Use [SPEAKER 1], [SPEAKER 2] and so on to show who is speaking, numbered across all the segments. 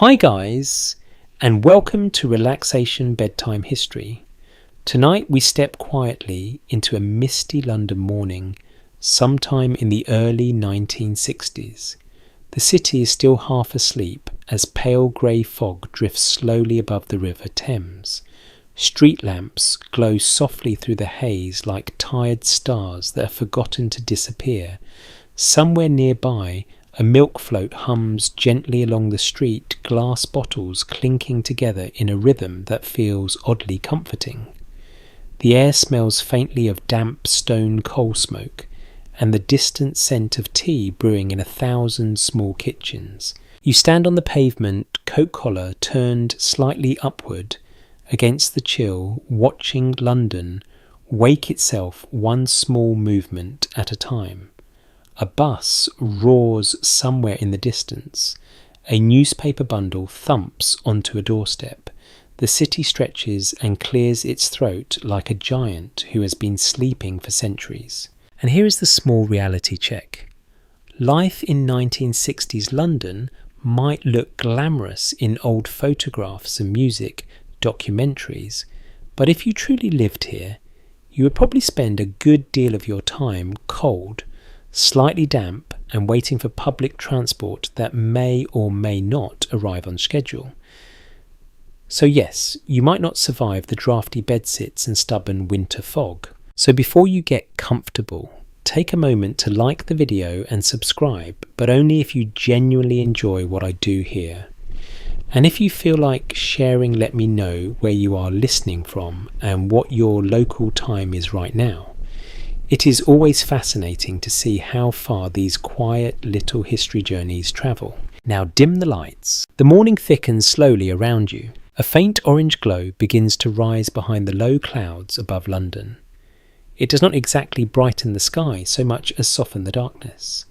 [SPEAKER 1] Hi guys, and welcome to Relaxation Bedtime History. Tonight we step quietly into a misty London morning sometime in the early 1960s. The city is still half asleep as pale grey fog drifts slowly above the River Thames. Street lamps glow softly through the haze like tired stars that have forgotten to disappear. Somewhere nearby, a milk float hums gently along the street, glass bottles clinking together in a rhythm that feels oddly comforting. The air smells faintly of damp stone coal smoke, and the distant scent of tea brewing in 1,000 small kitchens. You stand on the pavement, coat collar turned slightly upward against the chill, watching London wake itself one small movement at a time. A bus roars somewhere in the distance. A newspaper bundle thumps onto a doorstep. The city stretches and clears its throat like a giant who has been sleeping for centuries. And here is the small reality check. Life in 1960s London might look glamorous in old photographs and music, documentaries, but if you truly lived here, you would probably spend a good deal of your time cold, slightly damp, and waiting for public transport that may or may not arrive on schedule. So yes, you might not survive the drafty bedsits and stubborn winter fog. So before you get comfortable, take a moment to like the video and subscribe, but only if you genuinely enjoy what I do here. And if you feel like sharing, let me know where you are listening from and what your local time is right now. It is always fascinating to see how far these quiet little history journeys travel. Now dim the lights. The morning thickens slowly around you. A faint orange glow begins to rise behind the low clouds above London. It does not exactly brighten the sky so much as soften the darkness.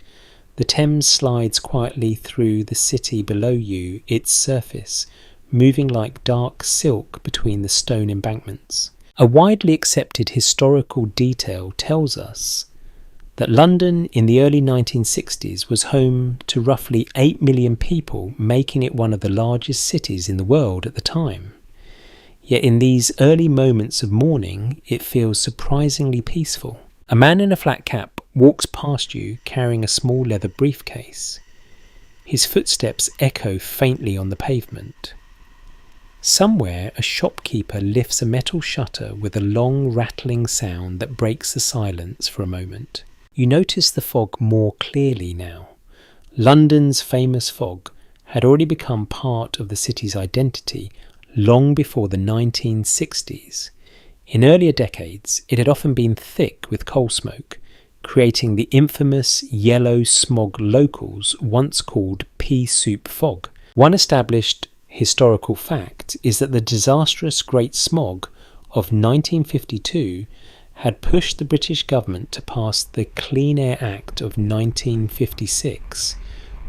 [SPEAKER 1] The Thames slides quietly through the city below you, its surface moving like dark silk between the stone embankments. A widely accepted historical detail tells us that London in the early 1960s was home to roughly 8 million people, making it one of the largest cities in the world at the time. Yet in these early moments of morning, it feels surprisingly peaceful. A man in a flat cap walks past you carrying a small leather briefcase. His footsteps echo faintly on the pavement. Somewhere, a shopkeeper lifts a metal shutter with a long rattling sound that breaks the silence for a moment. You notice the fog more clearly now. London's famous fog had already become part of the city's identity long before the 1960s. In earlier decades, it had often been thick with coal smoke, creating the infamous yellow smog locals once called pea soup fog. One established historical fact is that the disastrous Great Smog of 1952 had pushed the British government to pass the Clean Air Act of 1956,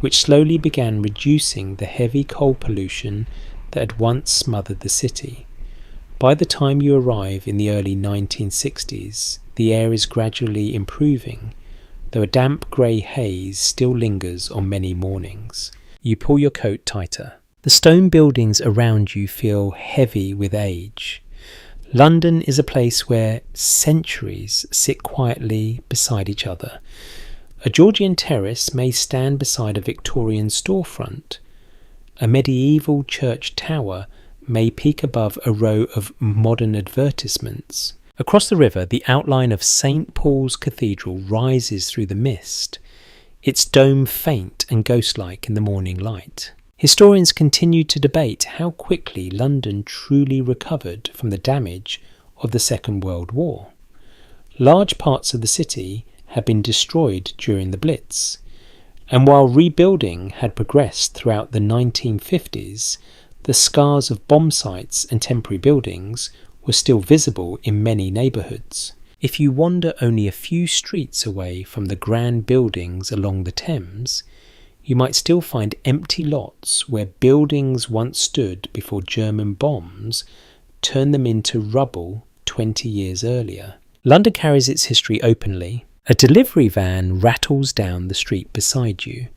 [SPEAKER 1] which slowly began reducing the heavy coal pollution that had once smothered the city. By the time you arrive in the early 1960s, the air is gradually improving, though a damp grey haze still lingers on many mornings. You pull your coat tighter. The stone buildings around you feel heavy with age. London is a place where centuries sit quietly beside each other. A Georgian terrace may stand beside a Victorian storefront. A medieval church tower may peek above a row of modern advertisements. Across the river, the outline of St. Paul's Cathedral rises through the mist, its dome faint and ghost-like in the morning light. Historians continue to debate how quickly London truly recovered from the damage of the Second World War. Large parts of the city had been destroyed during the Blitz, and while rebuilding had progressed throughout the 1950s, the scars of bomb sites and temporary buildings were still visible in many neighbourhoods. If you wander only a few streets away from the grand buildings along the Thames, you might still find empty lots where buildings once stood before German bombs turned them into rubble 20 years earlier. London carries its history openly. A delivery van rattles down the street beside you.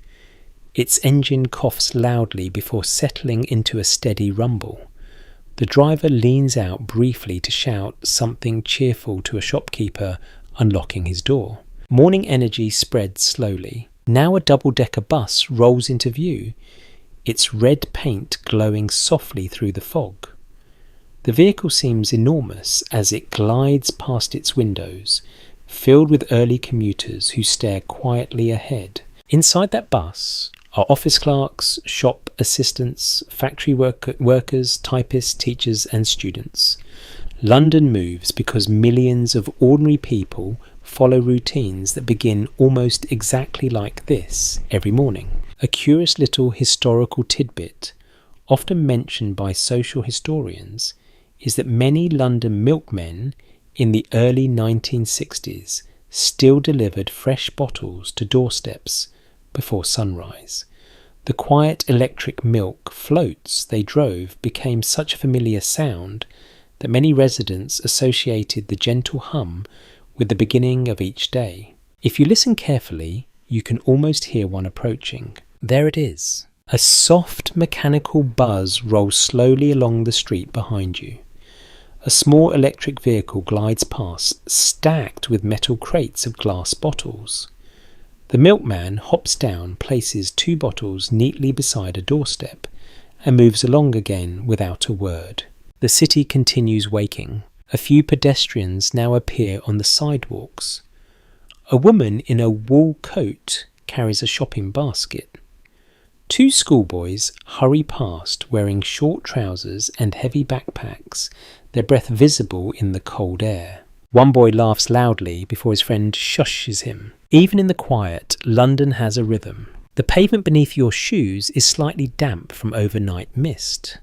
[SPEAKER 1] Its engine coughs loudly before settling into a steady rumble. The driver leans out briefly to shout something cheerful to a shopkeeper unlocking his door. Morning energy spreads slowly. Now a double-decker bus rolls into view, its red paint glowing softly through the fog. The vehicle seems enormous as it glides past its windows, filled with early commuters who stare quietly ahead. Inside that bus are office clerks, shop assistants, factory workers, typists, teachers and students. London moves because millions of ordinary people follow routines that begin almost exactly like this every morning. A curious little historical tidbit, often mentioned by social historians, is that many London milkmen in the early 1960s still delivered fresh bottles to doorsteps before sunrise. The quiet electric milk floats they drove became such a familiar sound that many residents associated the gentle hum with the beginning of each day. If you listen carefully, you can almost hear one approaching. There it is. A soft mechanical buzz rolls slowly along the street behind you. A small electric vehicle glides past, stacked with metal crates of glass bottles. The milkman hops down, places 2 bottles neatly beside a doorstep, and moves along again without a word. The city continues waking. A few pedestrians now appear on the sidewalks. A woman in a wool coat carries a shopping basket. 2 schoolboys hurry past wearing short trousers and heavy backpacks, their breath visible in the cold air. One boy laughs loudly before his friend shushes him. Even in the quiet, London has a rhythm. The pavement beneath your shoes is slightly damp from overnight mist.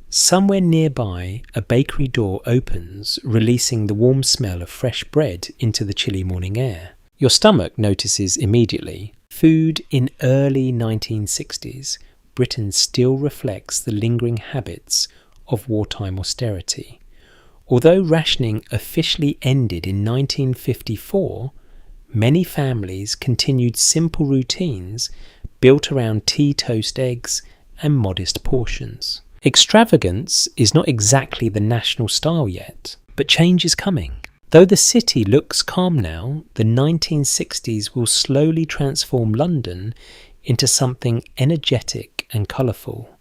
[SPEAKER 1] Somewhere nearby, a bakery door opens, releasing the warm smell of fresh bread into the chilly morning air. Your stomach notices immediately. Food in early 1960s, Britain still reflects the lingering habits of wartime austerity. Although rationing officially ended in 1954, many families continued simple routines built around tea, toast, eggs, and modest portions. Extravagance is not exactly the national style yet, but change is coming. Though the city looks calm now, the 1960s will slowly transform London into something energetic and colourful.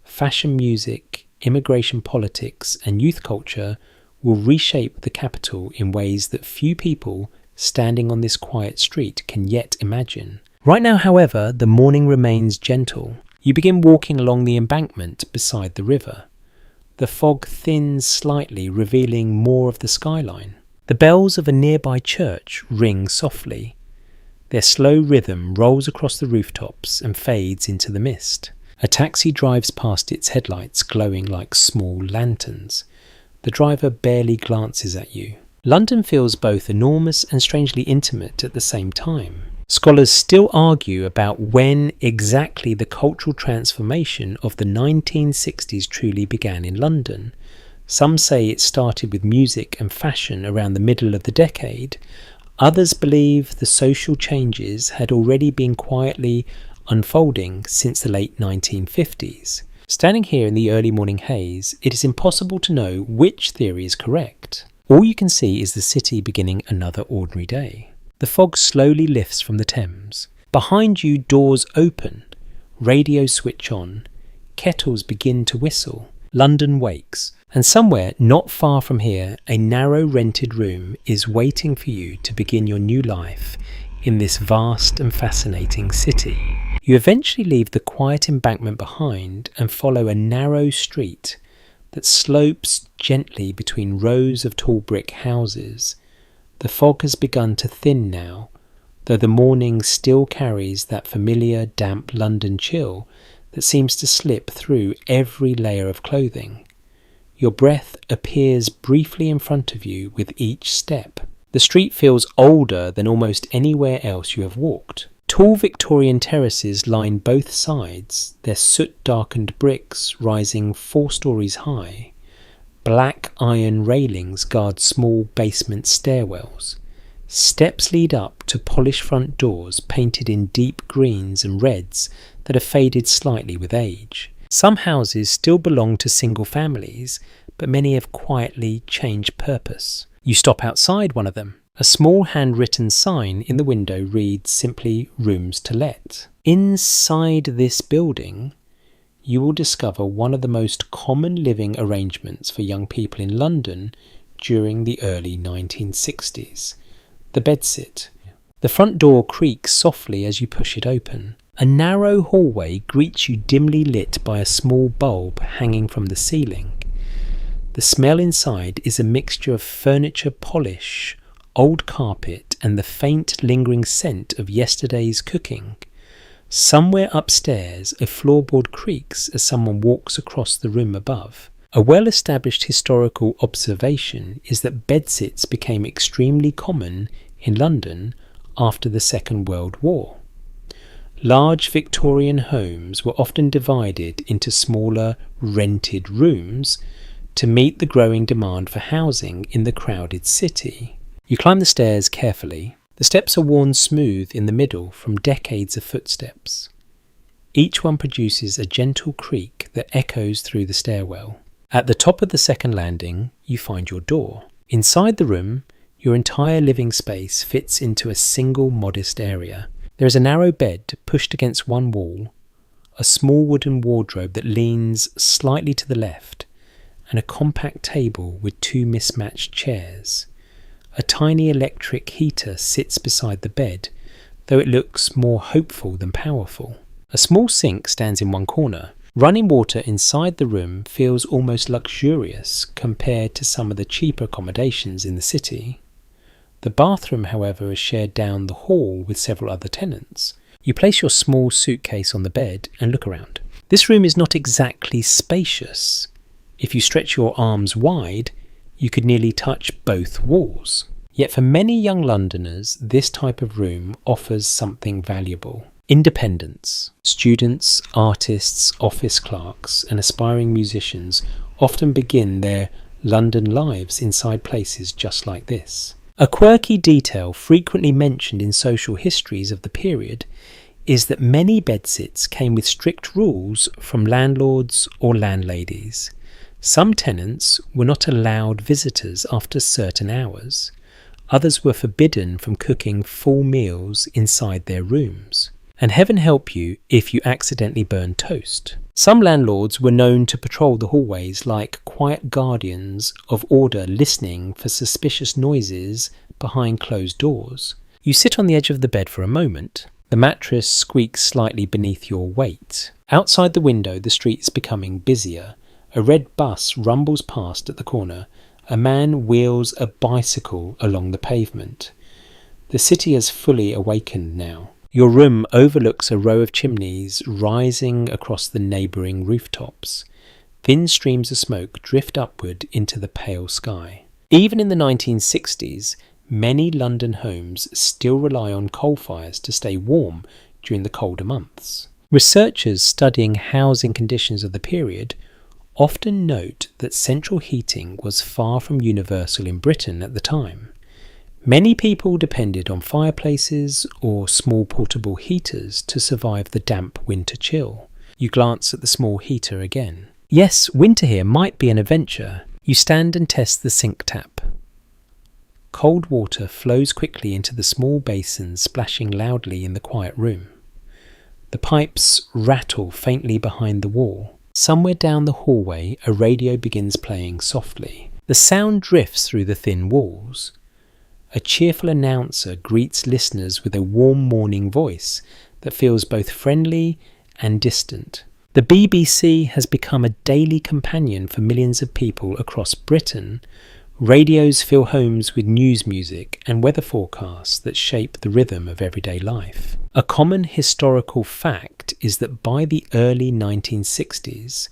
[SPEAKER 1] Fashion, music, immigration politics, and youth culture will reshape the capital in ways that few people standing on this quiet street can yet imagine. Right now, however, the morning remains gentle. You begin walking along the embankment beside the river. The fog thins slightly, revealing more of the skyline. The bells of a nearby church ring softly. Their slow rhythm rolls across the rooftops and fades into the mist. A taxi drives past its headlights glowing like small lanterns. The driver barely glances at you. London feels both enormous and strangely intimate at the same time. Scholars still argue about when exactly the cultural transformation of the 1960s truly began in London. Some say it started with music and fashion around the middle of the decade. Others believe the social changes had already been quietly unfolding since the late 1950s. Standing here in the early morning haze, it is impossible to know which theory is correct. All you can see is the city beginning another ordinary day. The fog slowly lifts from the Thames. Behind you, doors open, radios switch on, kettles begin to whistle. London wakes, and somewhere not far from here, a narrow rented room is waiting for you to begin your new life in this vast and fascinating city. You eventually leave the quiet embankment behind and follow a narrow street that slopes gently between rows of tall brick houses. The fog has begun to thin now, though the morning still carries that familiar damp London chill that seems to slip through every layer of clothing. Your breath appears briefly in front of you with each step. The street feels older than almost anywhere else you have walked. Tall Victorian terraces line both sides, their soot-darkened bricks rising 4 stories high. Black iron railings guard small basement stairwells. Steps lead up to polished front doors painted in deep greens and reds that have faded slightly with age. Some houses still belong to single families, but many have quietly changed purpose. You stop outside one of them. A small handwritten sign in the window reads simply "Rooms to Let." Inside this building, you will discover one of the most common living arrangements for young people in London during the early 1960s, the bedsit. The front door creaks softly as you push it open. A narrow hallway greets you, dimly lit by a small bulb hanging from the ceiling. The smell inside is a mixture of furniture polish, old carpet, and the faint lingering scent of yesterday's cooking. Somewhere upstairs, a floorboard creaks as someone walks across the room above. A well-established historical observation is that bedsits became extremely common in London after the Second World War. Large Victorian homes were often divided into smaller, rented rooms to meet the growing demand for housing in the crowded city. You climb the stairs carefully. The steps are worn smooth in the middle from decades of footsteps. Each one produces a gentle creak that echoes through the stairwell. At the top of the second landing, you find your door. Inside the room, your entire living space fits into a single modest area. There is a narrow bed pushed against one wall, a small wooden wardrobe that leans slightly to the left, and a compact table with two mismatched chairs. A tiny electric heater sits beside the bed, though it looks more hopeful than powerful. A small sink stands in one corner. Running water inside the room feels almost luxurious compared to some of the cheaper accommodations in the city. The bathroom, however, is shared down the hall with several other tenants. You place your small suitcase on the bed and look around. This room is not exactly spacious. If you stretch your arms wide, you could nearly touch both walls. Yet for many young Londoners, this type of room offers something valuable. Independence. Students, artists, office clerks, and aspiring musicians often begin their London lives inside places just like this. A quirky detail frequently mentioned in social histories of the period is that many bedsits came with strict rules from landlords or landladies. Some tenants were not allowed visitors after certain hours. Others were forbidden from cooking full meals inside their rooms. And heaven help you if you accidentally burn toast. Some landlords were known to patrol the hallways like quiet guardians of order, listening for suspicious noises behind closed doors. You sit on the edge of the bed for a moment. The mattress squeaks slightly beneath your weight. Outside the window, the street is becoming busier. A red bus rumbles past at the corner. A man wheels a bicycle along the pavement. The city has fully awakened now. Your room overlooks a row of chimneys rising across the neighbouring rooftops. Thin streams of smoke drift upward into the pale sky. Even in the 1960s, many London homes still rely on coal fires to stay warm during the colder months. Researchers studying housing conditions of the period often note that central heating was far from universal in Britain at the time. Many people depended on fireplaces or small portable heaters to survive the damp winter chill. You glance at the small heater again. Yes, winter here might be an adventure. You stand and test the sink tap. Cold water flows quickly into the small basin, splashing loudly in the quiet room. The pipes rattle faintly behind the wall. Somewhere down the hallway, a radio begins playing softly. The sound drifts through the thin walls. A cheerful announcer greets listeners with a warm morning voice that feels both friendly and distant. The BBC has become a daily companion for millions of people across Britain. Radios fill homes with news music and weather forecasts that shape the rhythm of everyday life. A common historical fact is that by the early 1960s,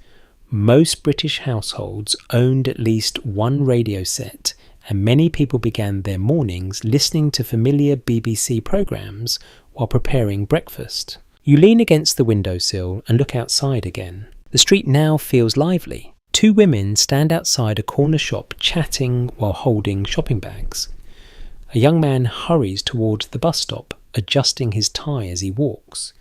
[SPEAKER 1] most British households owned at least one radio set, and many people began their mornings listening to familiar BBC programmes while preparing breakfast. You lean against the windowsill and look outside again. The street now feels lively. Two women stand outside a corner shop chatting while holding shopping bags. A young man hurries towards the bus stop, adjusting his tie as he walks.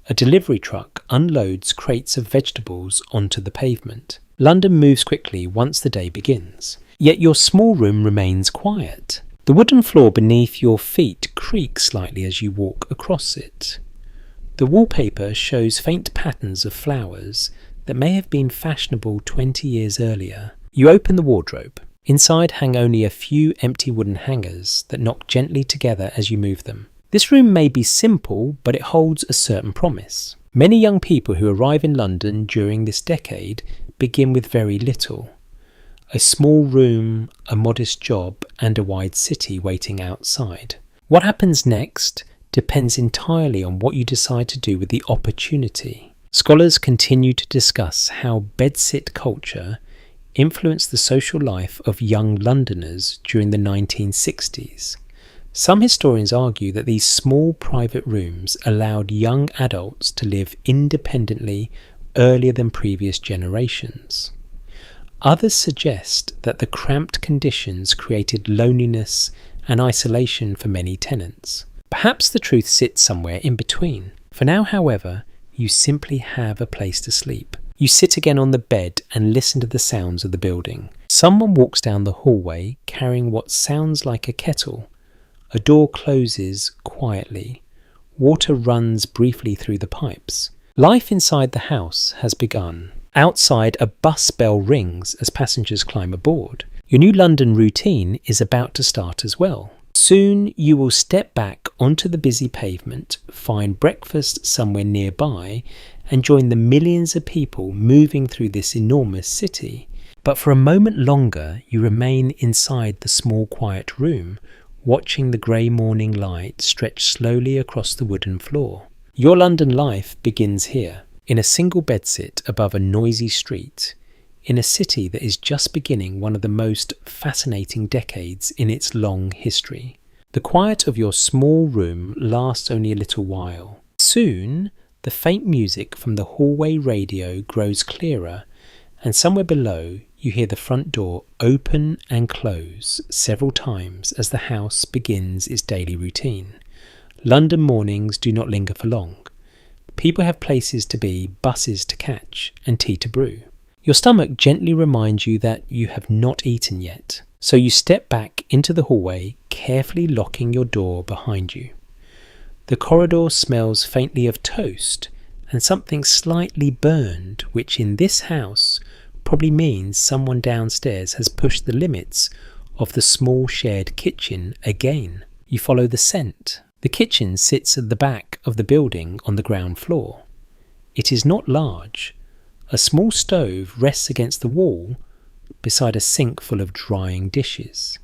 [SPEAKER 1] A delivery truck unloads crates of vegetables onto the pavement. London moves quickly once the day begins. Yet your small room remains quiet. The wooden floor beneath your feet creaks slightly as you walk across it. The wallpaper shows faint patterns of flowers that may have been fashionable 20 years earlier. You open the wardrobe. Inside hang only a few empty wooden hangers that knock gently together as you move them. This room may be simple, but it holds a certain promise. Many young people who arrive in London during this decade begin with very little. A small room, a modest job, and a wide city waiting outside. What happens next depends entirely on what you decide to do with the opportunity. Scholars continue to discuss how bedsit culture influenced the social life of young Londoners during the 1960s. Some historians argue that these small private rooms allowed young adults to live independently earlier than previous generations. Others suggest that the cramped conditions created loneliness and isolation for many tenants. Perhaps the truth sits somewhere in between. For now, however, you simply have a place to sleep. You sit again on the bed and listen to the sounds of the building. Someone walks down the hallway carrying what sounds like a kettle. A door closes quietly. Water runs briefly through the pipes. Life inside the house has begun. Outside, a bus bell rings as passengers climb aboard. Your new London routine is about to start as well. Soon you will step back onto the busy pavement, find breakfast somewhere nearby, and join the millions of people moving through this enormous city. But for a moment longer, you remain inside the small quiet room, watching the grey morning light stretch slowly across the wooden floor. Your London life begins here, in a single bedsit above a noisy street, in a city that is just beginning one of the most fascinating decades in its long history. The quiet of your small room lasts only a little while. Soon, the faint music from the hallway radio grows clearer, and somewhere below you hear the front door open and close several times as the house begins its daily routine. London mornings do not linger for long. People have places to be, buses to catch, and tea to brew. Your stomach gently reminds you that you have not eaten yet, so you step back into the hallway, carefully locking your door behind you. The corridor smells faintly of toast and something slightly burned, which in this house probably means someone downstairs has pushed the limits of the small shared kitchen again. You follow the scent. The kitchen sits at the back of the building on the ground floor. It is not large. A small stove rests against the wall beside a sink full of drying dishes.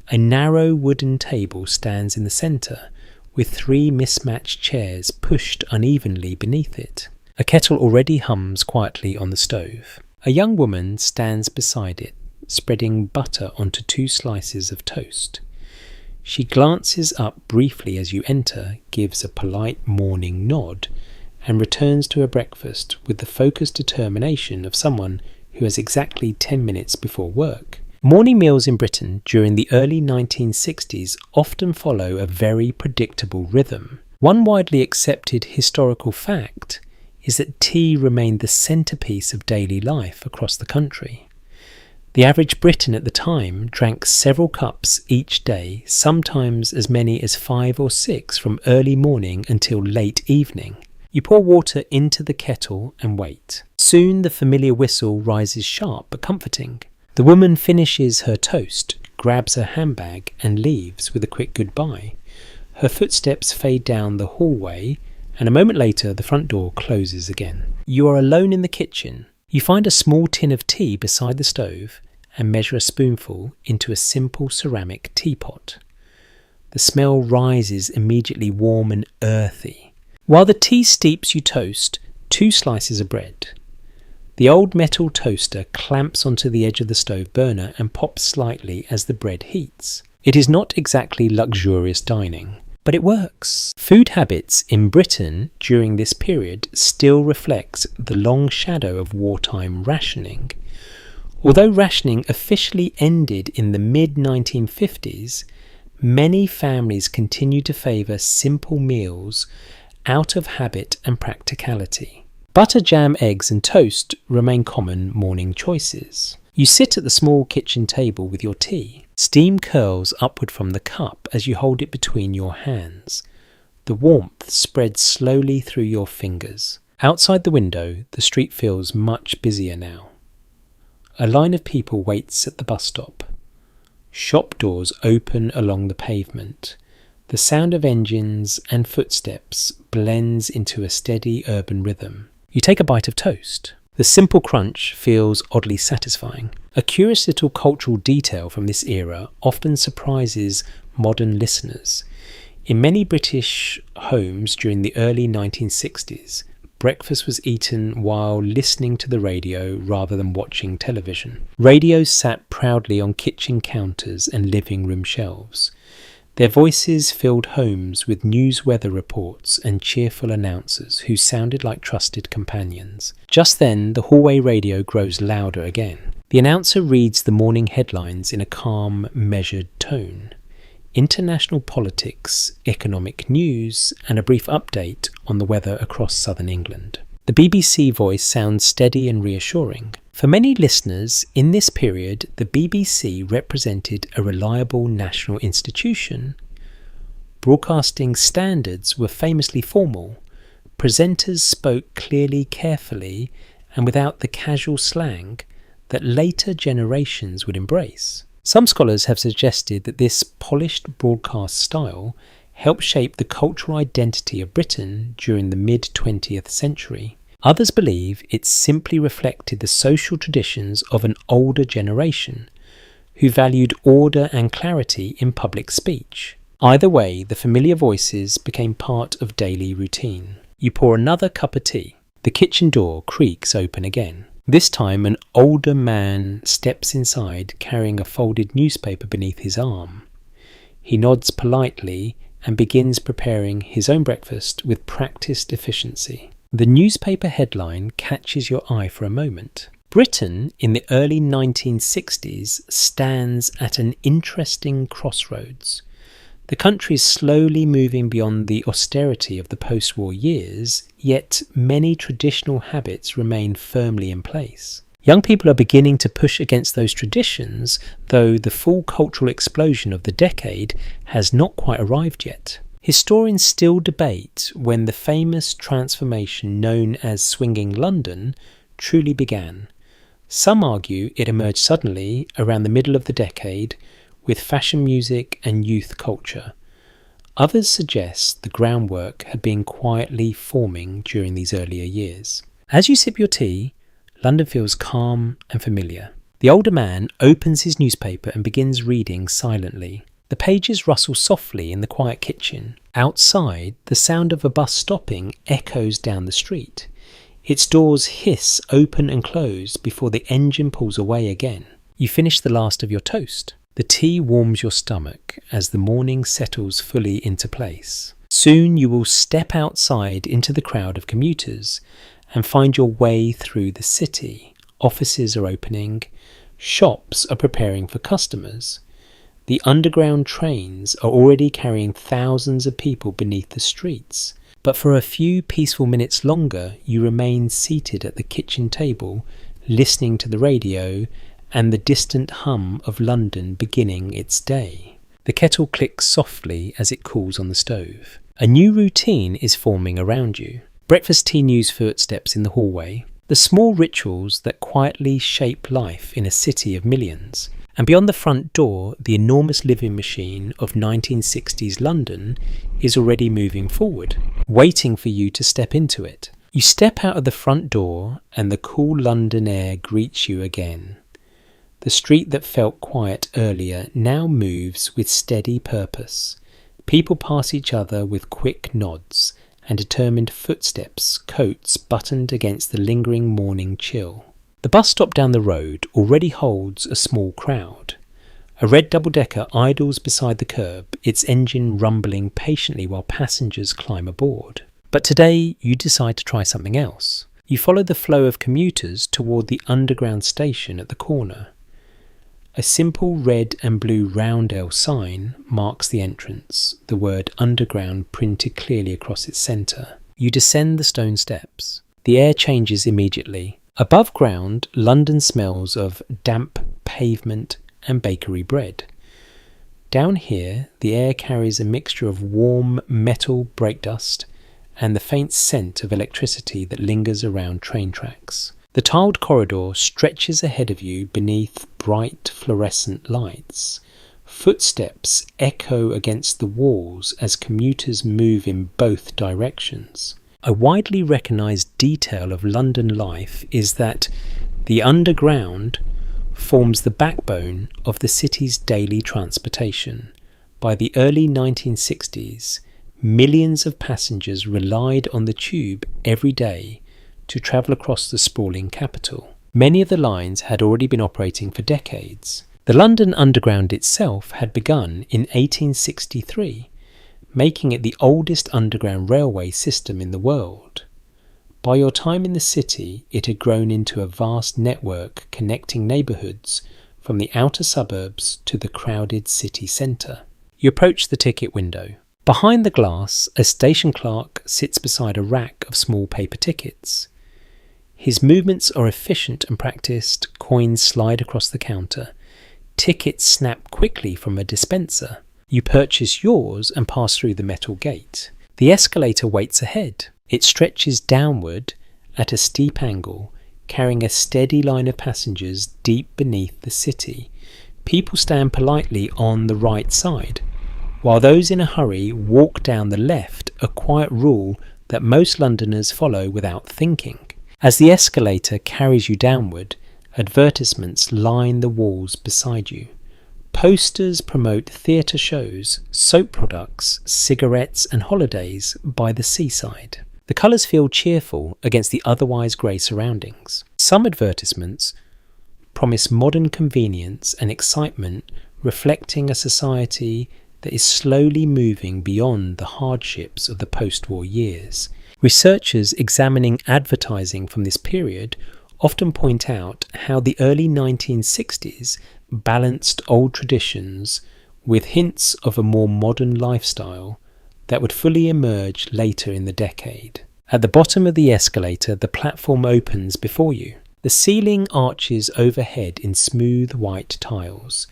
[SPEAKER 1] A narrow wooden table stands in the centre, with 3 mismatched chairs pushed unevenly beneath it. A kettle already hums quietly on the stove. A young woman stands beside it, spreading butter onto 2 slices of toast. She glances up briefly as you enter, gives a polite morning nod, and returns to her breakfast with the focused determination of someone who has exactly 10 minutes before work. Morning meals in Britain during the early 1960s often follow a very predictable rhythm. One widely accepted historical fact is that tea remained the centrepiece of daily life across the country. The average Briton at the time drank several cups each day, sometimes as many as 5 or 6 from early morning until late evening. You pour water into the kettle and wait. Soon the familiar whistle rises sharp but comforting. The woman finishes her toast, grabs her handbag and leaves with a quick goodbye. Her footsteps fade down the hallway, and a moment later the front door closes again. You are alone in the kitchen. You find a small tin of tea beside the stove and measure a spoonful into a simple ceramic teapot. The smell rises immediately warm and earthy. While the tea steeps, you toast 2 slices of bread. The old metal toaster clamps onto the edge of the stove burner and pops slightly as the bread heats. It is not exactly luxurious dining, but it works. Food habits in Britain during this period still reflects the long shadow of wartime rationing. Although rationing officially ended in the mid-1950s, many families continue to favour simple meals out of habit and practicality. Butter, jam, eggs and toast remain common morning choices. You sit at the small kitchen table with your tea. Steam curls upward from the cup as you hold it between your hands. The warmth spreads slowly through your fingers. Outside the window, the street feels much busier now. A line of people waits at the bus stop. Shop doors open along the pavement. The sound of engines and footsteps blends into a steady urban rhythm. You take a bite of toast. The simple crunch feels oddly satisfying. A curious little cultural detail from this era often surprises modern listeners. In many British homes during the early 1960s, breakfast was eaten while listening to the radio rather than watching television. Radios sat proudly on kitchen counters and living room shelves. Their voices filled homes with news weather reports and cheerful announcers who sounded like trusted companions. Just then, the hallway radio grows louder again. The announcer reads the morning headlines in a calm, measured tone. International politics, economic news, and a brief update on the weather across southern England. The BBC voice sounds steady and reassuring. For many listeners, in this period, the BBC represented a reliable national institution. Broadcasting standards were famously formal. Presenters spoke clearly, carefully, and without the casual slang that later generations would embrace. Some scholars have suggested that this polished broadcast style helped shape the cultural identity of Britain during the mid-20th century. Others believe it simply reflected the social traditions of an older generation who valued order and clarity in public speech. Either way, the familiar voices became part of daily routine. You pour another cup of tea. The kitchen door creaks open again. This time an older man steps inside carrying a folded newspaper beneath his arm. He nods politely and begins preparing his own breakfast with practiced efficiency. The newspaper headline catches your eye for a moment. Britain in the early 1960s stands at an interesting crossroads. The country is slowly moving beyond the austerity of the post-war years, yet many traditional habits remain firmly in place. Young people are beginning to push against those traditions, though the full cultural explosion of the decade has not quite arrived yet. Historians still debate when the famous transformation known as Swinging London truly began. Some argue it emerged suddenly around the middle of the decade with fashion music and youth culture. Others suggest the groundwork had been quietly forming during these earlier years. As you sip your tea, London feels calm and familiar. The older man opens his newspaper and begins reading silently. The pages rustle softly in the quiet kitchen. Outside, the sound of a bus stopping echoes down the street. Its doors hiss open and close before the engine pulls away again. You finish the last of your toast. The tea warms your stomach as the morning settles fully into place. Soon you will step outside into the crowd of commuters and find your way through the city. Offices are opening. Shops are preparing for customers. The underground trains are already carrying thousands of people beneath the streets. But for a few peaceful minutes longer, you remain seated at the kitchen table, listening to the radio and the distant hum of London beginning its day. The kettle clicks softly as it cools on the stove. A new routine is forming around you. Breakfast tea news footsteps in the hallway, the small rituals that quietly shape life in a city of millions. And beyond the front door, the enormous living machine of 1960s London is already moving forward, waiting for you to step into it. You step out of the front door and the cool London air greets you again. The street that felt quiet earlier now moves with steady purpose. People pass each other with quick nods and determined footsteps, coats buttoned against the lingering morning chill. The bus stop down the road already holds a small crowd. A red double-decker idles beside the curb, its engine rumbling patiently while passengers climb aboard. But today you decide to try something else. You follow the flow of commuters toward the underground station at the corner. A simple red and blue roundel sign marks the entrance, the word underground printed clearly across its centre. You descend the stone steps. The air changes immediately. Above ground, London smells of damp pavement and bakery bread. Down here, the air carries a mixture of warm metal brake dust and the faint scent of electricity that lingers around train tracks. The tiled corridor stretches ahead of you beneath bright fluorescent lights. Footsteps echo against the walls as commuters move in both directions. A widely recognised detail of London life is that the underground forms the backbone of the city's daily transportation. By the early 1960s, millions of passengers relied on the tube every day to travel across the sprawling capital. Many of the lines had already been operating for decades. The London Underground itself had begun in 1863, making it the oldest underground railway system in the world. By your time in the city, it had grown into a vast network connecting neighbourhoods from the outer suburbs to the crowded city centre. You approach the ticket window. Behind the glass, a station clerk sits beside a rack of small paper tickets. His movements are efficient and practised, coins slide across the counter. Tickets snap quickly from a dispenser. You purchase yours and pass through the metal gate. The escalator waits ahead. It stretches downward at a steep angle, carrying a steady line of passengers deep beneath the city. People stand politely on the right side, while those in a hurry walk down the left, a quiet rule that most Londoners follow without thinking. As the escalator carries you downward, advertisements line the walls beside you. Posters promote theatre shows, soap products, cigarettes and holidays by the seaside. The colours feel cheerful against the otherwise grey surroundings. Some advertisements promise modern convenience and excitement, reflecting a society that is slowly moving beyond the hardships of the post-war years. Researchers examining advertising from this period often point out how the early 1960s balanced old traditions with hints of a more modern lifestyle that would fully emerge later in the decade. At the bottom of the escalator, the platform opens before you. The ceiling arches overhead in smooth white tiles.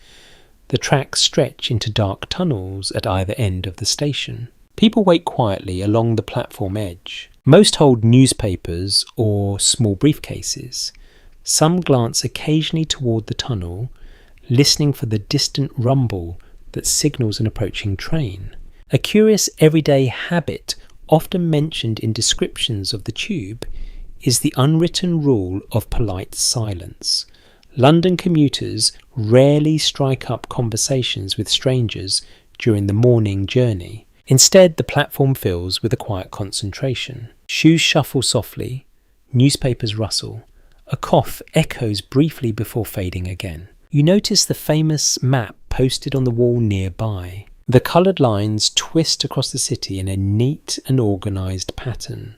[SPEAKER 1] The tracks stretch into dark tunnels at either end of the station. People wait quietly along the platform edge. Most hold newspapers or small briefcases. Some glance occasionally toward the tunnel, listening for the distant rumble that signals an approaching train. A curious everyday habit, often mentioned in descriptions of the tube, is the unwritten rule of polite silence. London commuters rarely strike up conversations with strangers during the morning journey. Instead, the platform fills with a quiet concentration. Shoes shuffle softly, newspapers rustle, a cough echoes briefly before fading again. You notice the famous map posted on the wall nearby. The coloured lines twist across the city in a neat and organised pattern.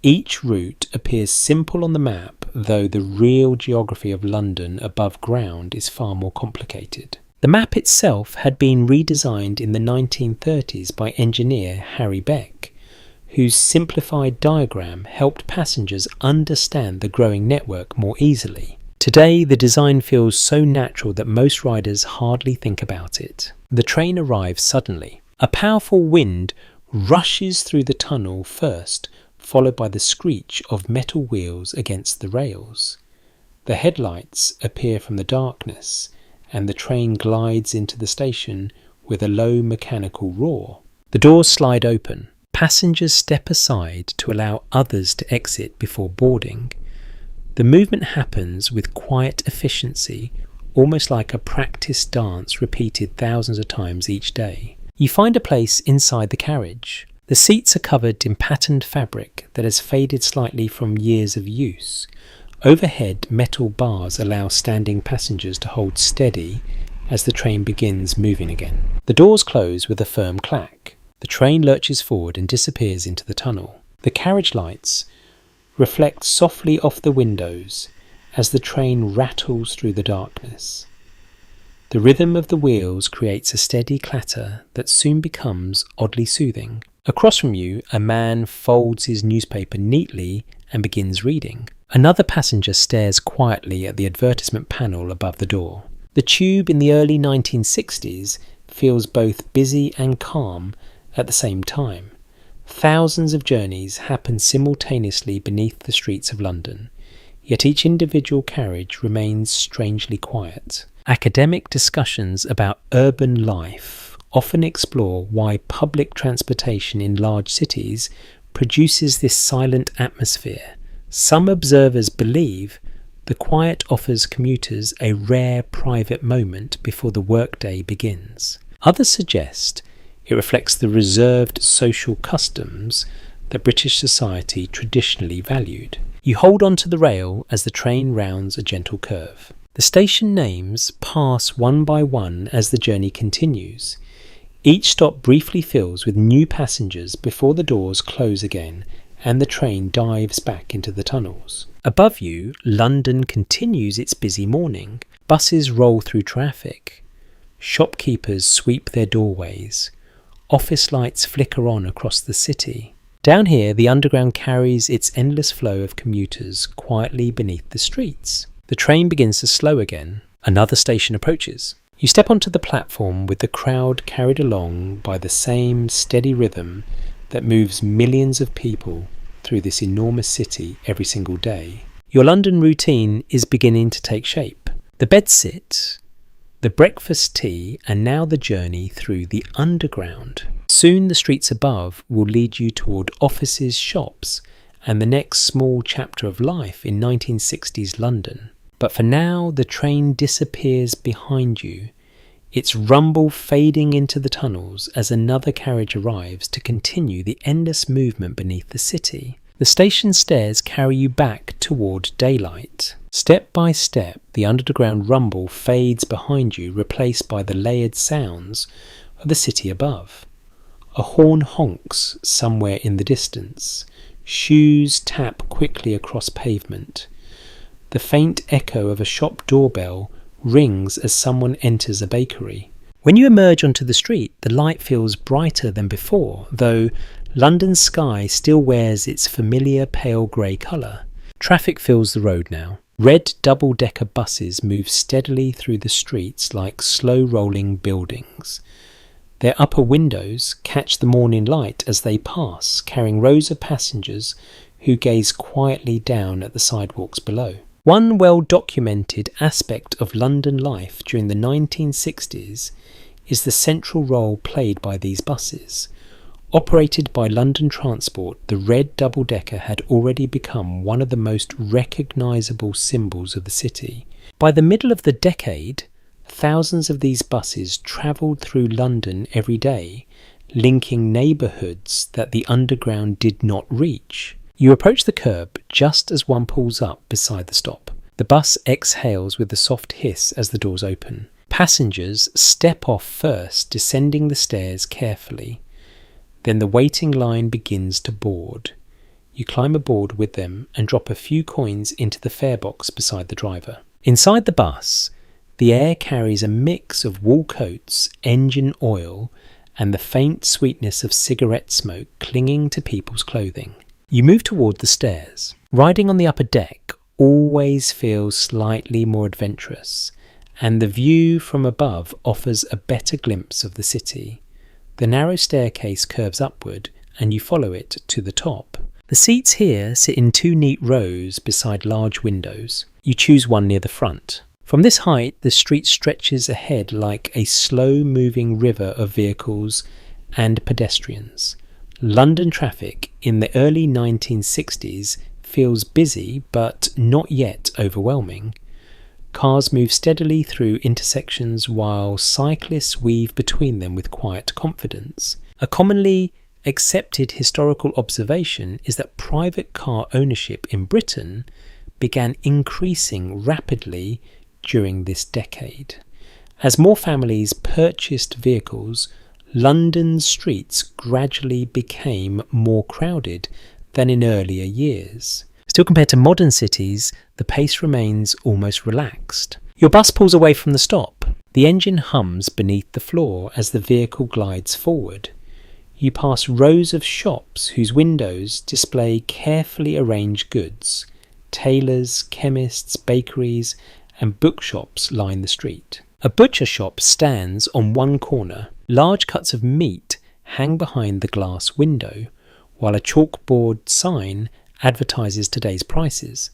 [SPEAKER 1] Each route appears simple on the map, though the real geography of London above ground is far more complicated. The map itself had been redesigned in the 1930s by engineer Harry Beck, whose simplified diagram helped passengers understand the growing network more easily. Today, the design feels so natural that most riders hardly think about it. The train arrives suddenly. A powerful wind rushes through the tunnel first, followed by the screech of metal wheels against the rails. The headlights appear from the darkness, and the train glides into the station with a low mechanical roar. The doors slide open. Passengers step aside to allow others to exit before boarding. The movement happens with quiet efficiency, almost like a practice dance repeated thousands of times each day. You find a place inside the carriage. The seats are covered in patterned fabric that has faded slightly from years of use. Overhead, metal bars allow standing passengers to hold steady as the train begins moving again. The doors close with a firm clack. The train lurches forward and disappears into the tunnel. The carriage lights reflect softly off the windows as the train rattles through the darkness. The rhythm of the wheels creates a steady clatter that soon becomes oddly soothing. Across from you, a man folds his newspaper neatly and begins reading. Another passenger stares quietly at the advertisement panel above the door. The tube in the early 1960s feels both busy and calm at the same time. Thousands of journeys happen simultaneously beneath the streets of London, yet each individual carriage remains strangely quiet. Academic discussions about urban life often explore why public transportation in large cities produces this silent atmosphere. Some observers believe the quiet offers commuters a rare private moment before the workday begins. Others suggest it reflects the reserved social customs that British society traditionally valued. You hold on to the rail as the train rounds a gentle curve. The station names pass one by one as the journey continues. Each stop briefly fills with new passengers before the doors close again and the train dives back into the tunnels. Above you, London continues its busy morning. Buses roll through traffic. Shopkeepers sweep their doorways. Office lights flicker on across the city. Down here, the underground carries its endless flow of commuters quietly beneath the streets. The train begins to slow again. Another station approaches. You step onto the platform with the crowd carried along by the same steady rhythm that moves millions of people through this enormous city every single day. Your London routine is beginning to take shape. The bedsit, the breakfast tea, and now the journey through the underground. Soon the streets above will lead you toward offices, shops, and the next small chapter of life in 1960s London. But for now, the train disappears behind you, its rumble fading into the tunnels as another carriage arrives to continue the endless movement beneath the city. The station stairs carry you back toward daylight. Step by step, the underground rumble fades behind you, replaced by the layered sounds of the city above. A horn honks somewhere in the distance. Shoes tap quickly across pavement. The faint echo of a shop doorbell rings as someone enters a bakery. When you emerge onto the street, the light feels brighter than before, though London's sky still wears its familiar pale grey colour. Traffic fills the road now. Red double-decker buses move steadily through the streets like slow-rolling buildings. Their upper windows catch the morning light as they pass, carrying rows of passengers who gaze quietly down at the sidewalks below. One well-documented aspect of London life during the 1960s is the central role played by these buses. Operated by London Transport, the red double-decker had already become one of the most recognisable symbols of the city. By the middle of the decade, thousands of these buses travelled through London every day, linking neighbourhoods that the underground did not reach. You approach the curb just as one pulls up beside the stop. The bus exhales with a soft hiss as the doors open. Passengers step off first, descending the stairs carefully. Then the waiting line begins to board. You climb aboard with them and drop a few coins into the fare box beside the driver. Inside the bus, the air carries a mix of wool coats, engine oil, and the faint sweetness of cigarette smoke clinging to people's clothing. You move toward the stairs. Riding on the upper deck always feels slightly more adventurous, and the view from above offers a better glimpse of the city. The narrow staircase curves upward, and you follow it to the top. The seats here sit in two neat rows beside large windows. You choose one near the front. From this height, the street stretches ahead like a slow-moving river of vehicles and pedestrians. London traffic in the early 1960s feels busy but not yet overwhelming. Cars move steadily through intersections while cyclists weave between them with quiet confidence. A commonly accepted historical observation is that private car ownership in Britain began increasing rapidly during this decade. As more families purchased vehicles, London's streets gradually became more crowded than in earlier years. Still, compared to modern cities, the pace remains almost relaxed. Your bus pulls away from the stop. The engine hums beneath the floor as the vehicle glides forward. You pass rows of shops whose windows display carefully arranged goods. Tailors, chemists, bakeries, and bookshops line the street. A butcher shop stands on one corner. Large cuts of meat hang behind the glass window, while a chalkboard sign advertises today's prices.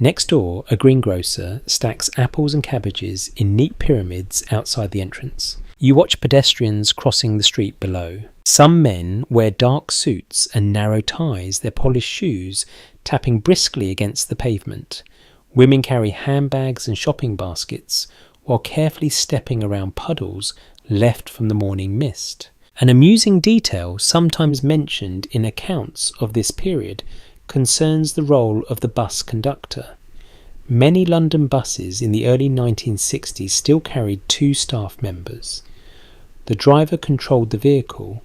[SPEAKER 1] Next door, a greengrocer stacks apples and cabbages in neat pyramids outside the entrance. You watch pedestrians crossing the street below. Some men wear dark suits and narrow ties, their polished shoes tapping briskly against the pavement. Women carry handbags and shopping baskets while carefully stepping around puddles left from the morning mist. An amusing detail sometimes mentioned in accounts of this period concerns the role of the bus conductor. Many London buses in the early 1960s still carried 2 staff members. The driver controlled the vehicle,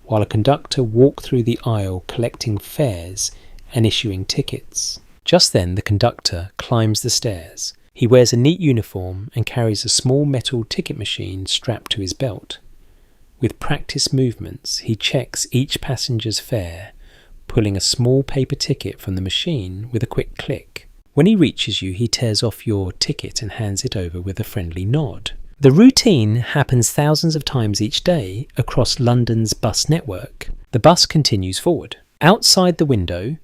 [SPEAKER 1] while a conductor walked through the aisle collecting fares and issuing tickets. Just then the conductor climbs the stairs. He wears a neat uniform and carries a small metal ticket machine strapped to his belt. With practiced movements, he checks each passenger's fare, pulling a small paper ticket from the machine with a quick click. When he reaches you, he tears off your ticket and hands it over with a friendly nod. The routine happens thousands of times each day across London's bus network. The bus continues forward. Outside the window,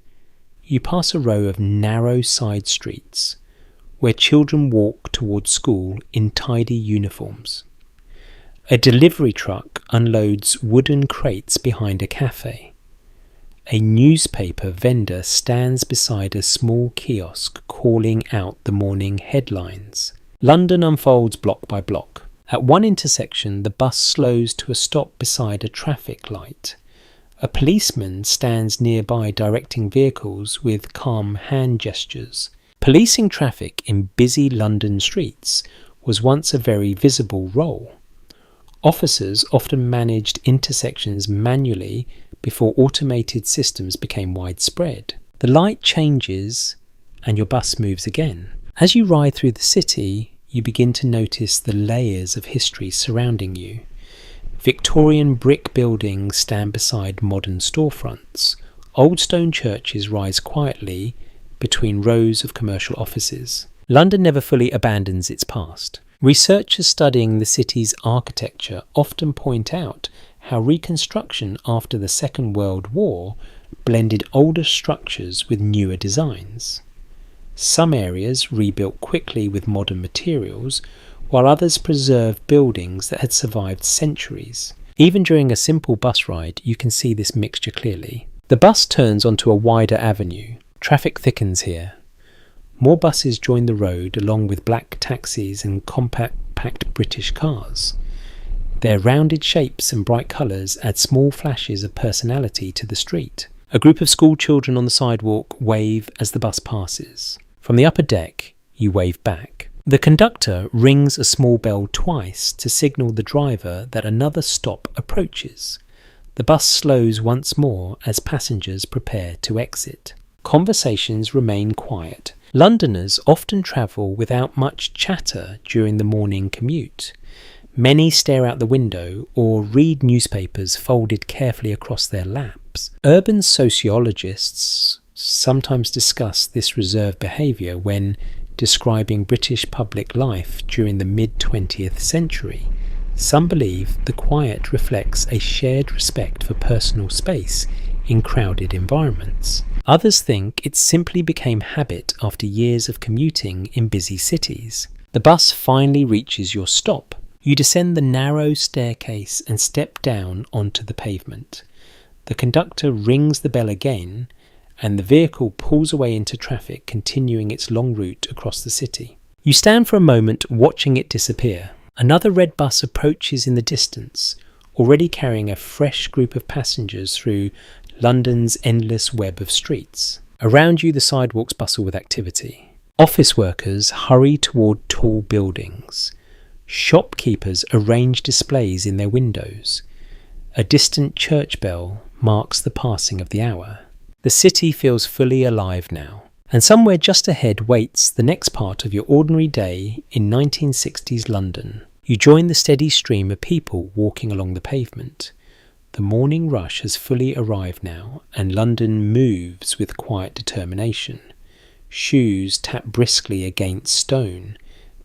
[SPEAKER 1] you pass a row of narrow side streets where children walk towards school in tidy uniforms. A delivery truck unloads wooden crates behind a cafe. A newspaper vendor stands beside a small kiosk calling out the morning headlines. London unfolds block by block. At one intersection, the bus slows to a stop beside a traffic light. A policeman stands nearby directing vehicles with calm hand gestures. Policing traffic in busy London streets was once a very visible role. Officers often managed intersections manually before automated systems became widespread. The light changes and your bus moves again. As you ride through the city, you begin to notice the layers of history surrounding you. Victorian brick buildings stand beside modern storefronts. Old stone churches rise quietly between rows of commercial offices. London never fully abandons its past. Researchers studying the city's architecture often point out how reconstruction after the Second World War blended older structures with newer designs. Some areas rebuilt quickly with modern materials, while others preserved buildings that had survived centuries. Even during a simple bus ride, you can see this mixture clearly. The bus turns onto a wider avenue. Traffic thickens here. More buses join the road along with black taxis and compact British cars. Their rounded shapes and bright colours add small flashes of personality to the street. A group of school children on the sidewalk wave as the bus passes. From the upper deck, you wave back. The conductor rings a small bell twice to signal the driver that another stop approaches. The bus slows once more as passengers prepare to exit. Conversations remain quiet. Londoners often travel without much chatter during the morning commute. Many stare out the window or read newspapers folded carefully across their laps. Urban sociologists sometimes discuss this reserved behaviour when describing British public life during the mid-20th century. Some believe the quiet reflects a shared respect for personal space in crowded environments. Others think it simply became habit after years of commuting in busy cities. The bus finally reaches your stop. You descend the narrow staircase and step down onto the pavement. The conductor rings the bell again, and the vehicle pulls away into traffic, continuing its long route across the city. You stand for a moment watching it disappear. Another red bus approaches in the distance, already carrying a fresh group of passengers through London's endless web of streets. Around you, the sidewalks bustle with activity. Office workers hurry toward tall buildings. Shopkeepers arrange displays in their windows. A distant church bell marks the passing of the hour. The city feels fully alive now, and somewhere just ahead waits the next part of your ordinary day in 1960s London. You join the steady stream of people walking along the pavement. The morning rush has fully arrived now, and London moves with quiet determination. Shoes tap briskly against stone.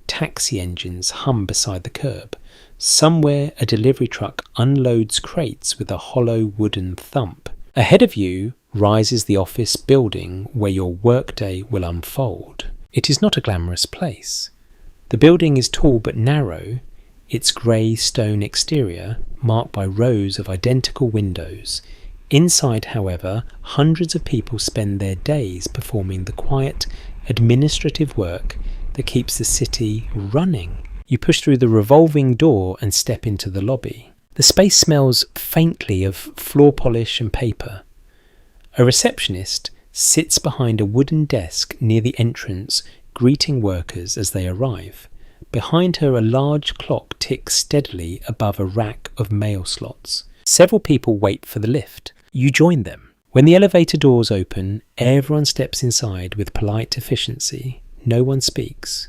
[SPEAKER 1] Taxi engines hum beside the curb. Somewhere a delivery truck unloads crates with a hollow wooden thump. Ahead of you rises the office building where your workday will unfold. It is not a glamorous place. The building is tall but narrow, its grey stone exterior marked by rows of identical windows. Inside, however, hundreds of people spend their days performing the quiet, administrative work that keeps the city running. You push through the revolving door and step into the lobby. The space smells faintly of floor polish and paper. A receptionist sits behind a wooden desk near the entrance, greeting workers as they arrive. Behind her, a large clock ticks steadily above a rack of mail slots. Several people wait for the lift. You join them. When the elevator doors open, everyone steps inside with polite efficiency. No one speaks.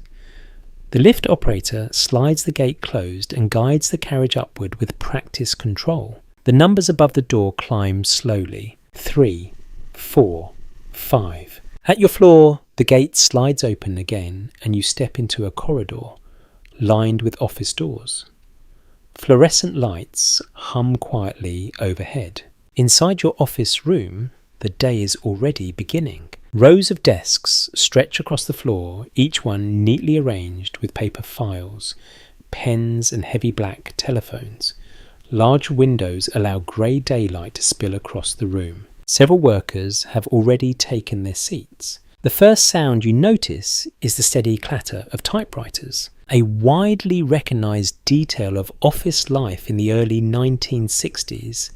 [SPEAKER 1] The lift operator slides the gate closed and guides the carriage upward with practiced control. The numbers above the door climb slowly. 3, 4, 5. At your floor, the gate slides open again and you step into a corridor lined with office doors. Fluorescent lights hum quietly overhead. Inside your office room, the day is already beginning. Rows of desks stretch across the floor, each one neatly arranged with paper files, pens and heavy black telephones. Large windows allow grey daylight to spill across the room. Several workers have already taken their seats. The first sound you notice is the steady clatter of typewriters, a widely recognised detail of office life in the early 1960s.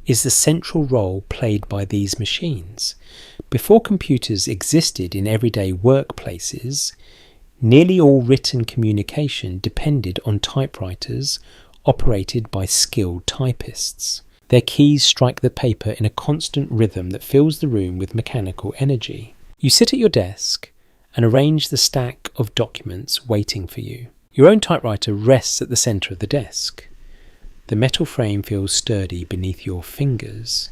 [SPEAKER 1] Is the central role played by these machines. Before computers existed in everyday workplaces, nearly all written communication depended on typewriters operated by skilled typists. Their keys strike the paper in a constant rhythm that fills the room with mechanical energy. You sit at your desk and arrange the stack of documents waiting for you. Your own typewriter rests at the centre of the desk. The metal frame feels sturdy beneath your fingers.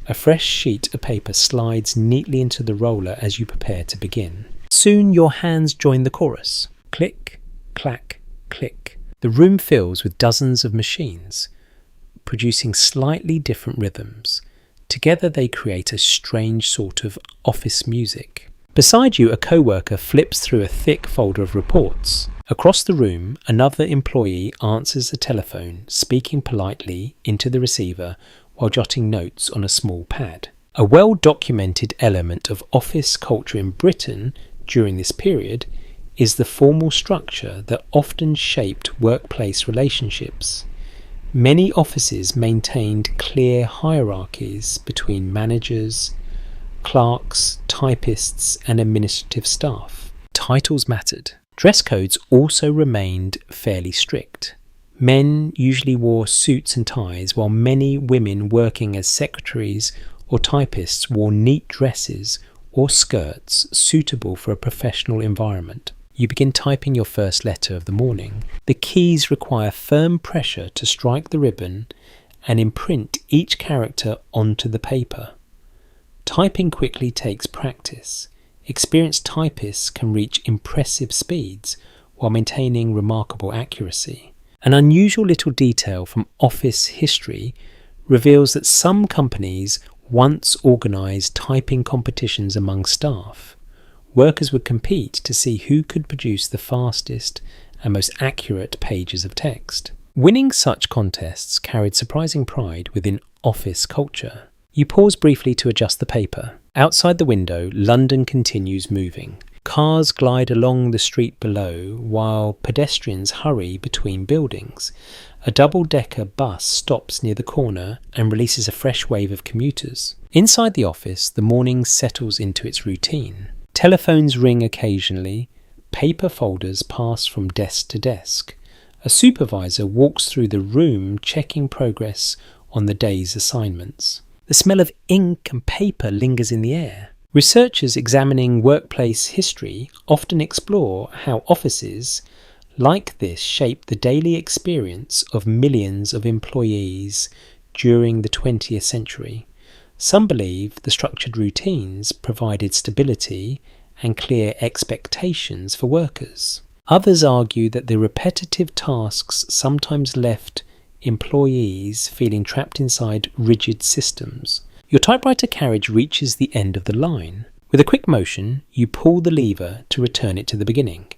[SPEAKER 1] A fresh sheet of paper slides neatly into the roller as you prepare to begin. Soon your hands join the chorus. Click, clack, click. The room fills with dozens of machines, producing slightly different rhythms. Together they create a strange sort of office music. Beside you, a co-worker flips through a thick folder of reports. Across the room, another employee answers a telephone, speaking politely into the receiver while jotting notes on a small pad. A well-documented element of office culture in Britain during this period is the formal structure that often shaped workplace relationships. Many offices maintained clear hierarchies between managers, clerks, typists, and administrative staff. Titles mattered. Dress codes also remained fairly strict. Men usually wore suits and ties, while many women working as secretaries or typists wore neat dresses or skirts suitable for a professional environment. You begin typing your first letter of the morning. The keys require firm pressure to strike the ribbon and imprint each character onto the paper. Typing quickly takes practice. Experienced typists can reach impressive speeds while maintaining remarkable accuracy. An unusual little detail from office history reveals that some companies once organised typing competitions among staff. Workers would compete to see who could produce the fastest and most accurate pages of text. Winning such contests carried surprising pride within office culture. You pause briefly to adjust the paper. Outside the window, London continues moving. Cars glide along the street below while pedestrians hurry between buildings. A double-decker bus stops near the corner and releases a fresh wave of commuters. Inside the office, the morning settles into its routine. Telephones ring occasionally. Paper folders pass from desk to desk. A supervisor walks through the room checking progress on the day's assignments. The smell of ink and paper lingers in the air. Researchers examining workplace history often explore how offices, like this shaped the daily experience of millions of employees during the 20th century. Some believe the structured routines provided stability and clear expectations for workers. Others argue that the repetitive tasks sometimes left employees feeling trapped inside rigid systems. Your typewriter carriage reaches the end of the line. With a quick motion, you pull the lever to return it to the beginning.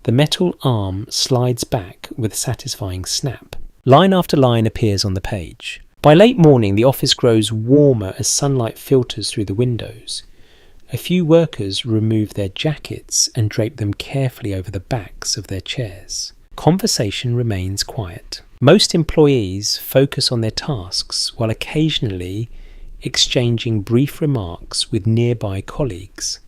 [SPEAKER 1] The metal arm slides back with a satisfying snap. Line after line appears on the page. By late morning, the office grows warmer as sunlight filters through the windows. A few workers remove their jackets and drape them carefully over the backs of their chairs. Conversation remains quiet. Most employees focus on their tasks while occasionally exchanging brief remarks with nearby colleagues.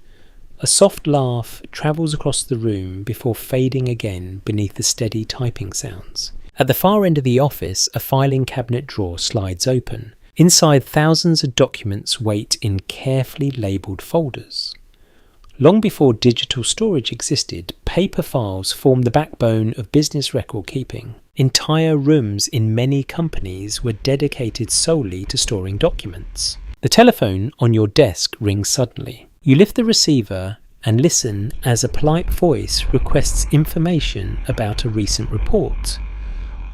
[SPEAKER 1] A soft laugh travels across the room before fading again beneath the steady typing sounds. At the far end of the office, a filing cabinet drawer slides open. Inside, thousands of documents wait in carefully labelled folders. Long before digital storage existed, paper files formed the backbone of business record keeping. Entire rooms in many companies were dedicated solely to storing documents. The telephone on your desk rings suddenly. You lift the receiver and listen as a polite voice requests information about a recent report.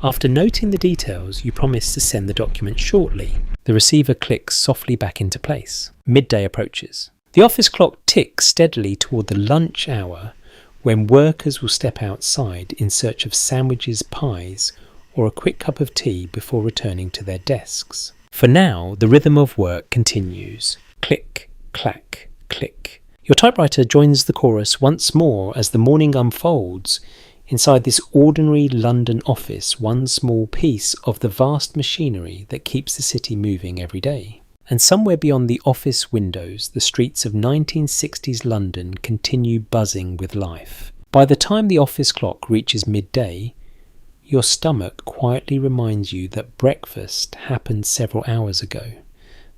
[SPEAKER 1] After noting the details, you promise to send the document shortly. The receiver clicks softly back into place. Midday approaches. The office clock ticks steadily toward the lunch hour, when workers will step outside in search of sandwiches, pies, or a quick cup of tea before returning to their desks. For now, the rhythm of work continues. Click, clack, click. Your typewriter joins the chorus once more as the morning unfolds. Inside this ordinary London office, one small piece of the vast machinery that keeps the city moving every day. And somewhere beyond the office windows, the streets of 1960s London continue buzzing with life. By the time the office clock reaches midday, your stomach quietly reminds you that breakfast happened several hours ago.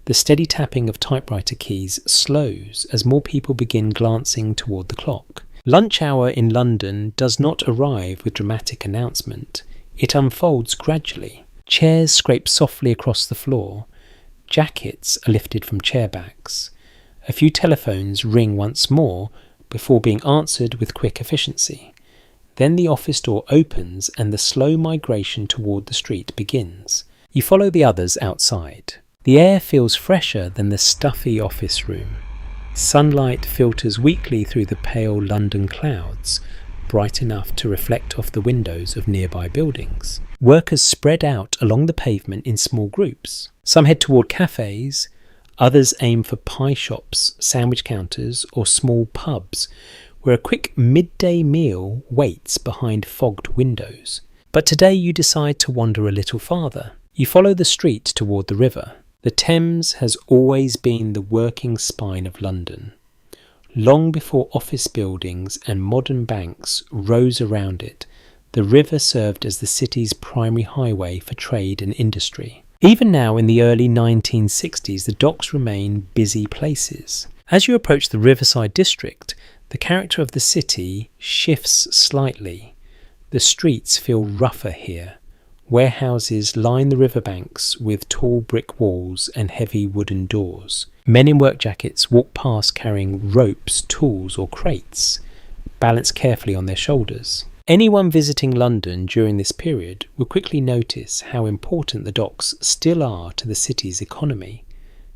[SPEAKER 1] The steady tapping of typewriter keys slows as more people begin glancing toward the clock. Lunch hour in London does not arrive with dramatic announcement. It unfolds gradually. Chairs scrape softly across the floor. Jackets are lifted from chair backs. A few telephones ring once more before being answered with quick efficiency. Then the office door opens and the slow migration toward the street begins. You follow the others outside. The air feels fresher than the stuffy office room. Sunlight filters weakly through the pale London clouds, bright enough to reflect off the windows of nearby buildings. Workers spread out along the pavement in small groups. Some head toward cafés, others aim for pie shops, sandwich counters, or small pubs, where a quick midday meal waits behind fogged windows. But today you decide to wander a little farther. You follow the street toward the river. The Thames has always been the working spine of London. Long before office buildings and modern banks rose around it, the river served as the city's primary highway for trade and industry. Even now, in the early 1960s, the docks remain busy places. As you approach the Riverside district, the character of the city shifts slightly. The streets feel rougher here. Warehouses line the riverbanks with tall brick walls and heavy wooden doors. Men in work jackets walk past carrying ropes, tools, or crates, balanced carefully on their shoulders. Anyone visiting London during this period will quickly notice how important the docks still are to the city's economy.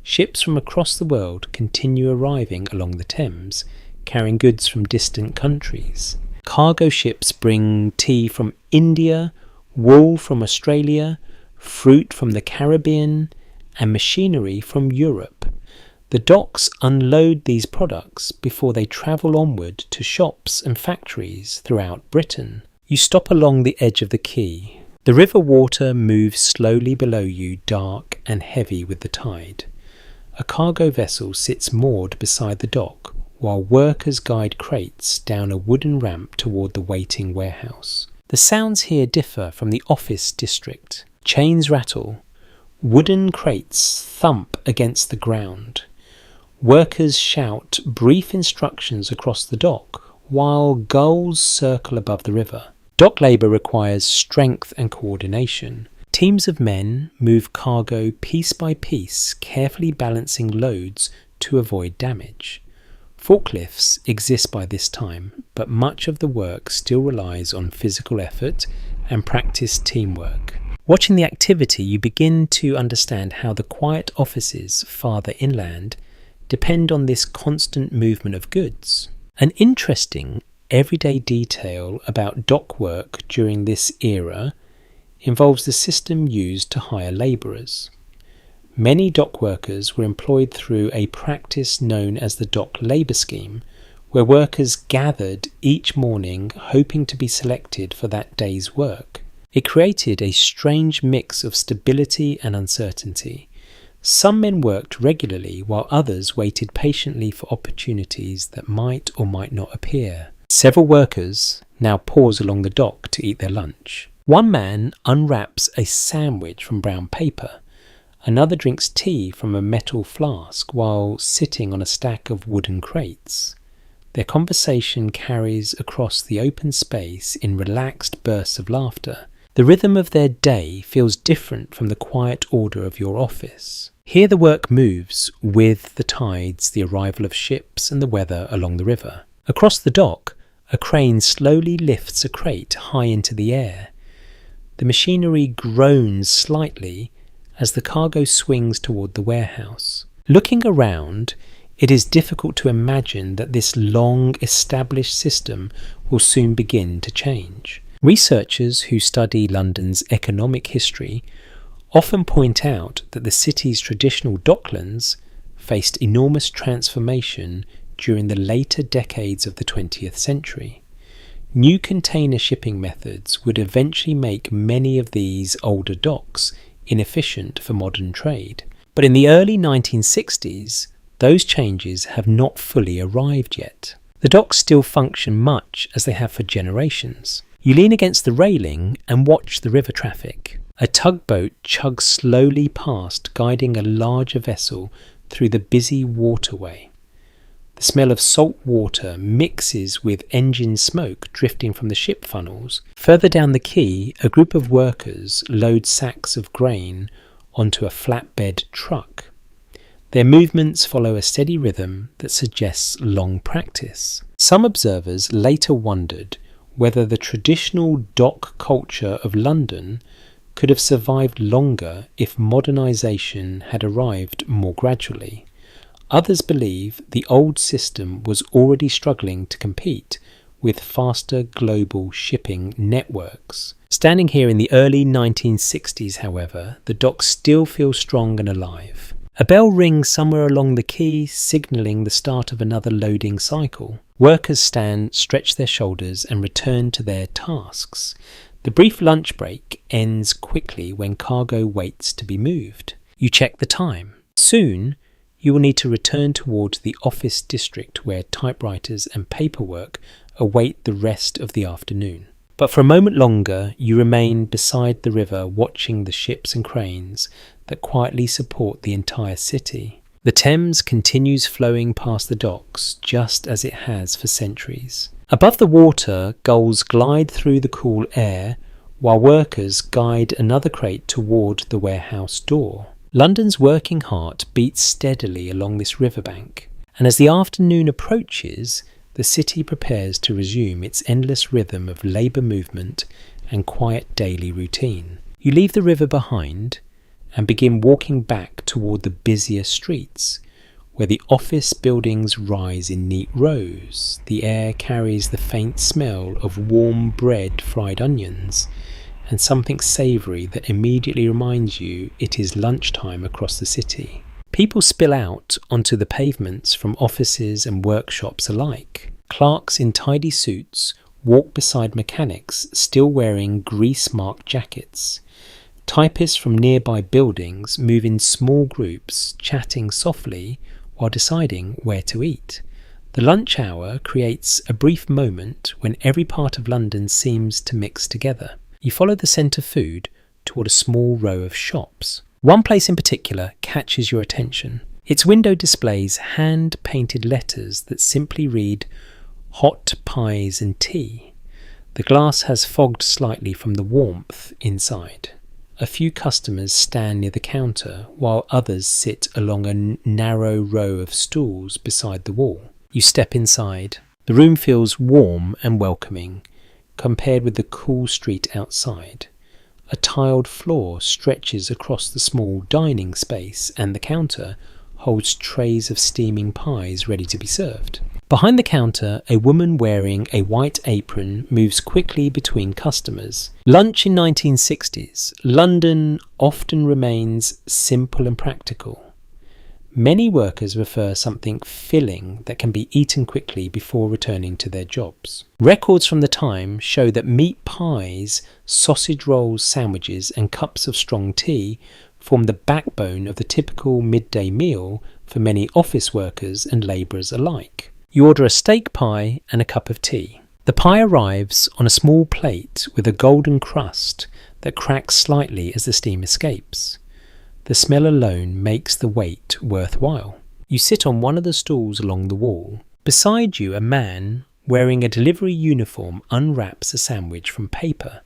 [SPEAKER 1] Ships from across the world continue arriving along the Thames, carrying goods from distant countries. Cargo ships bring tea from India, wool from Australia, fruit from the Caribbean, and machinery from Europe. The docks unload these products before they travel onward to shops and factories throughout Britain. You stop along the edge of the quay. The river water moves slowly below you, dark and heavy with the tide. A cargo vessel sits moored beside the dock, while workers guide crates down a wooden ramp toward the waiting warehouse. The sounds here differ from the office district. Chains rattle. Wooden crates thump against the ground. Workers shout brief instructions across the dock, while gulls circle above the river. Dock labour requires strength and coordination. Teams of men move cargo piece by piece, carefully balancing loads to avoid damage. Forklifts exist by this time, but much of the work still relies on physical effort and practiced teamwork. Watching the activity, you begin to understand how the quiet offices farther inland depend on this constant movement of goods. An interesting everyday detail about dock work during this era involves the system used to hire labourers. Many dock workers were employed through a practice known as the dock labour scheme, where workers gathered each morning hoping to be selected for that day's work. It created a strange mix of stability and uncertainty. Some men worked regularly while others waited patiently for opportunities that might or might not appear. Several workers now pause along the dock to eat their lunch. One man unwraps a sandwich from brown paper. Another drinks tea from a metal flask while sitting on a stack of wooden crates. Their conversation carries across the open space in relaxed bursts of laughter. The rhythm of their day feels different from the quiet order of your office. Here the work moves with the tides, the arrival of ships and the weather along the river. Across the dock, a crane slowly lifts a crate high into the air. The machinery groans slightly as the cargo swings toward the warehouse. Looking around, it is difficult to imagine that this long established system will soon begin to change. Researchers who study London's economic history often point out that the city's traditional docklands faced enormous transformation during the later decades of the 20th century. New container shipping methods would eventually make many of these older docks inefficient for modern trade. But in the early 1960s, those changes have not fully arrived yet. The docks still function much as they have for generations. You lean against the railing and watch the river traffic. A tugboat chugs slowly past, guiding a larger vessel through the busy waterway. The smell of salt water mixes with engine smoke drifting from the ship funnels. Further down the quay, a group of workers load sacks of grain onto a flatbed truck. Their movements follow a steady rhythm that suggests long practice. Some observers later wondered whether the traditional dock culture of London could have survived longer if modernisation had arrived more gradually. Others believe the old system was already struggling to compete with faster global shipping networks. Standing here in the early 1960s, however, the dock still feels strong and alive. A bell rings somewhere along the quay, signalling the start of another loading cycle. Workers stand, stretch their shoulders and return to their tasks. The brief lunch break ends quickly when cargo waits to be moved. You check the time. Soon, you will need to return towards the office district where typewriters and paperwork await the rest of the afternoon. But for a moment longer, you remain beside the river watching the ships and cranes that quietly support the entire city. The Thames continues flowing past the docks just as it has for centuries. Above the water, gulls glide through the cool air while workers guide another crate toward the warehouse door. London's working heart beats steadily along this riverbank, and as the afternoon approaches, the city prepares to resume its endless rhythm of labour movement and quiet daily routine. You leave the river behind and begin walking back toward the busier streets, where the office buildings rise in neat rows. The air carries the faint smell of warm bread, fried onions, and something savoury that immediately reminds you it is lunchtime across the city. People spill out onto the pavements from offices and workshops alike. Clerks in tidy suits walk beside mechanics still wearing grease-marked jackets. Typists from nearby buildings move in small groups, chatting softly while deciding where to eat. The lunch hour creates a brief moment when every part of London seems to mix together. You follow the scent of food toward a small row of shops. One place in particular catches your attention. Its window displays hand-painted letters that simply read "Hot Pies and Tea." The glass has fogged slightly from the warmth inside. A few customers stand near the counter while others sit along a narrow row of stools beside the wall. You step inside. The room feels warm and welcoming, compared with the cool street outside. A tiled floor stretches across the small dining space, and the counter holds trays of steaming pies ready to be served. Behind the counter, a woman wearing a white apron moves quickly between customers. Lunch in 1960s. London often remains simple and practical. Many workers prefer something filling that can be eaten quickly before returning to their jobs. Records from the time show that meat pies, sausage rolls, sandwiches, and cups of strong tea form the backbone of the typical midday meal for many office workers and labourers alike. You order a steak pie and a cup of tea. The pie arrives on a small plate with a golden crust that cracks slightly as the steam escapes. The smell alone makes the wait worthwhile. You sit on one of the stools along the wall. Beside you, a man wearing a delivery uniform unwraps a sandwich from paper.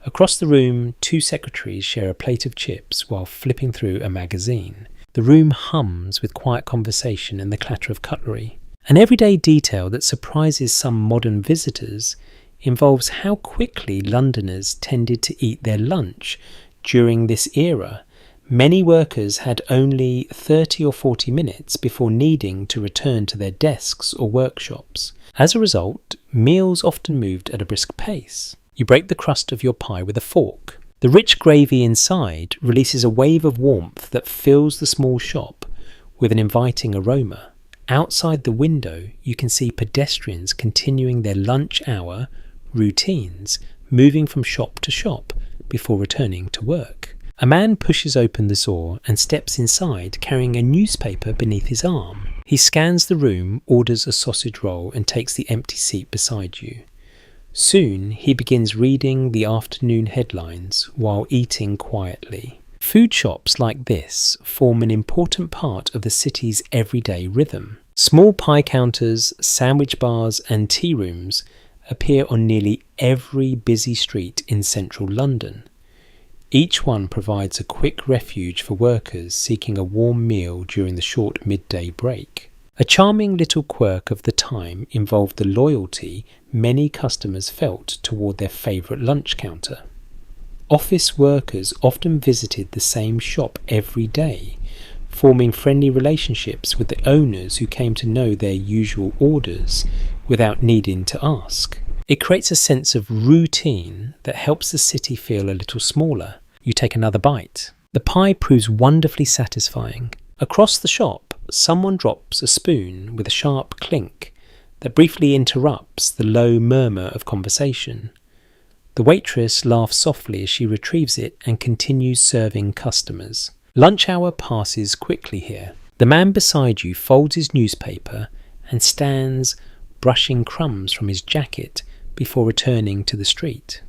[SPEAKER 1] Across the room, two secretaries share a plate of chips while flipping through a magazine. The room hums with quiet conversation and the clatter of cutlery. An everyday detail that surprises some modern visitors involves how quickly Londoners tended to eat their lunch during this era. Many workers had only 30 or 40 minutes before needing to return to their desks or workshops. As a result, meals often moved at a brisk pace. You break the crust of your pie with a fork. The rich gravy inside releases a wave of warmth that fills the small shop with an inviting aroma. Outside the window, you can see pedestrians continuing their lunch hour routines, moving from shop to shop before returning to work. A man pushes open the door and steps inside, carrying a newspaper beneath his arm. He scans the room, orders a sausage roll, and takes the empty seat beside you. Soon, he begins reading the afternoon headlines while eating quietly. Food shops like this form an important part of the city's everyday rhythm. Small pie counters, sandwich bars, and tea rooms appear on nearly every busy street in central London. Each one provides a quick refuge for workers seeking a warm meal during the short midday break. A charming little quirk of the time involved the loyalty many customers felt toward their favourite lunch counter. Office workers often visited the same shop every day, forming friendly relationships with the owners who came to know their usual orders without needing to ask. It creates a sense of routine that helps the city feel a little smaller. You take another bite. The pie proves wonderfully satisfying. Across the shop, someone drops a spoon with a sharp clink that briefly interrupts the low murmur of conversation. The waitress laughs softly as she retrieves it and continues serving customers. Lunch hour passes quickly here. The man beside you folds his newspaper and stands brushing crumbs from his jacket before returning to the street.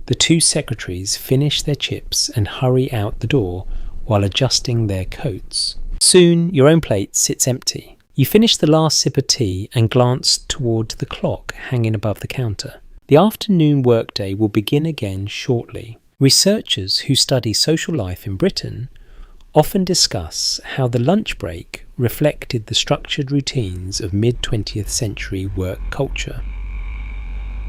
[SPEAKER 1] The two secretaries finish their chips and hurry out the door while adjusting their coats. Soon your own plate sits empty. You finish the last sip of tea and glance toward the clock hanging above the counter. The afternoon workday will begin again shortly. Researchers who study social life in Britain often discuss how the lunch break reflected the structured routines of mid-20th century work culture.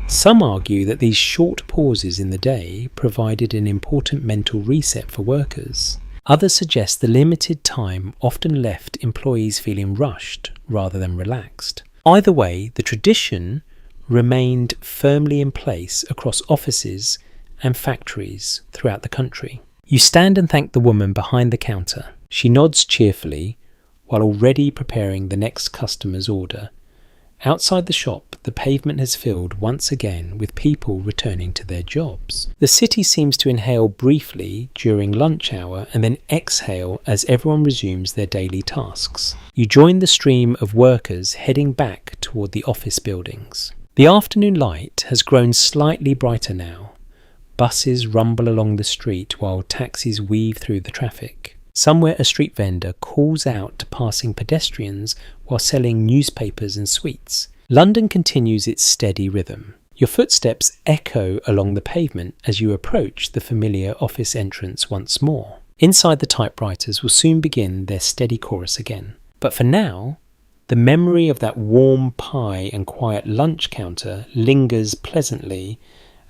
[SPEAKER 1] Some argue that these short pauses in the day provided an important mental reset for workers. Others suggest the limited time often left employees feeling rushed rather than relaxed. Either way, the tradition remained firmly in place across offices and factories throughout the country. You stand and thank the woman behind the counter. She nods cheerfully while already preparing the next customer's order. Outside the shop, the pavement has filled once again with people returning to their jobs. The city seems to inhale briefly during lunch hour and then exhale as everyone resumes their daily tasks. You join the stream of workers heading back toward the office buildings. The afternoon light has grown slightly brighter now. Buses rumble along the street while taxis weave through the traffic. Somewhere a street vendor calls out to passing pedestrians while selling newspapers and sweets. London continues its steady rhythm. Your footsteps echo along the pavement as you approach the familiar office entrance once more. Inside, the typewriters will soon begin their steady chorus again. But for now, the memory of that warm pie and quiet lunch counter lingers pleasantly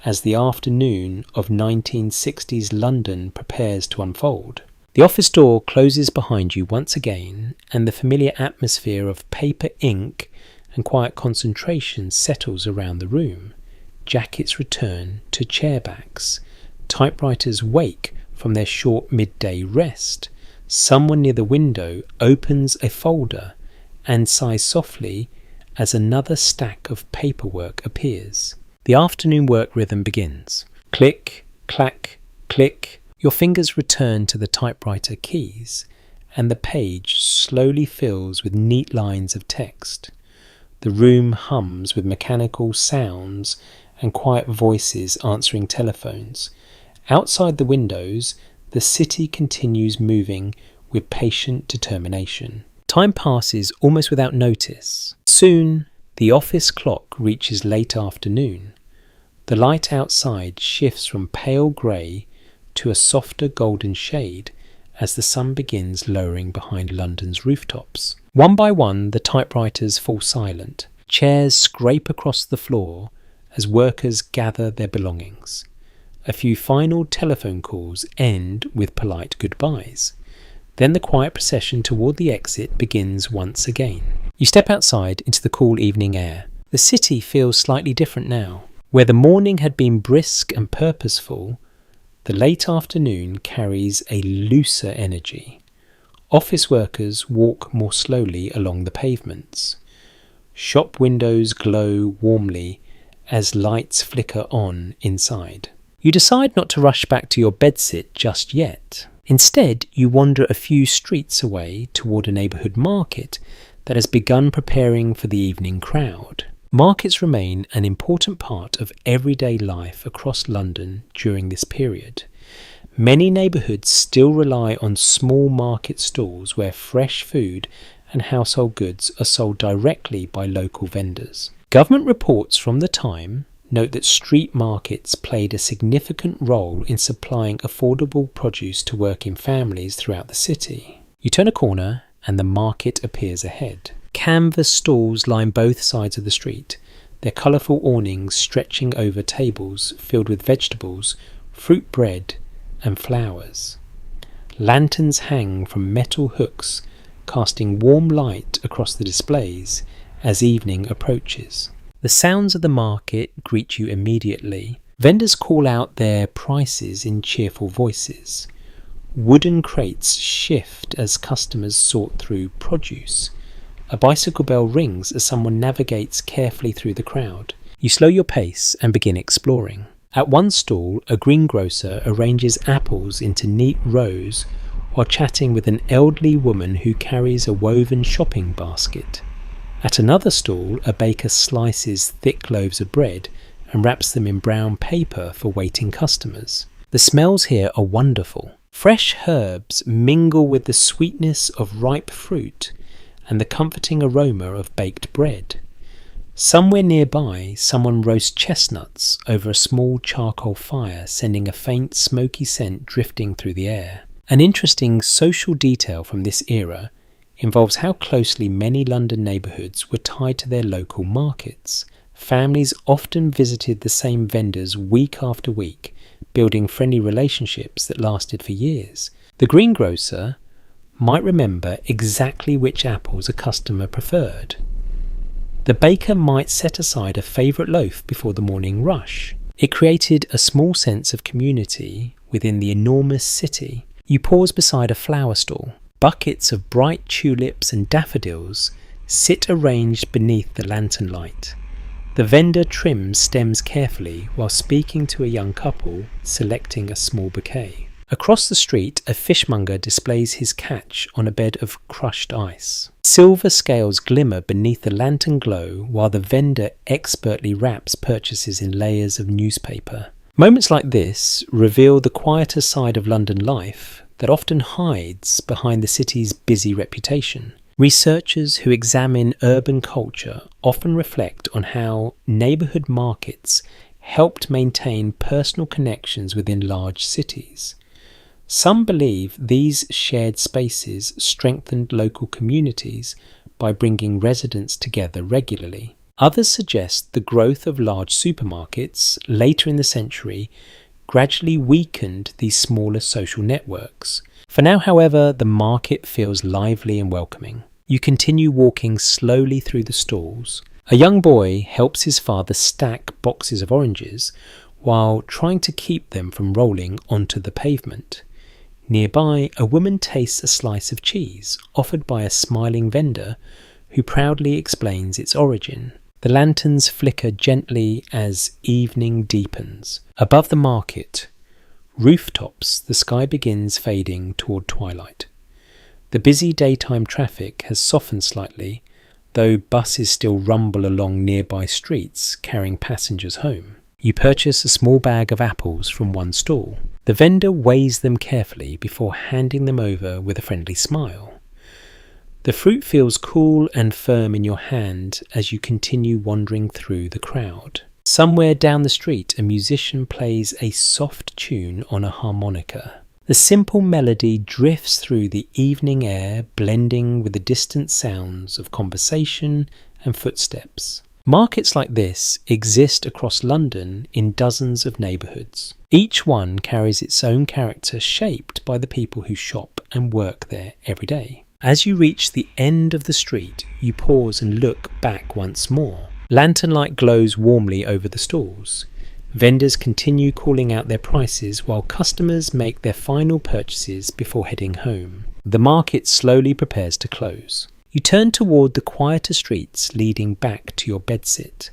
[SPEAKER 1] as the afternoon of 1960s London prepares to unfold. The office door closes behind you once again, and the familiar atmosphere of paper, ink, and quiet concentration settles around the room. Jackets return to chairbacks. Typewriters wake from their short midday rest. Someone near the window opens a folder and sighs softly as another stack of paperwork appears. The afternoon work rhythm begins. Click, clack, click. Your fingers return to the typewriter keys, and the page slowly fills with neat lines of text. The room hums with mechanical sounds and quiet voices answering telephones. Outside the windows, the city continues moving with patient determination. Time passes almost without notice. Soon, the office clock reaches late afternoon. The light outside shifts from pale grey to a softer golden shade as the sun begins lowering behind London's rooftops. One by one, the typewriters fall silent. Chairs scrape across the floor as workers gather their belongings. A few final telephone calls end with polite goodbyes. Then the quiet procession toward the exit begins once again. You step outside into the cool evening air. The city feels slightly different now. Where the morning had been brisk and purposeful, the late afternoon carries a looser energy. Office workers walk more slowly along the pavements. Shop windows glow warmly as lights flicker on inside. You decide not to rush back to your bedsit just yet. Instead, you wander a few streets away toward a neighbourhood market that has begun preparing for the evening crowd. Markets remain an important part of everyday life across London during this period. Many neighbourhoods still rely on small market stalls where fresh food and household goods are sold directly by local vendors. Government reports from the time note that street markets played a significant role in supplying affordable produce to working families throughout the city. You turn a corner and the market appears ahead. Canvas stalls line both sides of the street, their colourful awnings stretching over tables filled with vegetables, fruit bread and flowers. Lanterns hang from metal hooks, casting warm light across the displays as evening approaches. The sounds of the market greet you immediately. Vendors call out their prices in cheerful voices. Wooden crates shift as customers sort through produce. A bicycle bell rings as someone navigates carefully through the crowd. You slow your pace and begin exploring. At one stall, a greengrocer arranges apples into neat rows while chatting with an elderly woman who carries a woven shopping basket. At another stall, a baker slices thick loaves of bread and wraps them in brown paper for waiting customers. The smells here are wonderful. Fresh herbs mingle with the sweetness of ripe fruit and the comforting aroma of baked bread. Somewhere nearby, someone roasts chestnuts over a small charcoal fire, sending a faint smoky scent drifting through the air. An interesting social detail from this era involves how closely many London neighbourhoods were tied to their local markets. Families often visited the same vendors week after week, building friendly relationships that lasted for years. The greengrocer might remember exactly which apples a customer preferred. The baker might set aside a favourite loaf before the morning rush. It created a small sense of community within the enormous city. You pause beside a flower stall. Buckets of bright tulips and daffodils sit arranged beneath the lantern light. The vendor trims stems carefully while speaking to a young couple selecting a small bouquet. Across the street, a fishmonger displays his catch on a bed of crushed ice. Silver scales glimmer beneath the lantern glow while the vendor expertly wraps purchases in layers of newspaper. Moments like this reveal the quieter side of London life that often hides behind the city's busy reputation. Researchers who examine urban culture often reflect on how neighbourhood markets helped maintain personal connections within large cities. Some believe these shared spaces strengthened local communities by bringing residents together regularly. Others suggest the growth of large supermarkets later in the century gradually weakened these smaller social networks. For now, however, the market feels lively and welcoming. You continue walking slowly through the stalls. A young boy helps his father stack boxes of oranges while trying to keep them from rolling onto the pavement. Nearby, a woman tastes a slice of cheese offered by a smiling vendor who proudly explains its origin. The lanterns flicker gently as evening deepens. Above the market, rooftops, the sky begins fading toward twilight. The busy daytime traffic has softened slightly, though buses still rumble along nearby streets carrying passengers home. You purchase a small bag of apples from one stall. The vendor weighs them carefully before handing them over with a friendly smile. The fruit feels cool and firm in your hand as you continue wandering through the crowd. Somewhere down the street, a musician plays a soft tune on a harmonica. The simple melody drifts through the evening air, blending with the distant sounds of conversation and footsteps. Markets like this exist across London in dozens of neighbourhoods. Each one carries its own character shaped by the people who shop and work there every day. As you reach the end of the street, you pause and look back once more. Lantern light glows warmly over the stalls. Vendors continue calling out their prices while customers make their final purchases before heading home. The market slowly prepares to close. You turn toward the quieter streets leading back to your bedsit.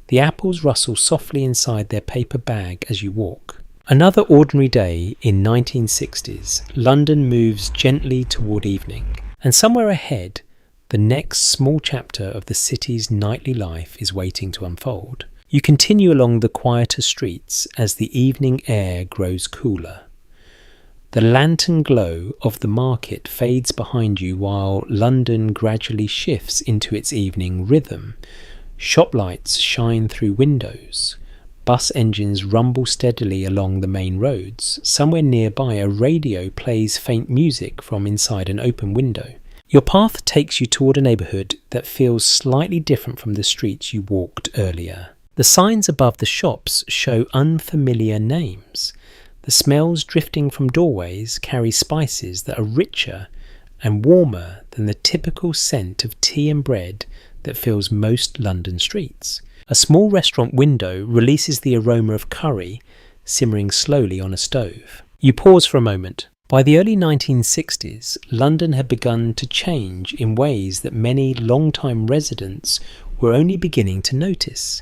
[SPEAKER 1] The apples rustle softly inside their paper bag as you walk. Another ordinary day in 1960s, London moves gently toward evening, and somewhere ahead, the next small chapter of the city's nightly life is waiting to unfold. You continue along the quieter streets as the evening air grows cooler. The lantern glow of the market fades behind you while London gradually shifts into its evening rhythm. Shop lights shine through windows. Bus engines rumble steadily along the main roads. Somewhere nearby, a radio plays faint music from inside an open window. Your path takes you toward a neighbourhood that feels slightly different from the streets you walked earlier. The signs above the shops show unfamiliar names. The smells drifting from doorways carry spices that are richer and warmer than the typical scent of tea and bread that fills most London streets. A small restaurant window releases the aroma of curry simmering slowly on a stove. You pause for a moment. By the early 1960s, London had begun to change in ways that many long-time residents were only beginning to notice.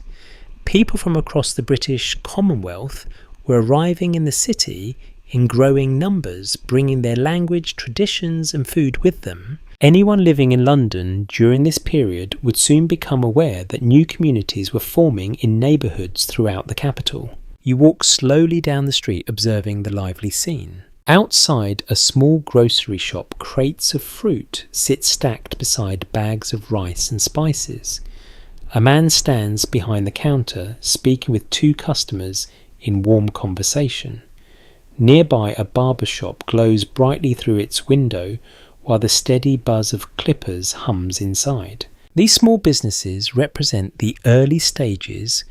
[SPEAKER 1] People from across the British Commonwealth were arriving in the city in growing numbers, bringing their language, traditions and food with them. Anyone living in London during this period would soon become aware that new communities were forming in neighbourhoods throughout the capital. You walk slowly down the street observing the lively scene. Outside a small grocery shop, crates of fruit sit stacked beside bags of rice and spices. A man stands behind the counter, speaking with two customers in warm conversation. Nearby, a barber shop glows brightly through its window while the steady buzz of clippers hums inside. These small businesses represent the early stages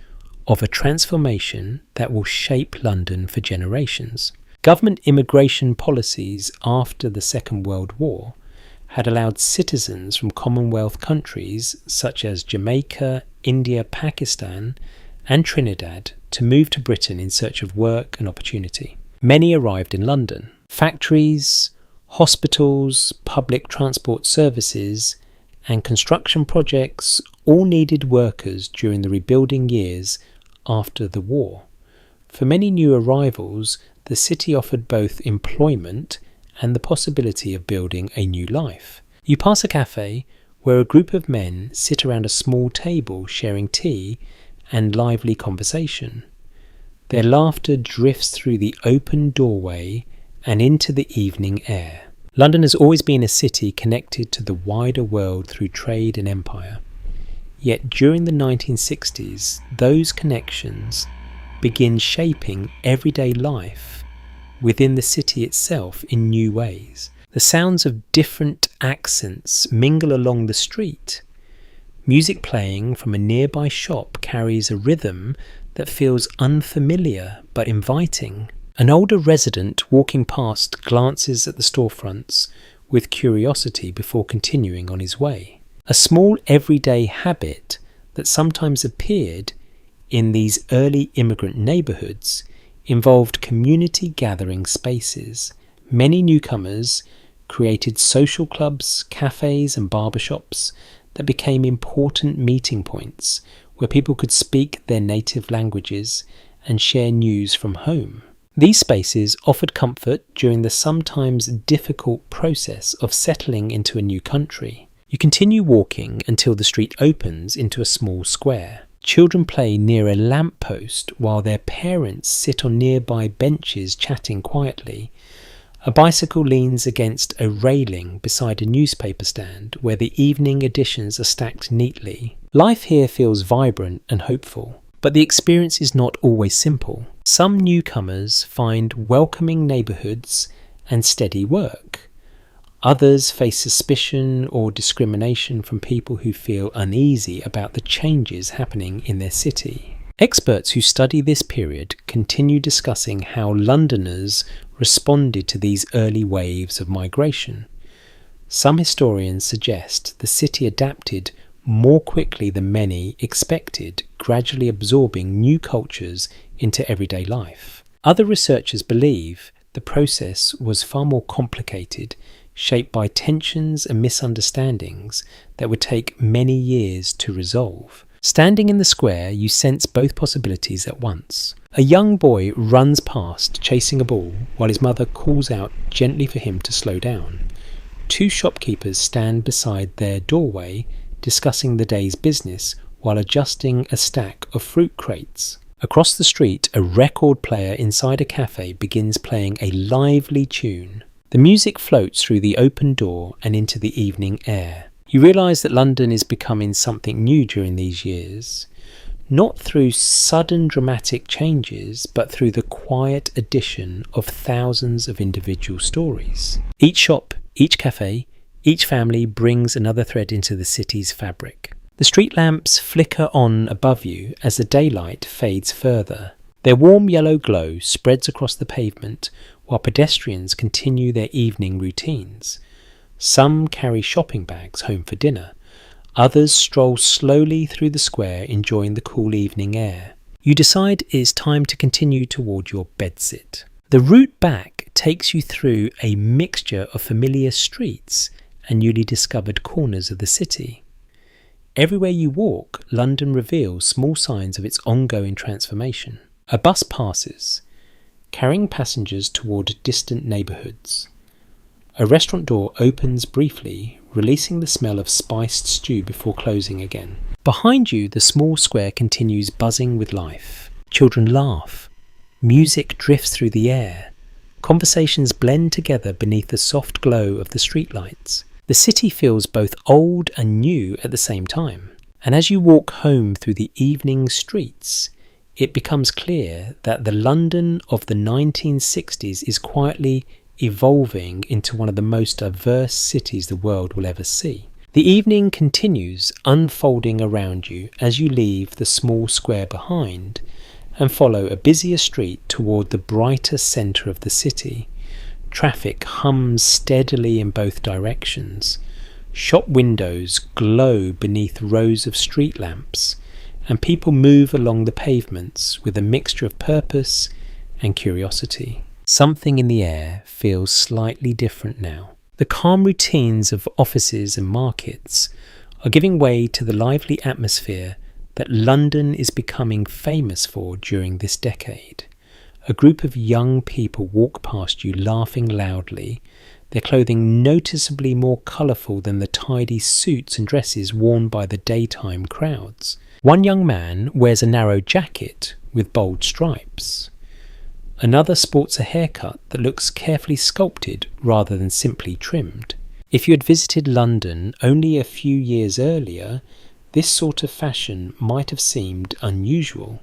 [SPEAKER 1] of a transformation that will shape London for generations. Government immigration policies after the Second World War had allowed citizens from Commonwealth countries such as Jamaica, India, Pakistan and Trinidad to move to Britain in search of work and opportunity. Many arrived in London. Factories, hospitals, public transport services and construction projects all needed workers during the rebuilding years after the war. For many new arrivals, the city offered both employment and the possibility of building a new life. You pass a cafe where a group of men sit around a small table sharing tea and lively conversation. Their laughter drifts through the open doorway and into the evening air. London has always been a city connected to the wider world through trade and empire. Yet during the 1960s, those connections begin shaping everyday life within the city itself in new ways. The sounds of different accents mingle along the street. Music playing from a nearby shop carries a rhythm that feels unfamiliar but inviting. An older resident walking past glances at the storefronts with curiosity before continuing on his way. A small everyday habit that sometimes appeared in these early immigrant neighbourhoods involved community gathering spaces. Many newcomers created social clubs, cafés and barbershops that became important meeting points where people could speak their native languages and share news from home. These spaces offered comfort during the sometimes difficult process of settling into a new country. You continue walking until the street opens into a small square. Children play near a lamppost while their parents sit on nearby benches chatting quietly. A bicycle leans against a railing beside a newspaper stand where the evening editions are stacked neatly. Life here feels vibrant and hopeful, but the experience is not always simple. Some newcomers find welcoming neighbourhoods and steady work. Others face suspicion or discrimination from people who feel uneasy about the changes happening in their city. Experts who study this period continue discussing how Londoners responded to these early waves of migration. Some historians suggest the city adapted more quickly than many expected, gradually absorbing new cultures into everyday life. Other researchers believe the process was far more complicated, shaped by tensions and misunderstandings that would take many years to resolve. Standing in the square, you sense both possibilities at once. A young boy runs past, chasing a ball, while his mother calls out gently for him to slow down. Two shopkeepers stand beside their doorway, discussing the day's business while adjusting a stack of fruit crates. Across the street, a record player inside a cafe begins playing a lively tune. The music floats through the open door and into the evening air. You realise that London is becoming something new during these years, not through sudden dramatic changes, but through the quiet addition of thousands of individual stories. Each shop, each cafe, each family brings another thread into the city's fabric. The street lamps flicker on above you as the daylight fades further. Their warm yellow glow spreads across the pavement while pedestrians continue their evening routines. Some carry shopping bags home for dinner. Others stroll slowly through the square, enjoying the cool evening air. You decide it is time to continue toward your bedsit. The route back takes you through a mixture of familiar streets and newly discovered corners of the city. Everywhere you walk, London reveals small signs of its ongoing transformation. A bus passes, carrying passengers toward distant neighbourhoods. A restaurant door opens briefly, releasing the smell of spiced stew before closing again. Behind you, the small square continues buzzing with life. Children laugh. Music drifts through the air. Conversations blend together beneath the soft glow of the streetlights. The city feels both old and new at the same time. And as you walk home through the evening streets, it becomes clear that the London of the 1960s is quietly evolving into one of the most diverse cities the world will ever see. The evening continues unfolding around you as you leave the small square behind and follow a busier street toward the brighter centre of the city. Traffic hums steadily in both directions. Shop windows glow beneath rows of street lamps, and people move along the pavements with a mixture of purpose and curiosity. Something in the air feels slightly different now. The calm routines of offices and markets are giving way to the lively atmosphere that London is becoming famous for during this decade. A group of young people walk past you laughing loudly, their clothing noticeably more colourful than the tidy suits and dresses worn by the daytime crowds. One young man wears a narrow jacket with bold stripes. Another sports a haircut that looks carefully sculpted rather than simply trimmed. If you had visited London only a few years earlier, this sort of fashion might have seemed unusual.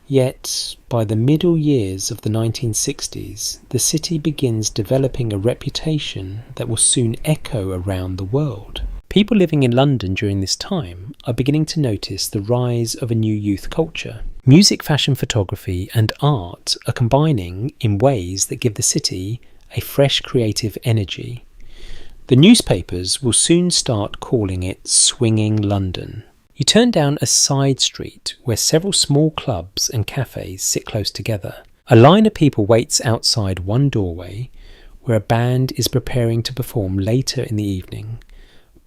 [SPEAKER 1] Yet, by the middle years of the 1960s, the city begins developing a reputation that will soon echo around the world. People living in London during this time are beginning to notice the rise of a new youth culture. Music, fashion, photography and art are combining in ways that give the city a fresh creative energy. The newspapers will soon start calling it Swinging London. You turn down a side street where several small clubs and cafés sit close together. A line of people waits outside one doorway where a band is preparing to perform later in the evening.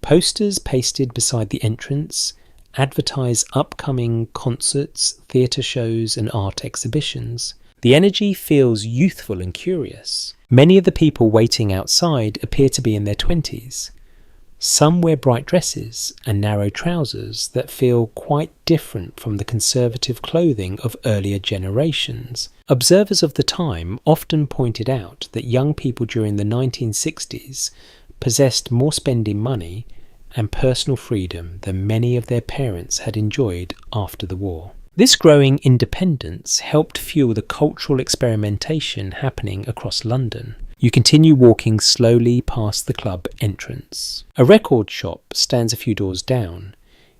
[SPEAKER 1] Posters pasted beside the entrance advertise upcoming concerts, theatre shows and art exhibitions. The energy feels youthful and curious. Many of the people waiting outside appear to be in their 20s. Some wear bright dresses and narrow trousers that feel quite different from the conservative clothing of earlier generations. Observers of the time often pointed out that young people during the 1960s possessed more spending money and personal freedom than many of their parents had enjoyed after the war. This growing independence helped fuel the cultural experimentation happening across London. You continue walking slowly past the club entrance. A record shop stands a few doors down.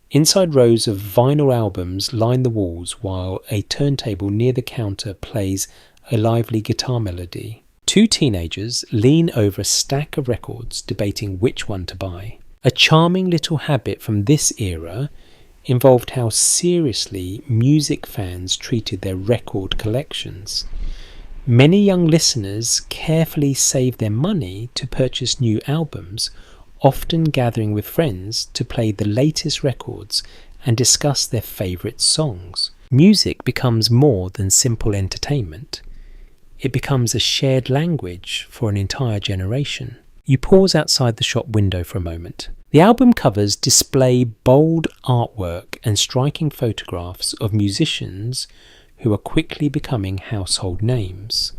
[SPEAKER 1] Inside, rows of vinyl albums line the walls while a turntable near the counter plays a lively guitar melody. Two teenagers lean over a stack of records debating which one to buy. A charming little habit from this era involved how seriously music fans treated their record collections. Many young listeners carefully saved their money to purchase new albums, often gathering with friends to play the latest records and discuss their favourite songs. Music becomes more than simple entertainment. It becomes a shared language for an entire generation. You pause outside the shop window for a moment. The album covers display bold artwork and striking photographs of musicians who are quickly becoming household names.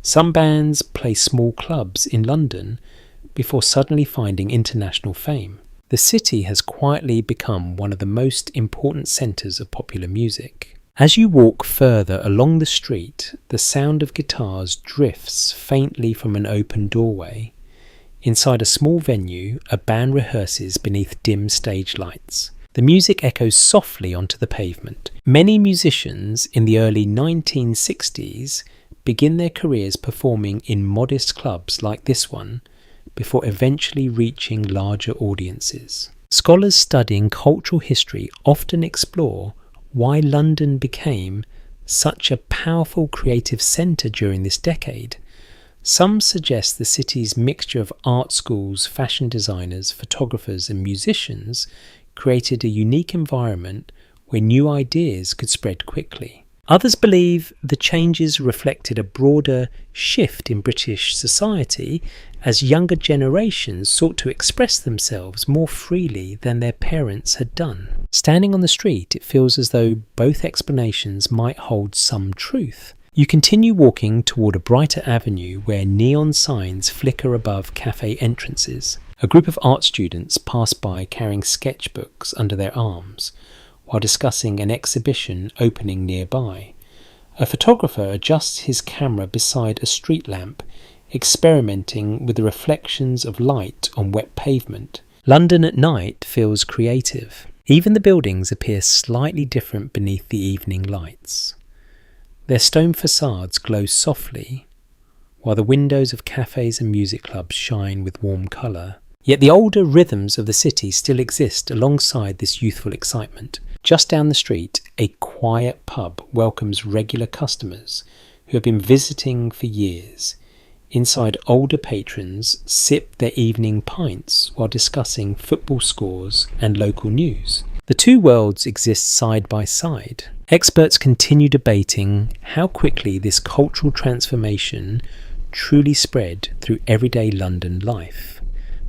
[SPEAKER 1] Some bands play small clubs in London before suddenly finding international fame. The city has quietly become one of the most important centres of popular music. As you walk further along the street, the sound of guitars drifts faintly from an open doorway. Inside a small venue, a band rehearses beneath dim stage lights. The music echoes softly onto the pavement. Many musicians in the early 1960s begin their careers performing in modest clubs like this one, before eventually reaching larger audiences. Scholars studying cultural history often explore why London became such a powerful creative centre during this decade. Some suggest the city's mixture of art schools, fashion designers, photographers and musicians created a unique environment where new ideas could spread quickly. Others believe the changes reflected a broader shift in British society as younger generations sought to express themselves more freely than their parents had done. Standing on the street, it feels as though both explanations might hold some truth. You continue walking toward a brighter avenue where neon signs flicker above cafe entrances. A group of art students pass by carrying sketchbooks under their arms while discussing an exhibition opening nearby. A photographer adjusts his camera beside a street lamp, experimenting with the reflections of light on wet pavement. London at night feels creative. Even the buildings appear slightly different beneath the evening lights. Their stone facades glow softly, while the windows of cafes and music clubs shine with warm colour. Yet the older rhythms of the city still exist alongside this youthful excitement. Just down the street, a quiet pub welcomes regular customers who have been visiting for years. Inside, older patrons sip their evening pints while discussing football scores and local news. The two worlds exist side by side. Experts continue debating how quickly this cultural transformation truly spread through everyday London life.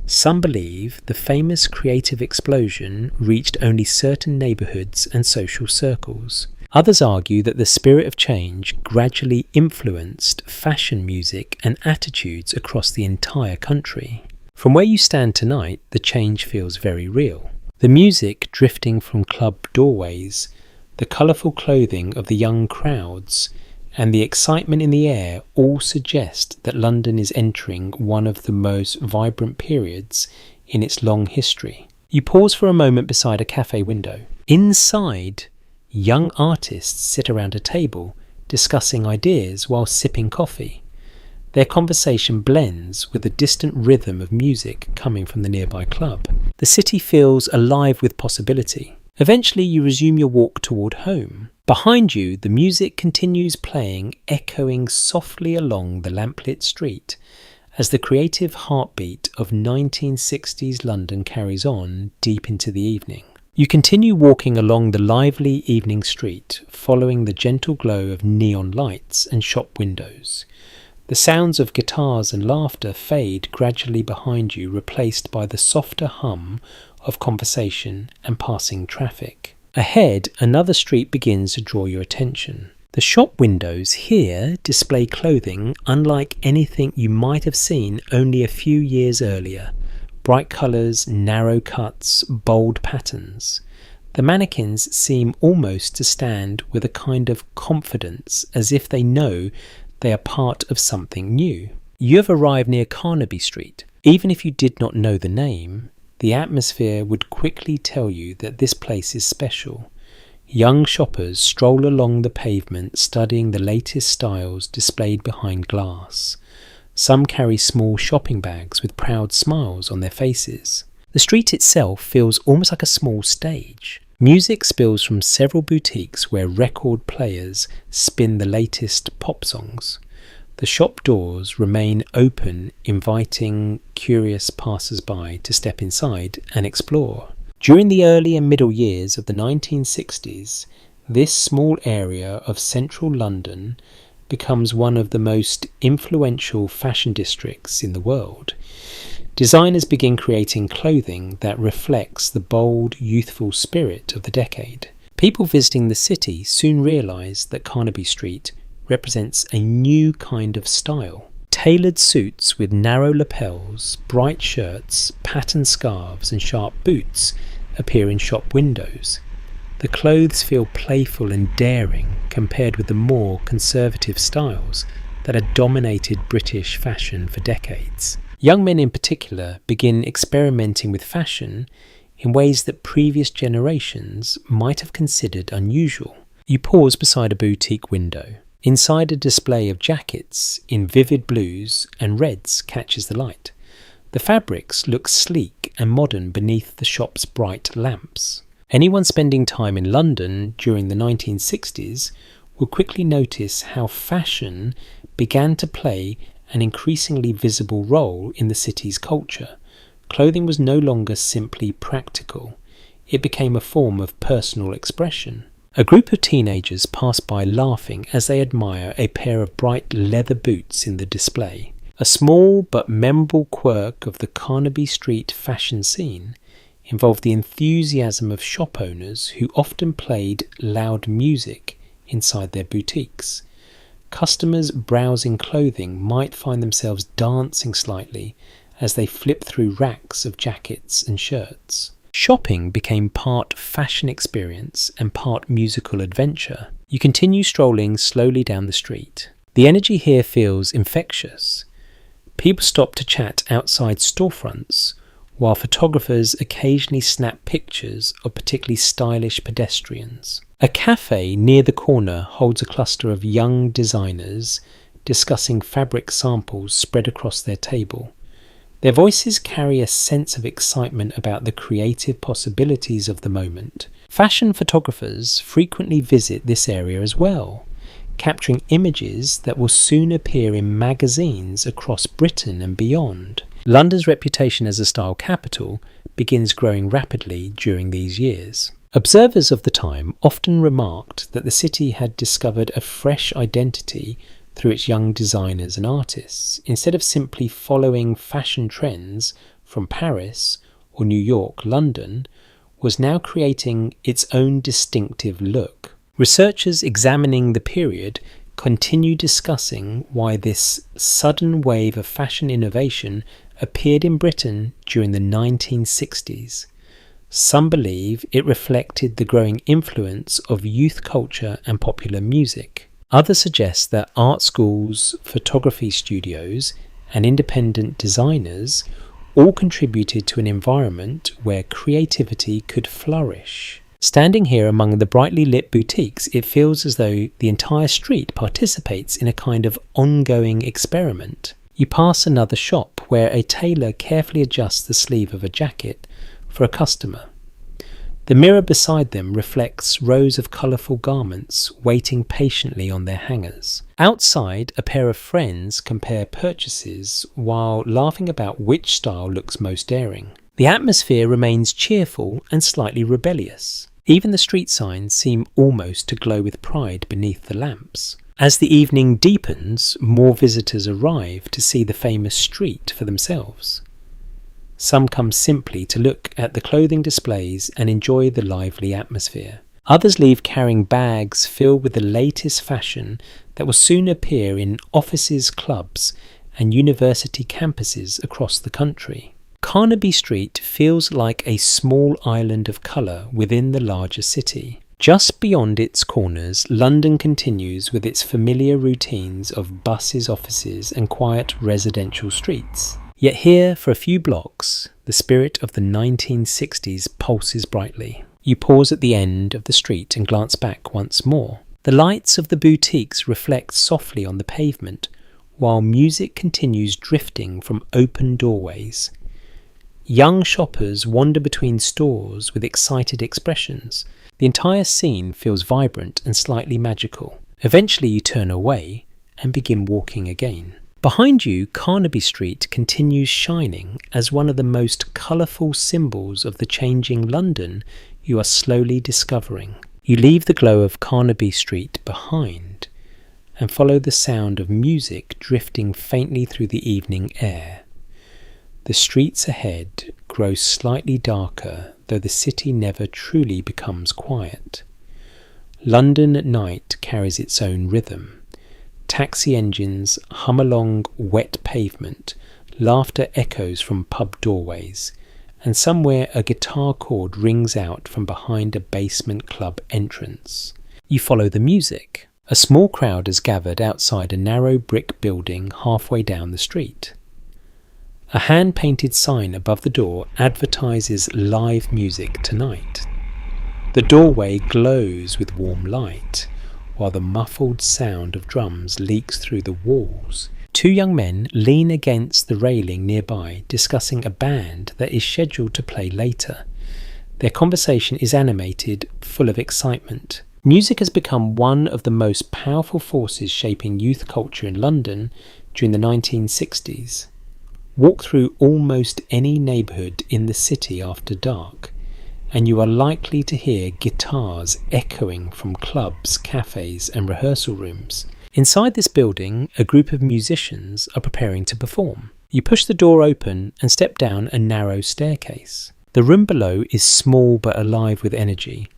[SPEAKER 1] Some believe the famous creative explosion reached only certain neighbourhoods and social circles. Others argue that the spirit of change gradually influenced fashion, music, and attitudes across the entire country. From where you stand tonight, the change feels very real. The music drifting from club doorways, the colourful clothing of the young crowds, and the excitement in the air all suggest that London is entering one of the most vibrant periods in its long history. You pause for a moment beside a cafe window. Inside, young artists sit around a table discussing ideas while sipping coffee. Their conversation blends with the distant rhythm of music coming from the nearby club. The city feels alive with possibility. Eventually, you resume your walk toward home. Behind you, the music continues playing, echoing softly along the lamplit street as the creative heartbeat of 1960s London carries on deep into the evening. You continue walking along the lively evening street, following the gentle glow of neon lights and shop windows. The sounds of guitars and laughter fade gradually behind you, replaced by the softer hum of conversation and passing traffic. Ahead, another street begins to draw your attention. The shop windows here display clothing unlike anything you might have seen only a few years earlier. Bright colours, narrow cuts, bold patterns. The mannequins seem almost to stand with a kind of confidence, as if they know they are part of something new. You have arrived near Carnaby Street. Even if you did not know the name, the atmosphere would quickly tell you that this place is special. Young shoppers stroll along the pavement studying the latest styles displayed behind glass. Some carry small shopping bags with proud smiles on their faces. The street itself feels almost like a small stage. Music spills from several boutiques where record players spin the latest pop songs. The shop doors remain open, inviting curious passers-by to step inside and explore. During the early and middle years of the 1960s, this small area of central London becomes one of the most influential fashion districts in the world. Designers begin creating clothing that reflects the bold, youthful spirit of the decade. People visiting the city soon realise that Carnaby Street represents a new kind of style. Tailored suits with narrow lapels, bright shirts, patterned scarves and sharp boots appear in shop windows. The clothes feel playful and daring compared with the more conservative styles that had dominated British fashion for decades. Young men in particular begin experimenting with fashion in ways that previous generations might have considered unusual. You pause beside a boutique window. Inside, a display of jackets in vivid blues and reds catches the light. The fabrics look sleek and modern beneath the shop's bright lamps. Anyone spending time in London during the 1960s will quickly notice how fashion began to play an increasingly visible role in the city's culture. Clothing was no longer simply practical. It became a form of personal expression. A group of teenagers pass by laughing as they admire a pair of bright leather boots in the display. A small but memorable quirk of the Carnaby Street fashion scene involved the enthusiasm of shop owners who often played loud music inside their boutiques. Customers browsing clothing might find themselves dancing slightly as they flip through racks of jackets and shirts. Shopping became part fashion experience and part musical adventure. You continue strolling slowly down the street. The energy here feels infectious. People stop to chat outside storefronts, while photographers occasionally snap pictures of particularly stylish pedestrians. A cafe near the corner holds a cluster of young designers discussing fabric samples spread across their table. Their voices carry a sense of excitement about the creative possibilities of the moment. Fashion photographers frequently visit this area as well, capturing images that will soon appear in magazines across Britain and beyond. London's reputation as a style capital begins growing rapidly during these years. Observers of the time often remarked that the city had discovered a fresh identity through its young designers and artists. Instead of simply following fashion trends from Paris or New York, London was now creating its own distinctive look. Researchers examining the period continue discussing why this sudden wave of fashion innovation appeared in Britain during the 1960s. Some believe it reflected the growing influence of youth culture and popular music. Others suggest that art schools, photography studios, and independent designers all contributed to an environment where creativity could flourish. Standing here among the brightly lit boutiques, it feels as though the entire street participates in a kind of ongoing experiment. You pass another shop where a tailor carefully adjusts the sleeve of a jacket for a customer. The mirror beside them reflects rows of colourful garments waiting patiently on their hangers. Outside, a pair of friends compare purchases while laughing about which style looks most daring. The atmosphere remains cheerful and slightly rebellious. Even the street signs seem almost to glow with pride beneath the lamps. As the evening deepens, more visitors arrive to see the famous street for themselves. Some come simply to look at the clothing displays and enjoy the lively atmosphere. Others leave carrying bags filled with the latest fashion that will soon appear in offices, clubs, and university campuses across the country. Carnaby Street feels like a small island of colour within the larger city. Just beyond its corners, London continues with its familiar routines of buses, offices, and quiet residential streets. Yet here, for a few blocks, the spirit of the 1960s pulses brightly. You pause at the end of the street and glance back once more. The lights of the boutiques reflect softly on the pavement, while music continues drifting from open doorways. Young shoppers wander between stores with excited expressions. The entire scene feels vibrant and slightly magical. Eventually you turn away and begin walking again. Behind you, Carnaby Street continues shining as one of the most colourful symbols of the changing London you are slowly discovering. You leave the glow of Carnaby Street behind and follow the sound of music drifting faintly through the evening air. The streets ahead grow slightly darker, though the city never truly becomes quiet. London at night carries its own rhythm. Taxi engines hum along wet pavement, laughter echoes from pub doorways, and somewhere a guitar chord rings out from behind a basement club entrance. You follow the music. A small crowd has gathered outside a narrow brick building halfway down the street. A hand-painted sign above the door advertises live music tonight. The doorway glows with warm light, while the muffled sound of drums leaks through the walls. Two young men lean against the railing nearby, discussing a band that is scheduled to play later. Their conversation is animated, full of excitement. Music has become one of the most powerful forces shaping youth culture in London during the 1960s. Walk through almost any neighbourhood in the city after dark, and you are likely to hear guitars echoing from clubs, cafés, and rehearsal rooms. Inside this building, a group of musicians are preparing to perform. You push the door open and step down a narrow staircase. The room below is small but alive with energy.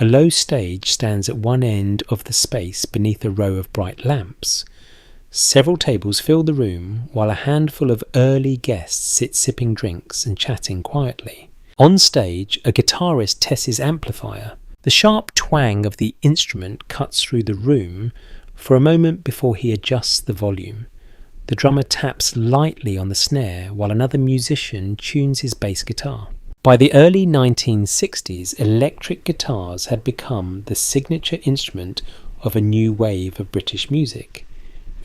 [SPEAKER 1] A low stage stands at one end of the space beneath a row of bright lamps. Several tables fill the room, while a handful of early guests sit sipping drinks and chatting quietly. On stage, a guitarist tests his amplifier. The sharp twang of the instrument cuts through the room for a moment before he adjusts the volume. The drummer taps lightly on the snare while another musician tunes his bass guitar. By the early 1960s, electric guitars had become the signature instrument of a new wave of British music.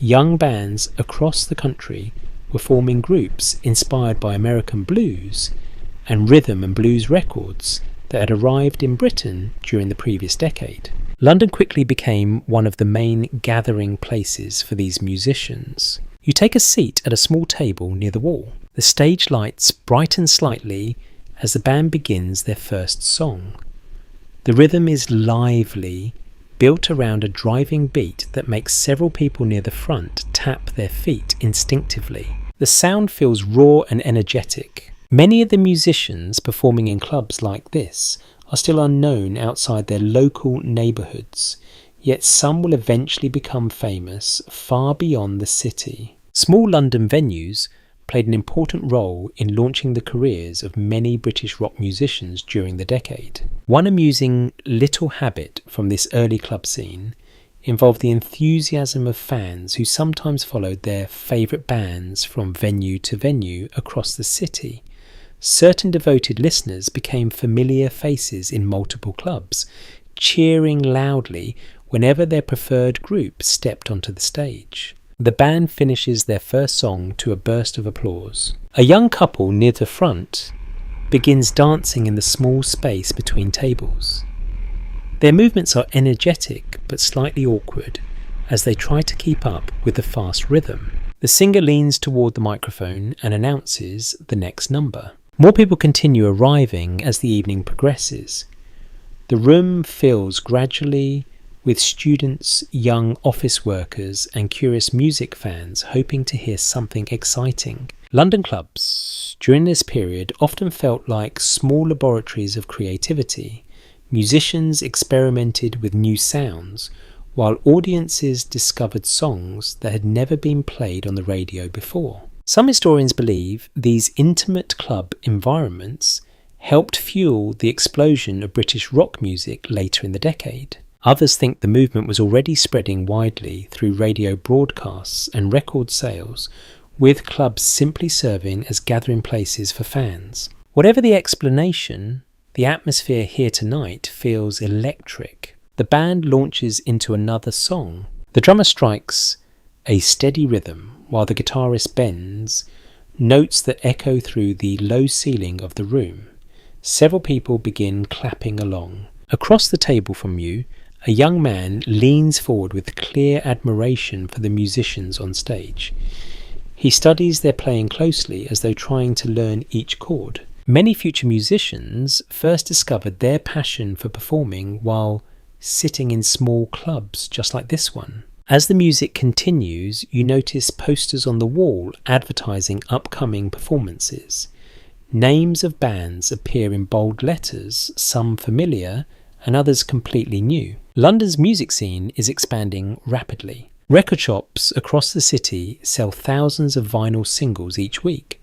[SPEAKER 1] Young bands across the country were forming groups inspired by American blues and rhythm and blues records that had arrived in Britain during the previous decade. London quickly became one of the main gathering places for these musicians. You take a seat at a small table near the wall. The stage lights brighten slightly as the band begins their first song. The rhythm is lively, built around a driving beat that makes several people near the front tap their feet instinctively. The sound feels raw and energetic. Many of the musicians performing in clubs like this are still unknown outside their local neighbourhoods, yet some will eventually become famous far beyond the city. Small London venues played an important role in launching the careers of many British rock musicians during the decade. One amusing little habit from this early club scene involved the enthusiasm of fans who sometimes followed their favourite bands from venue to venue across the city. Certain devoted listeners became familiar faces in multiple clubs, cheering loudly whenever their preferred group stepped onto the stage. The band finishes their first song to a burst of applause. A young couple near the front begins dancing in the small space between tables. Their movements are energetic but slightly awkward as they try to keep up with the fast rhythm. The singer leans toward the microphone and announces the next number. More people continue arriving as the evening progresses. The room fills gradually with students, young office workers and curious music fans hoping to hear something exciting. London clubs during this period often felt like small laboratories of creativity. Musicians experimented with new sounds, while audiences discovered songs that had never been played on the radio before. Some historians believe these intimate club environments helped fuel the explosion of British rock music later in the decade. Others think the movement was already spreading widely through radio broadcasts and record sales, with clubs simply serving as gathering places for fans. Whatever the explanation, the atmosphere here tonight feels electric. The band launches into another song. The drummer strikes a steady rhythm while the guitarist bends notes that echo through the low ceiling of the room. Several people begin clapping along. Across the table from you, a young man leans forward with clear admiration for the musicians on stage. He studies their playing closely as though trying to learn each chord. Many future musicians first discovered their passion for performing while sitting in small clubs just like this one. As the music continues, you notice posters on the wall advertising upcoming performances. Names of bands appear in bold letters, some familiar and others completely new. London's music scene is expanding rapidly. Record shops across the city sell thousands of vinyl singles each week,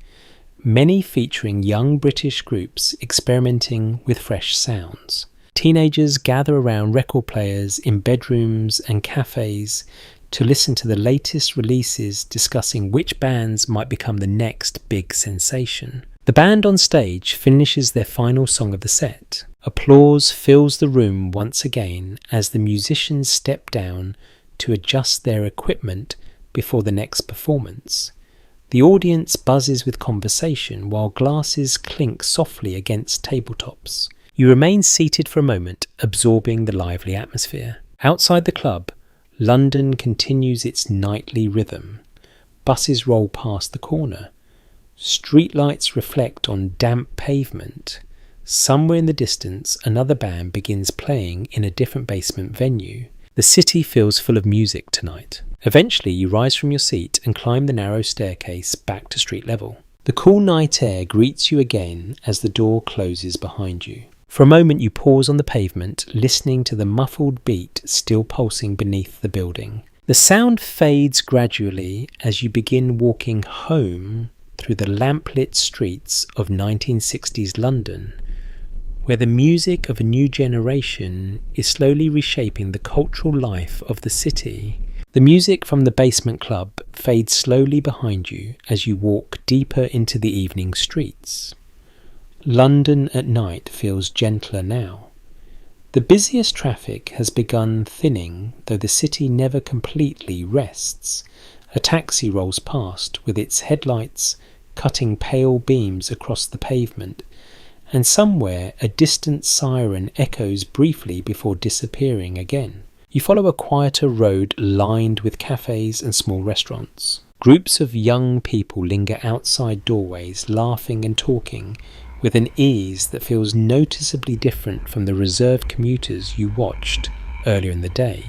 [SPEAKER 1] many featuring young British groups experimenting with fresh sounds. Teenagers gather around record players in bedrooms and cafés to listen to the latest releases, discussing which bands might become the next big sensation. The band on stage finishes their final song of the set. Applause fills the room once again as the musicians step down to adjust their equipment before the next performance. The audience buzzes with conversation while glasses clink softly against tabletops. You remain seated for a moment, absorbing the lively atmosphere. Outside the club, London continues its nightly rhythm. Buses roll past the corner. Streetlights reflect on damp pavement. Somewhere in the distance, another band begins playing in a different basement venue. The city feels full of music tonight. Eventually, you rise from your seat and climb the narrow staircase back to street level. The cool night air greets you again as the door closes behind you. For a moment, you pause on the pavement, listening to the muffled beat still pulsing beneath the building. The sound fades gradually as you begin walking home through the lamplit streets of 1960s London, where the music of a new generation is slowly reshaping the cultural life of the city. The music from the basement club fades slowly behind you as you walk deeper into the evening streets. London at night feels gentler now. The busiest traffic has begun thinning, though the city never completely rests. A taxi rolls past, with its headlights cutting pale beams across the pavement, and somewhere a distant siren echoes briefly before disappearing again. You follow a quieter road lined with cafés and small restaurants. Groups of young people linger outside doorways, laughing and talking, with an ease that feels noticeably different from the reserved commuters you watched earlier in the day.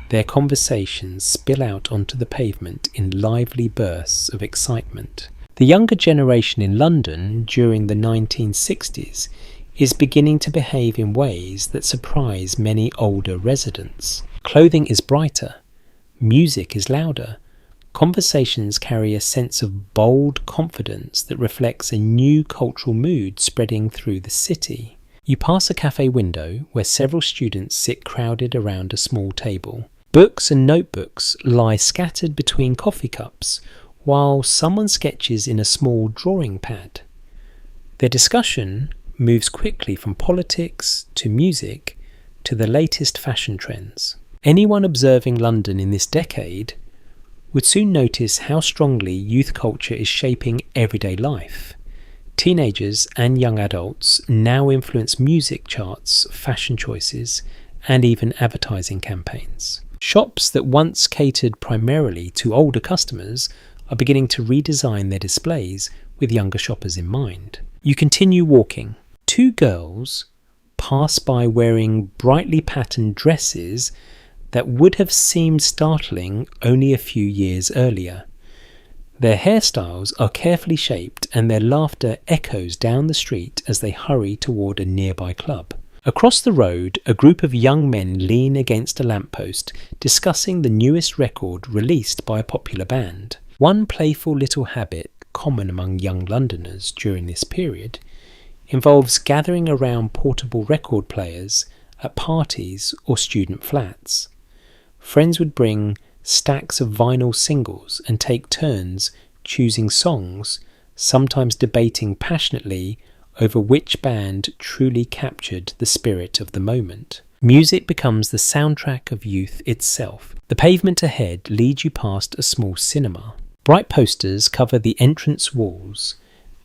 [SPEAKER 1] Their conversations spill out onto the pavement in lively bursts of excitement. The younger generation in London during the 1960s is beginning to behave in ways that surprise many older residents. Clothing is brighter, music is louder, conversations carry a sense of bold confidence that reflects a new cultural mood spreading through the city. You pass a cafe window where several students sit crowded around a small table. Books and notebooks lie scattered between coffee cups, while someone sketches in a small drawing pad. Their discussion moves quickly from politics to music to the latest fashion trends. Anyone observing London in this decade would soon notice how strongly youth culture is shaping everyday life. Teenagers and young adults now influence music charts, fashion choices, and even advertising campaigns. Shops that once catered primarily to older customers are beginning to redesign their displays with younger shoppers in mind. You continue walking. Two girls pass by wearing brightly patterned dresses that would have seemed startling only a few years earlier. Their hairstyles are carefully shaped and their laughter echoes down the street as they hurry toward a nearby club. Across the road, a group of young men lean against a lamppost discussing the newest record released by a popular band. One playful little habit common among young Londoners during this period involves gathering around portable record players at parties or student flats. Friends would bring stacks of vinyl singles and take turns choosing songs, sometimes debating passionately over which band truly captured the spirit of the moment. Music becomes the soundtrack of youth itself. The pavement ahead leads you past a small cinema. Bright posters cover the entrance walls,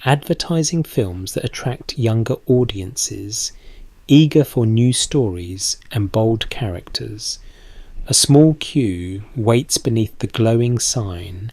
[SPEAKER 1] advertising films that attract younger audiences, eager for new stories and bold characters. A small queue waits beneath the glowing sign,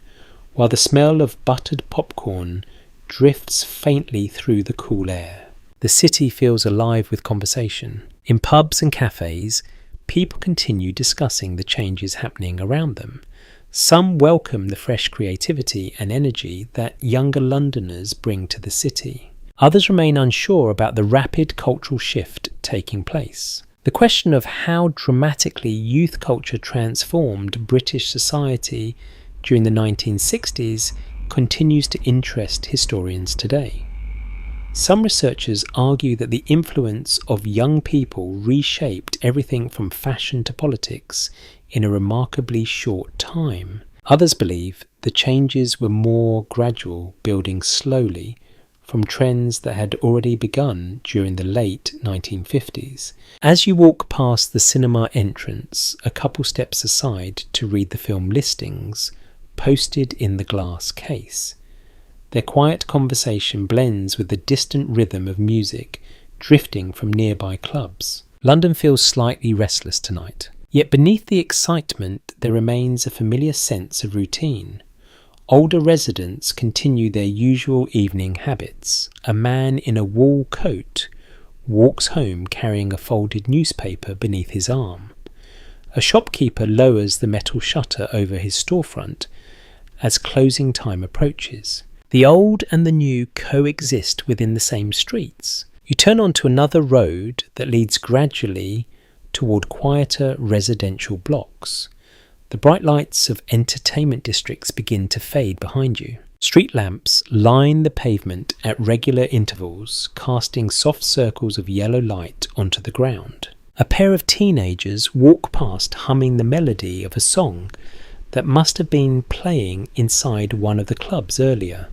[SPEAKER 1] while the smell of buttered popcorn drifts faintly through the cool air. The city feels alive with conversation. In pubs and cafes, people continue discussing the changes happening around them. Some welcome the fresh creativity and energy that younger Londoners bring to the city. Others remain unsure about the rapid cultural shift taking place. The question of how dramatically youth culture transformed British society during the 1960s continues to interest historians today. Some researchers argue that the influence of young people reshaped everything from fashion to politics in a remarkably short time. Others believe the changes were more gradual, building slowly from trends that had already begun during the late 1950s. As you walk past the cinema entrance, a couple steps aside to read the film listings posted in the glass case. Their quiet conversation blends with the distant rhythm of music drifting from nearby clubs. London feels slightly restless tonight. Yet beneath the excitement there remains a familiar sense of routine. Older residents continue their usual evening habits. A man in a wool coat walks home carrying a folded newspaper beneath his arm. A shopkeeper lowers the metal shutter over his storefront as closing time approaches. The old and the new coexist within the same streets. You turn onto another road that leads gradually toward quieter residential blocks. The bright lights of entertainment districts begin to fade behind you. Street lamps line the pavement at regular intervals, casting soft circles of yellow light onto the ground. A pair of teenagers walk past humming the melody of a song that must have been playing inside one of the clubs earlier.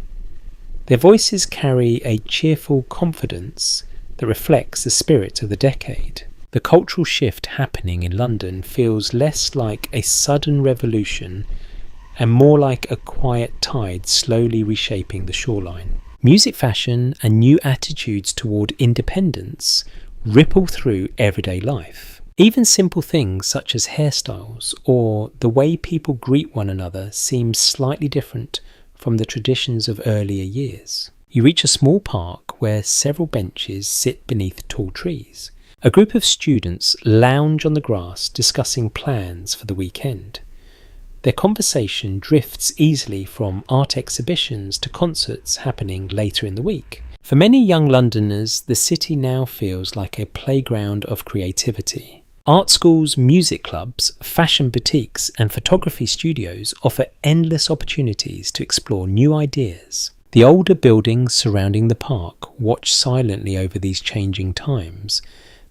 [SPEAKER 1] Their voices carry a cheerful confidence that reflects the spirit of the decade. The cultural shift happening in London feels less like a sudden revolution and more like a quiet tide slowly reshaping the shoreline. Music, fashion, and new attitudes toward independence ripple through everyday life. Even simple things such as hairstyles or the way people greet one another seem slightly different from the traditions of earlier years. You reach a small park where several benches sit beneath tall trees. A group of students lounge on the grass discussing plans for the weekend. Their conversation drifts easily from art exhibitions to concerts happening later in the week. For many young Londoners, the city now feels like a playground of creativity. Art schools, music clubs, fashion boutiques, and photography studios offer endless opportunities to explore new ideas. The older buildings surrounding the park watch silently over these changing times,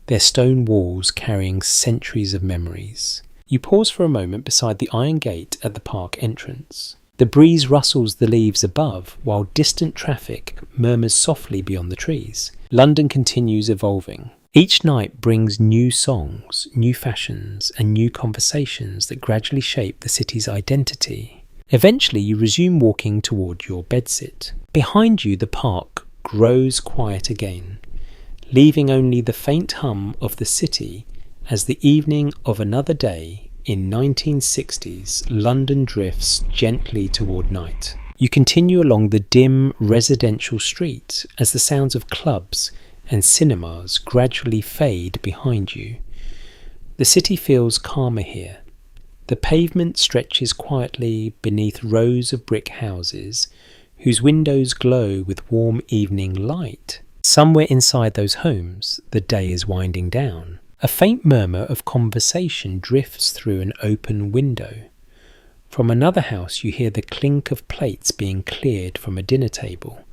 [SPEAKER 1] their stone walls carrying centuries of memories. You pause for a moment beside the iron gate at the park entrance. The breeze rustles the leaves above, while distant traffic murmurs softly beyond the trees. London continues evolving. Each night brings new songs, new fashions, and new conversations that gradually shape the city's identity. Eventually, you resume walking toward your bedsit. Behind you, the park grows quiet again, leaving only the faint hum of the city as the evening of another day in 1960s, London drifts gently toward night. You continue along the dim residential street as the sounds of clubs and cinemas gradually fade behind you. The city feels calmer here. The pavement stretches quietly beneath rows of brick houses whose windows glow with warm evening light. Somewhere inside those homes, the day is winding down. A faint murmur of conversation drifts through an open window. From another house you hear the clink of plates being cleared from a dinner table.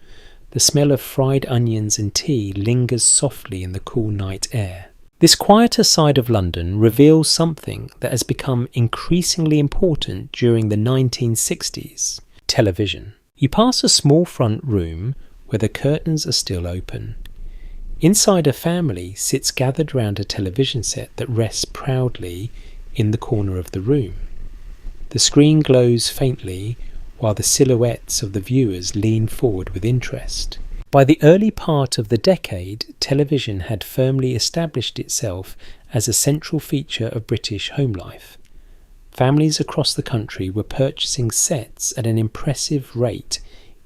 [SPEAKER 1] The smell of fried onions and tea lingers softly in the cool night air. This quieter side of London reveals something that has become increasingly important during the 1960s: television. You pass a small front room where the curtains are still open. Inside, a family sits gathered round a television set that rests proudly in the corner of the room. The screen glows faintly while the silhouettes of the viewers lean forward with interest. By the early part of the decade, television had firmly established itself as a central feature of British home life. Families across the country were purchasing sets at an impressive rate,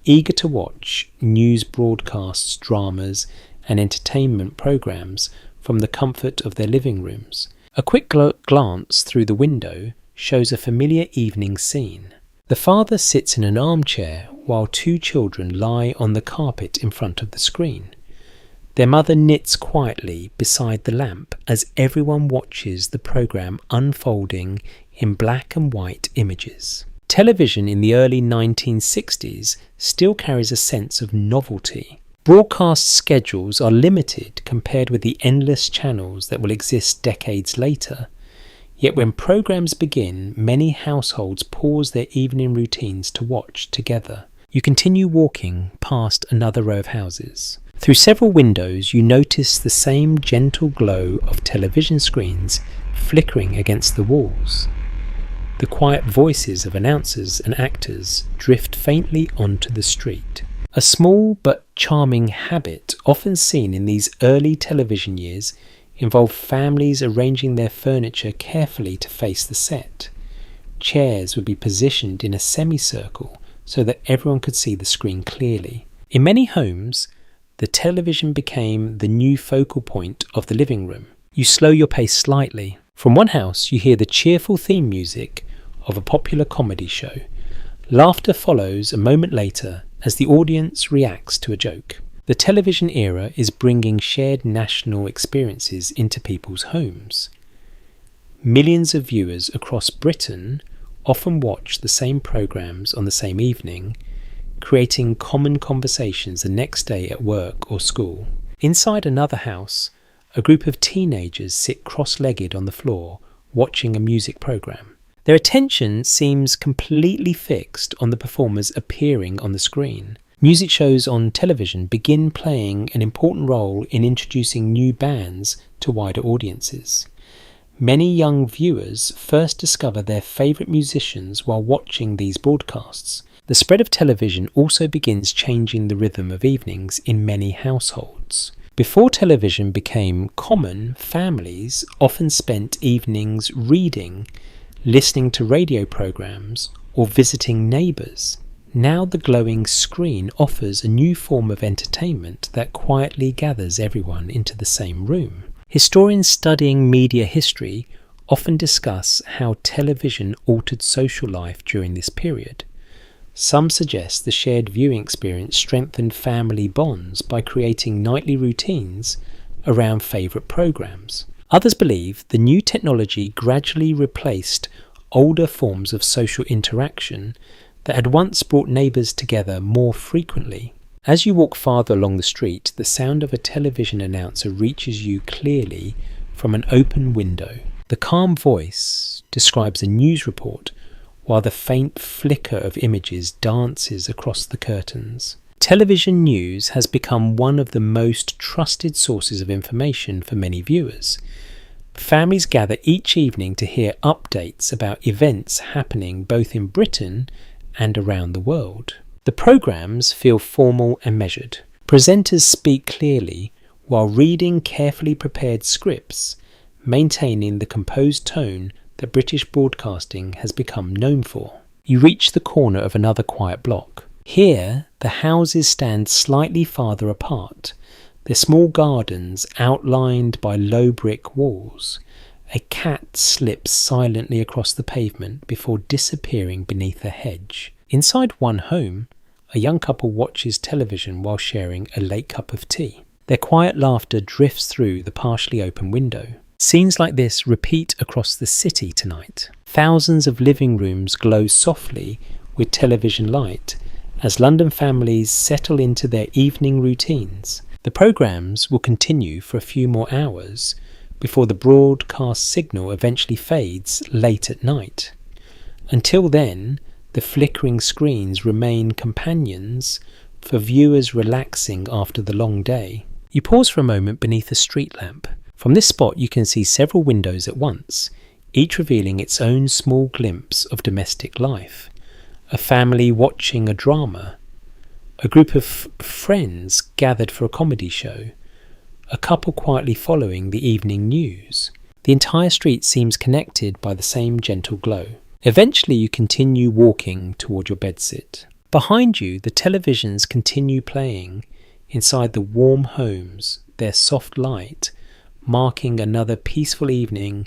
[SPEAKER 1] eager to watch news broadcasts, dramas, and entertainment programs from the comfort of their living rooms. A quick glance through the window shows a familiar evening scene. The father sits in an armchair while two children lie on the carpet in front of the screen. Their mother knits quietly beside the lamp as everyone watches the program unfolding in black and white images. Television in the early 1960s still carries a sense of novelty. Broadcast schedules are limited compared with the endless channels that will exist decades later. Yet when programs begin, many households pause their evening routines to watch together. You continue walking past another row of houses. Through several windows, you notice the same gentle glow of television screens flickering against the walls. The quiet voices of announcers and actors drift faintly onto the street. A small but charming habit often seen in these early television years involved families arranging their furniture carefully to face the set. Chairs would be positioned in a semicircle so that everyone could see the screen clearly. In many homes, the television became the new focal point of the living room. You slow your pace slightly. From one house, you hear the cheerful theme music of a popular comedy show. Laughter follows a moment later as the audience reacts to a joke. The television era is bringing shared national experiences into people's homes. Millions of viewers across Britain often watch the same programs on the same evening, creating common conversations the next day at work or school. Inside another house, a group of teenagers sit cross-legged on the floor watching a music program. Their attention seems completely fixed on the performers appearing on the screen. Music shows on television begin playing an important role in introducing new bands to wider audiences. Many young viewers first discover their favourite musicians while watching these broadcasts. The spread of television also begins changing the rhythm of evenings in many households. Before television became common, families often spent evenings reading, listening to radio programs, or visiting neighbours. Now the glowing screen offers a new form of entertainment that quietly gathers everyone into the same room. Historians studying media history often discuss how television altered social life during this period. Some suggest the shared viewing experience strengthened family bonds by creating nightly routines around favourite programmes. Others believe the new technology gradually replaced older forms of social interaction that had once brought neighbours together more frequently. As you walk farther along the street, the sound of a television announcer reaches you clearly from an open window. The calm voice describes a news report, while the faint flicker of images dances across the curtains. Television news has become one of the most trusted sources of information for many viewers. Families gather each evening to hear updates about events happening both in Britain and around the world. The programmes feel formal and measured. Presenters speak clearly while reading carefully prepared scripts, maintaining the composed tone that British broadcasting has become known for. You reach the corner of another quiet block. Here, the houses stand slightly farther apart, their small gardens outlined by low brick walls. A cat slips silently across the pavement before disappearing beneath a hedge. Inside one home, a young couple watches television while sharing a late cup of tea. Their quiet laughter drifts through the partially open window. Scenes like this repeat across the city tonight. Thousands of living rooms glow softly with television light as London families settle into their evening routines. The programmes will continue for a few more hours before the broadcast signal eventually fades late at night. Until then, the flickering screens remain companions for viewers relaxing after the long day. You pause for a moment beneath a street lamp. From this spot you can see several windows at once, each revealing its own small glimpse of domestic life. A family watching a drama, a group of friends gathered for a comedy show, a couple quietly following the evening news. The entire street seems connected by the same gentle glow. Eventually you continue walking toward your bedsit. Behind you, the televisions continue playing inside the warm homes, their soft light marking another peaceful evening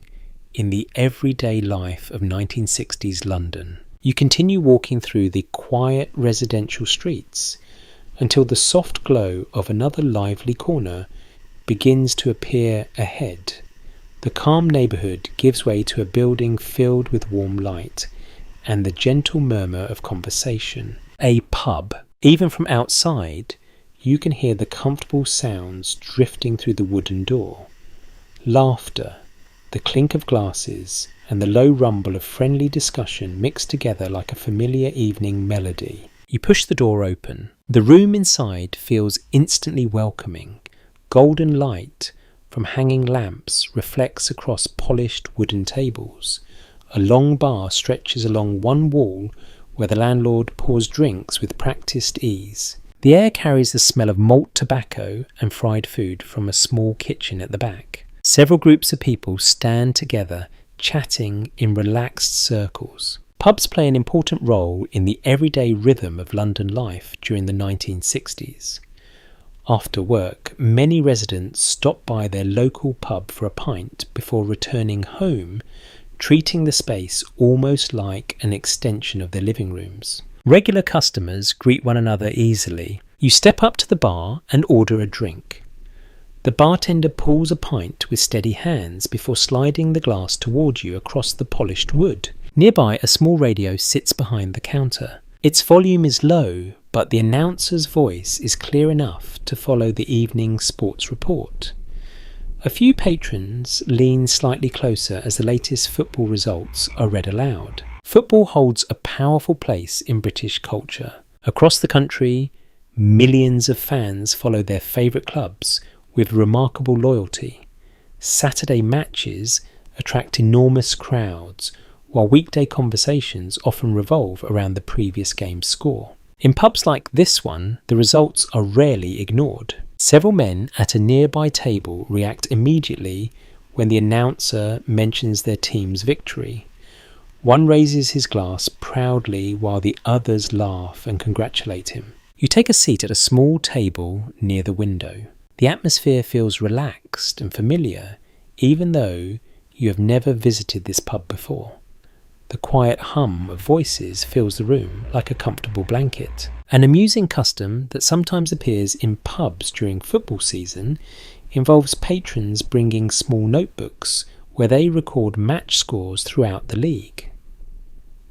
[SPEAKER 1] in the everyday life of 1960s London. You continue walking through the quiet residential streets until the soft glow of another lively corner begins to appear ahead. The calm neighbourhood gives way to a building filled with warm light and the gentle murmur of conversation. A pub. Even from outside, you can hear the comfortable sounds drifting through the wooden door. Laughter, the clink of glasses, and the low rumble of friendly discussion mix together like a familiar evening melody. You push the door open. The room inside feels instantly welcoming. Golden light from hanging lamps reflects across polished wooden tables. A long bar stretches along one wall where the landlord pours drinks with practised ease. The air carries the smell of malt tobacco and fried food from a small kitchen at the back. Several groups of people stand together, chatting in relaxed circles. Pubs play an important role in the everyday rhythm of London life during the 1960s. After work, many residents stop by their local pub for a pint before returning home, treating the space almost like an extension of their living rooms. Regular customers greet one another easily. You step up to the bar and order a drink. The bartender pulls a pint with steady hands before sliding the glass toward you across the polished wood. Nearby, a small radio sits behind the counter. Its volume is low, but the announcer's voice is clear enough to follow the evening sports report. A few patrons lean slightly closer as the latest football results are read aloud. Football holds a powerful place in British culture. Across the country, millions of fans follow their favourite clubs with remarkable loyalty. Saturday matches attract enormous crowds, while weekday conversations often revolve around the previous game's score. In pubs like this one, the results are rarely ignored. Several men at a nearby table react immediately when the announcer mentions their team's victory. One raises his glass proudly while the others laugh and congratulate him. You take a seat at a small table near the window. The atmosphere feels relaxed and familiar, even though you have never visited this pub before. The quiet hum of voices fills the room like a comfortable blanket. An amusing custom that sometimes appears in pubs during football season involves patrons bringing small notebooks where they record match scores throughout the league.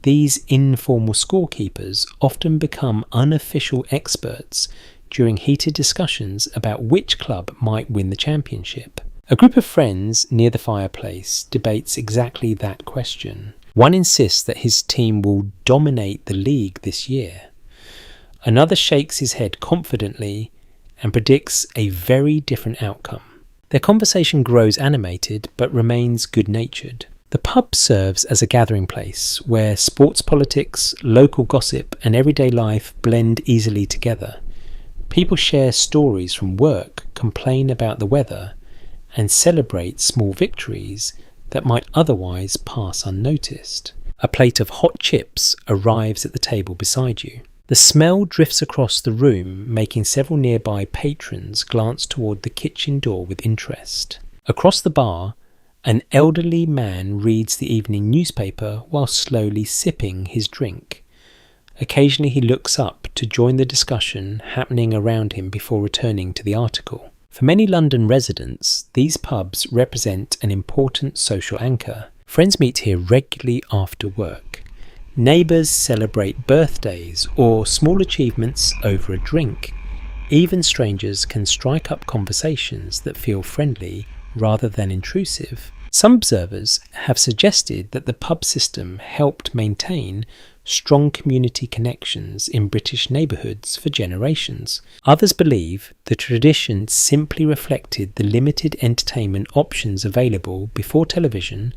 [SPEAKER 1] These informal scorekeepers often become unofficial experts during heated discussions about which club might win the championship. A group of friends near the fireplace debates exactly that question. One insists that his team will dominate the league this year. Another shakes his head confidently and predicts a very different outcome. Their conversation grows animated but remains good-natured. The pub serves as a gathering place where sports politics, local gossip and everyday life blend easily together. People share stories from work, complain about the weather, and celebrate small victories that might otherwise pass unnoticed. A plate of hot chips arrives at the table beside you. The smell drifts across the room, making several nearby patrons glance toward the kitchen door with interest. Across the bar, an elderly man reads the evening newspaper while slowly sipping his drink. Occasionally he looks up to join the discussion happening around him before returning to the article. For many London residents, these pubs represent an important social anchor. Friends meet here regularly after work. Neighbours celebrate birthdays or small achievements over a drink. Even strangers can strike up conversations that feel friendly rather than intrusive. Some observers have suggested that the pub system helped maintain strong community connections in British neighbourhoods for generations. Others believe the tradition simply reflected the limited entertainment options available before television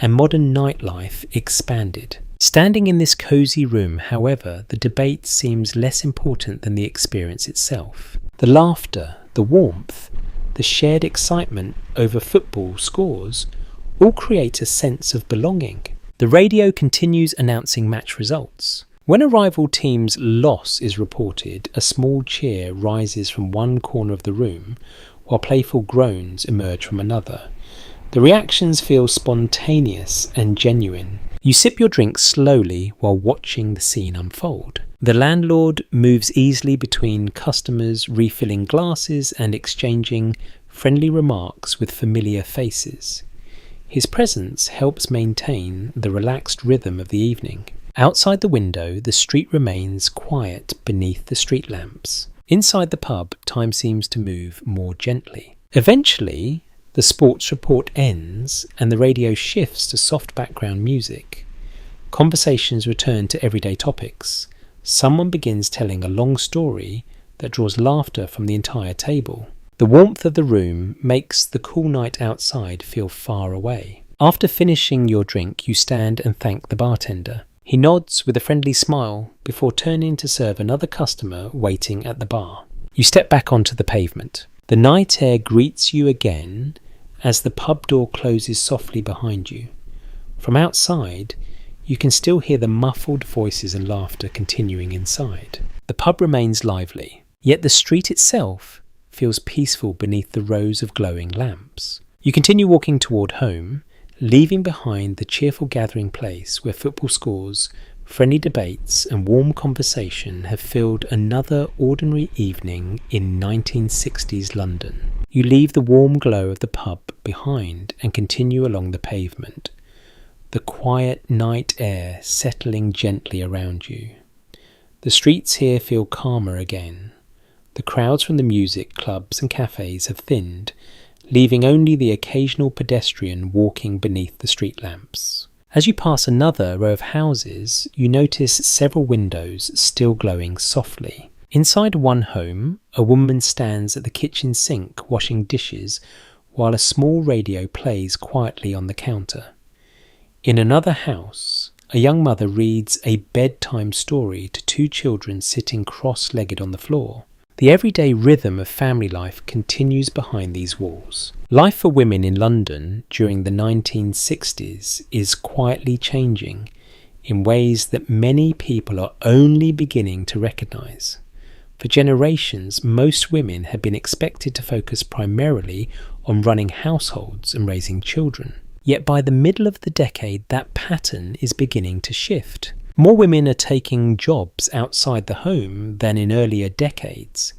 [SPEAKER 1] and modern nightlife expanded. Standing in this cosy room, however, the debate seems less important than the experience itself. The laughter, the warmth, the shared excitement over football scores all create a sense of belonging. The radio continues announcing match results. When a rival team's loss is reported, a small cheer rises from one corner of the room, while playful groans emerge from another. The reactions feel spontaneous and genuine. You sip your drink slowly while watching the scene unfold. The landlord moves easily between customers, refilling glasses and exchanging friendly remarks with familiar faces. His presence helps maintain the relaxed rhythm of the evening. Outside the window, the street remains quiet beneath the street lamps. Inside the pub, time seems to move more gently. Eventually, the sports report ends and the radio shifts to soft background music. Conversations return to everyday topics. Someone begins telling a long story that draws laughter from the entire table. The warmth of the room makes the cool night outside feel far away. After finishing your drink, you stand and thank the bartender. He nods with a friendly smile before turning to serve another customer waiting at the bar. You step back onto the pavement. The night air greets you again as the pub door closes softly behind you. From outside, you can still hear the muffled voices and laughter continuing inside. The pub remains lively, yet the street itself feels peaceful beneath the rows of glowing lamps. You continue walking toward home, leaving behind the cheerful gathering place where football scores, friendly debates and warm conversation have filled another ordinary evening in 1960s London. You leave the warm glow of the pub behind and continue along the pavement, the quiet night air settling gently around you. The streets here feel calmer again. The crowds from the music clubs and cafés have thinned, leaving only the occasional pedestrian walking beneath the street lamps. As you pass another row of houses, you notice several windows still glowing softly. Inside one home, a woman stands at the kitchen sink washing dishes while a small radio plays quietly on the counter. In another house, a young mother reads a bedtime story to two children sitting cross-legged on the floor. The everyday rhythm of family life continues behind these walls. Life for women in London during the 1960s is quietly changing in ways that many people are only beginning to recognise. For generations, most women have been expected to focus primarily on running households and raising children. Yet by the middle of the decade, that pattern is beginning to shift. More women are taking jobs outside the home than in earlier decades.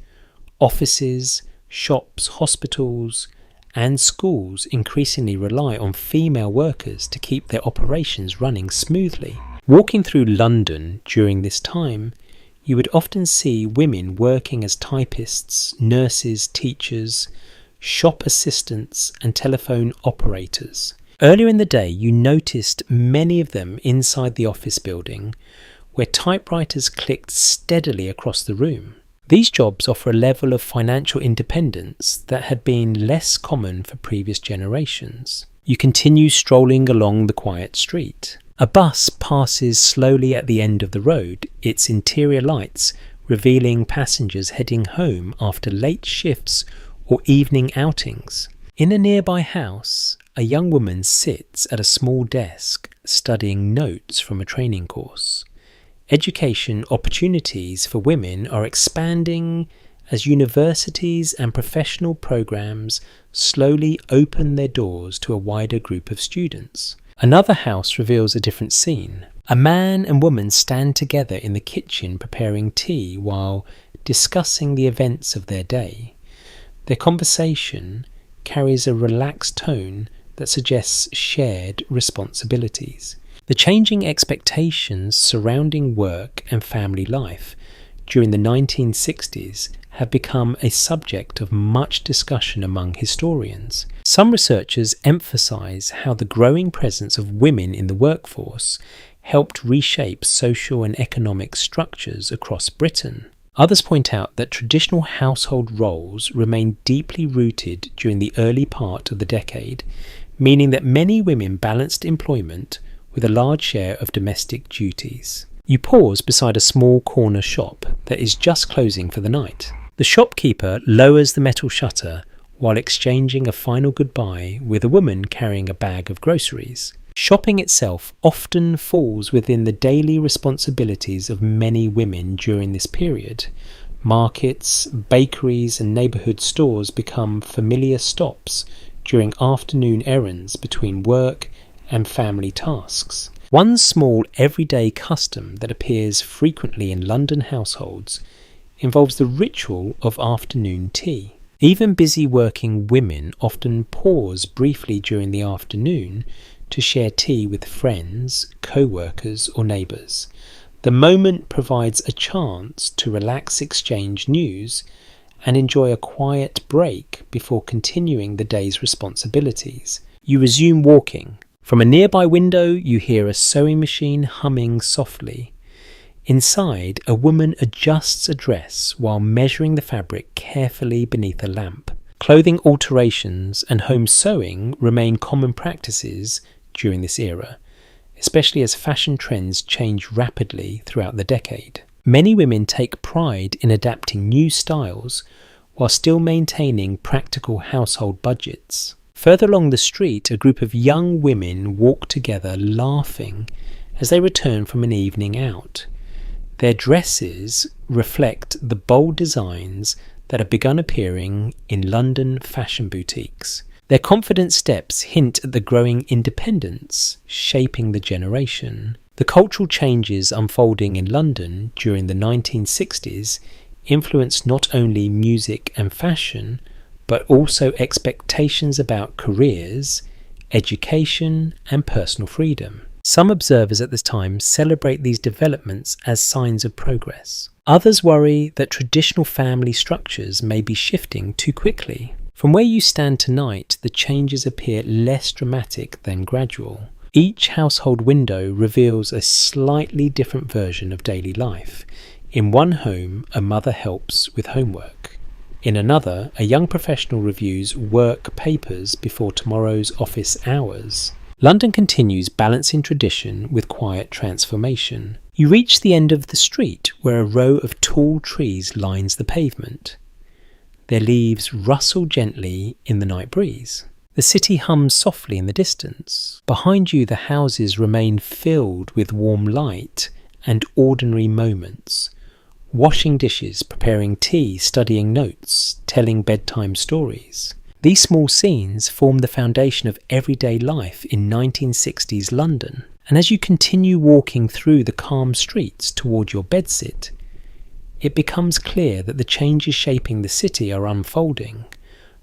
[SPEAKER 1] Offices, shops, hospitals, and schools increasingly rely on female workers to keep their operations running smoothly. Walking through London during this time, you would often see women working as typists, nurses, teachers, shop assistants, and telephone operators. Earlier in the day, you noticed many of them inside the office building, where typewriters clicked steadily across the room. These jobs offer a level of financial independence that had been less common for previous generations. You continue strolling along the quiet street. A bus passes slowly at the end of the road, its interior lights revealing passengers heading home after late shifts or evening outings. In a nearby house, a young woman sits at a small desk studying notes from a training course. Education opportunities for women are expanding as universities and professional programs slowly open their doors to a wider group of students. Another house reveals a different scene. A man and woman stand together in the kitchen preparing tea while discussing the events of their day. Their conversation carries a relaxed tone that suggests shared responsibilities. The changing expectations surrounding work and family life during the 1960s have become a subject of much discussion among historians. Some researchers emphasize how the growing presence of women in the workforce helped reshape social and economic structures across Britain. Others point out that traditional household roles remained deeply rooted during the early part of the decade, meaning that many women balanced employment with a large share of domestic duties. You pause beside a small corner shop that is just closing for the night. The shopkeeper lowers the metal shutter while exchanging a final goodbye with a woman carrying a bag of groceries. Shopping itself often falls within the daily responsibilities of many women during this period. Markets, bakeries, and neighbourhood stores become familiar stops during afternoon errands between work and family tasks. One small everyday custom that appears frequently in London households involves the ritual of afternoon tea. Even busy working women often pause briefly during the afternoon to share tea with friends, co-workers or neighbours. The moment provides a chance to relax, exchange news, and enjoy a quiet break before continuing the day's responsibilities. You resume walking. From a nearby window, you hear a sewing machine humming softly. Inside, a woman adjusts a dress while measuring the fabric carefully beneath a lamp. Clothing alterations and home sewing remain common practices during this era, especially as fashion trends change rapidly throughout the decade. Many women take pride in adapting new styles while still maintaining practical household budgets. Further along the street, a group of young women walk together laughing as they return from an evening out. Their dresses reflect the bold designs that have begun appearing in London fashion boutiques. Their confident steps hint at the growing independence shaping the generation. The cultural changes unfolding in London during the 1960s influenced not only music and fashion, but also expectations about careers, education, and personal freedom. Some observers at this time celebrate these developments as signs of progress. Others worry that traditional family structures may be shifting too quickly. From where you stand tonight, the changes appear less dramatic than gradual. Each household window reveals a slightly different version of daily life. In one home, a mother helps with homework. In another, a young professional reviews work papers before tomorrow's office hours. London continues balancing tradition with quiet transformation. You reach the end of the street where a row of tall trees lines the pavement. Their leaves rustle gently in the night breeze. The city hums softly in the distance. Behind you, the houses remain filled with warm light and ordinary moments. Washing dishes, preparing tea, studying notes, telling bedtime stories. These small scenes form the foundation of everyday life in 1960s London. And as you continue walking through the calm streets toward your bedsit, it becomes clear that the changes shaping the city are unfolding,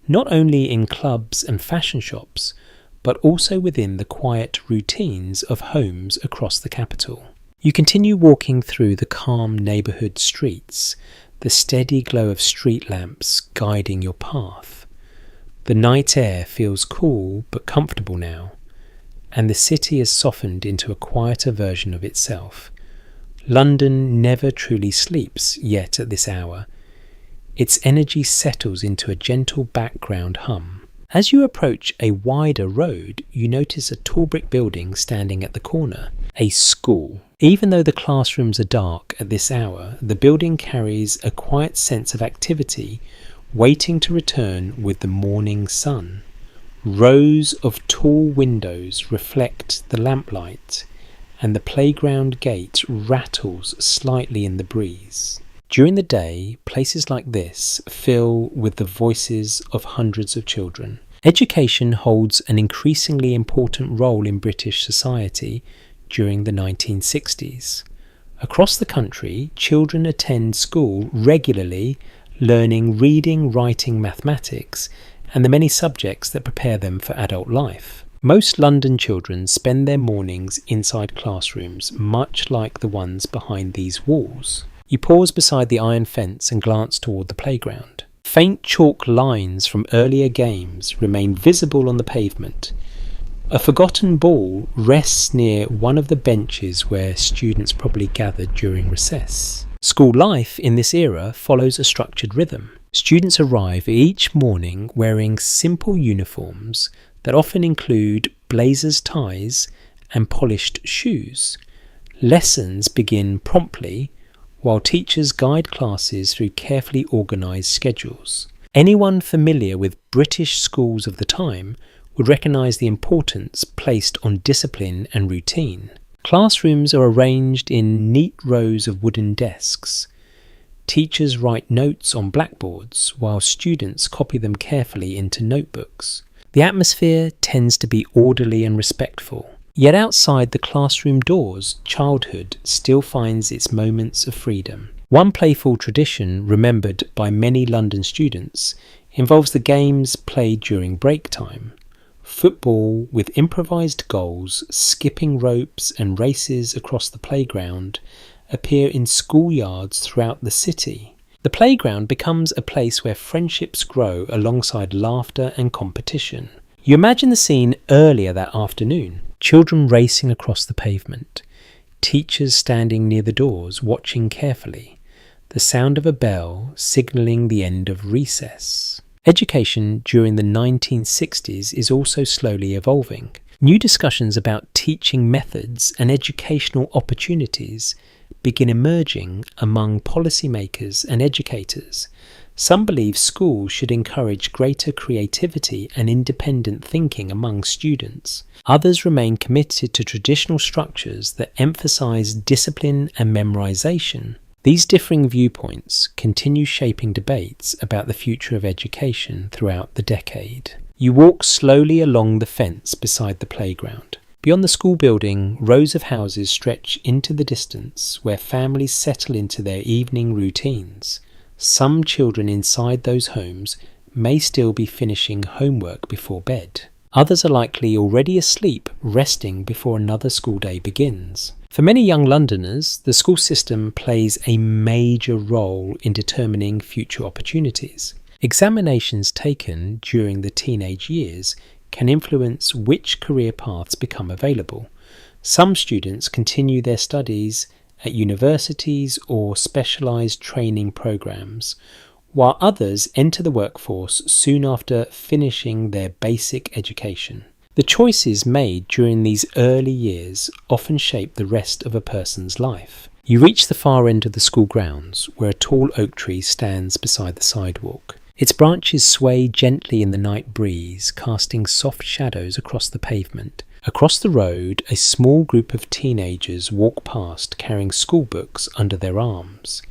[SPEAKER 1] not only in clubs and fashion shops, but also within the quiet routines of homes across the capital. You continue walking through the calm neighbourhood streets, the steady glow of street lamps guiding your path. The night air feels cool but comfortable now, and the city has softened into a quieter version of itself. London never truly sleeps yet at this hour. Its energy settles into a gentle background hum. As you approach a wider road, you notice a tall brick building standing at the corner, a school. Even though the classrooms are dark at this hour, the building carries a quiet sense of activity, waiting to return with the morning sun. Rows of tall windows reflect the lamplight, and the playground gate rattles slightly in the breeze. During the day, places like this fill with the voices of hundreds of children. Education holds an increasingly important role in British society during the 1960s. Across the country, children attend school regularly, learning reading, writing, mathematics, and the many subjects that prepare them for adult life. Most London children spend their mornings inside classrooms, much like the ones behind these walls. You pause beside the iron fence and glance toward the playground. Faint chalk lines from earlier games remain visible on the pavement. A forgotten ball rests near one of the benches where students probably gathered during recess. School life in this era follows a structured rhythm. Students arrive each morning wearing simple uniforms that often include blazers, ties, and polished shoes. Lessons begin promptly, while teachers guide classes through carefully organised schedules. Anyone familiar with British schools of the time would recognise the importance placed on discipline and routine. Classrooms are arranged in neat rows of wooden desks. Teachers write notes on blackboards, while students copy them carefully into notebooks. The atmosphere tends to be orderly and respectful. Yet outside the classroom doors, childhood still finds its moments of freedom. One playful tradition remembered by many London students involves the games played during break time. Football with improvised goals, skipping ropes and races across the playground appear in schoolyards throughout the city. The playground becomes a place where friendships grow alongside laughter and competition. You imagine the scene earlier that afternoon. Children racing across the pavement, teachers standing near the doors watching carefully, the sound of a bell signalling the end of recess. Education during the 1960s is also slowly evolving. New discussions about teaching methods and educational opportunities begin emerging among policymakers and educators. Some believe schools should encourage greater creativity and independent thinking among students. Others remain committed to traditional structures that emphasize discipline and memorization. These differing viewpoints continue shaping debates about the future of education throughout the decade. You walk slowly along the fence beside the playground. Beyond the school building, rows of houses stretch into the distance where families settle into their evening routines. Some children inside those homes may still be finishing homework before bed. Others are likely already asleep, resting before another school day begins. For many young Londoners, the school system plays a major role in determining future opportunities. Examinations taken during the teenage years can influence which career paths become available. Some students continue their studies at universities or specialised training programs, while others enter the workforce soon after finishing their basic education. The choices made during these early years often shape the rest of a person's life. You reach the far end of the school grounds, where a tall oak tree stands beside the sidewalk. Its branches sway gently in the night breeze, casting soft shadows across the pavement. Across the road, a small group of teenagers walk past carrying school books under their arms.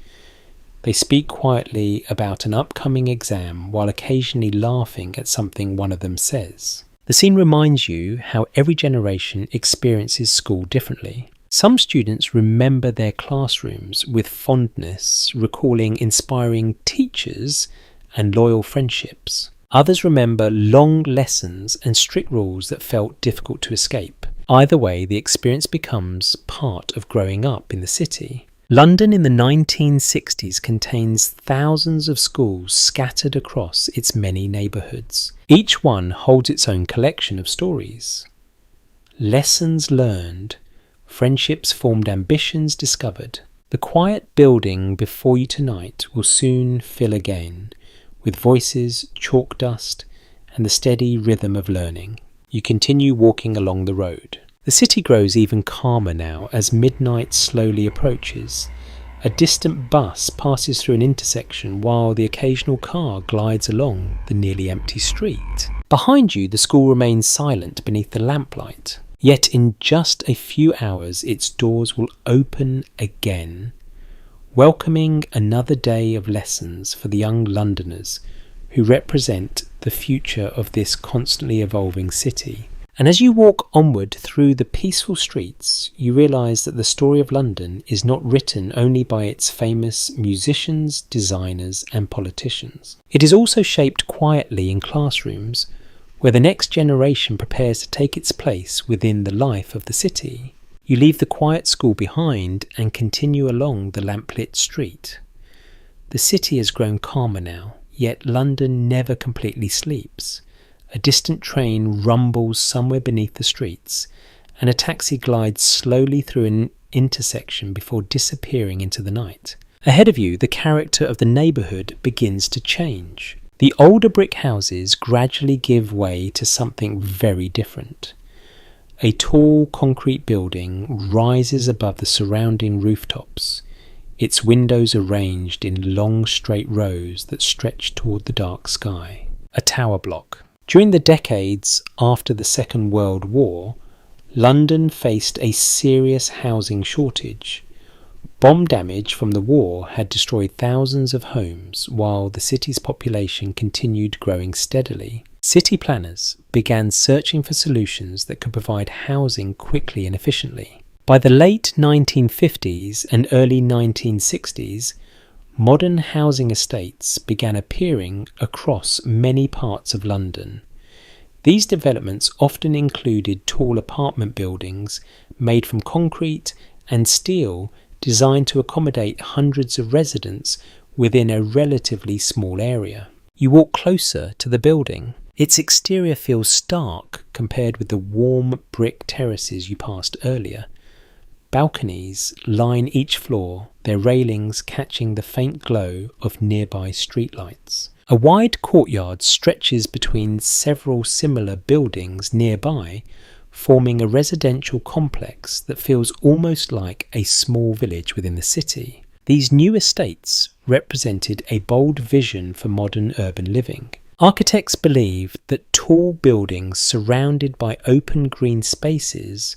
[SPEAKER 1] They speak quietly about an upcoming exam while occasionally laughing at something one of them says. The scene reminds you how every generation experiences school differently. Some students remember their classrooms with fondness, recalling inspiring teachers and loyal friendships. Others remember long lessons and strict rules that felt difficult to escape. Either way, the experience becomes part of growing up in the city. London in the 1960s contains thousands of schools scattered across its many neighbourhoods. Each one holds its own collection of stories. Lessons learned, friendships formed, ambitions discovered. The quiet building before you tonight will soon fill again, with voices, chalk dust, and the steady rhythm of learning. You continue walking along the road. The city grows even calmer now as midnight slowly approaches. A distant bus passes through an intersection while the occasional car glides along the nearly empty street. Behind you, the school remains silent beneath the lamplight. Yet in just a few hours, its doors will open again, welcoming another day of lessons for the young Londoners who represent the future of this constantly evolving city. And as you walk onward through the peaceful streets, you realise that the story of London is not written only by its famous musicians, designers and politicians. It is also shaped quietly in classrooms, where the next generation prepares to take its place within the life of the city. You leave the quiet school behind and continue along the lamplit street. The city has grown calmer now, yet London never completely sleeps. A distant train rumbles somewhere beneath the streets, and a taxi glides slowly through an intersection before disappearing into the night. Ahead of you, the character of the neighbourhood begins to change. The older brick houses gradually give way to something very different. A tall concrete building rises above the surrounding rooftops, its windows arranged in long straight rows that stretch toward the dark sky. A tower block. During the decades after the Second World War, London faced a serious housing shortage. Bomb damage from the war had destroyed thousands of homes, while the city's population continued growing steadily. City planners began searching for solutions that could provide housing quickly and efficiently. By the late 1950s and early 1960s, modern housing estates began appearing across many parts of London. These developments often included tall apartment buildings made from concrete and steel, designed to accommodate hundreds of residents within a relatively small area. You walk closer to the building. Its exterior feels stark compared with the warm brick terraces you passed earlier. Balconies line each floor, their railings catching the faint glow of nearby streetlights. A wide courtyard stretches between several similar buildings nearby, forming a residential complex that feels almost like a small village within the city. These new estates represented a bold vision for modern urban living. Architects believed that tall buildings surrounded by open green spaces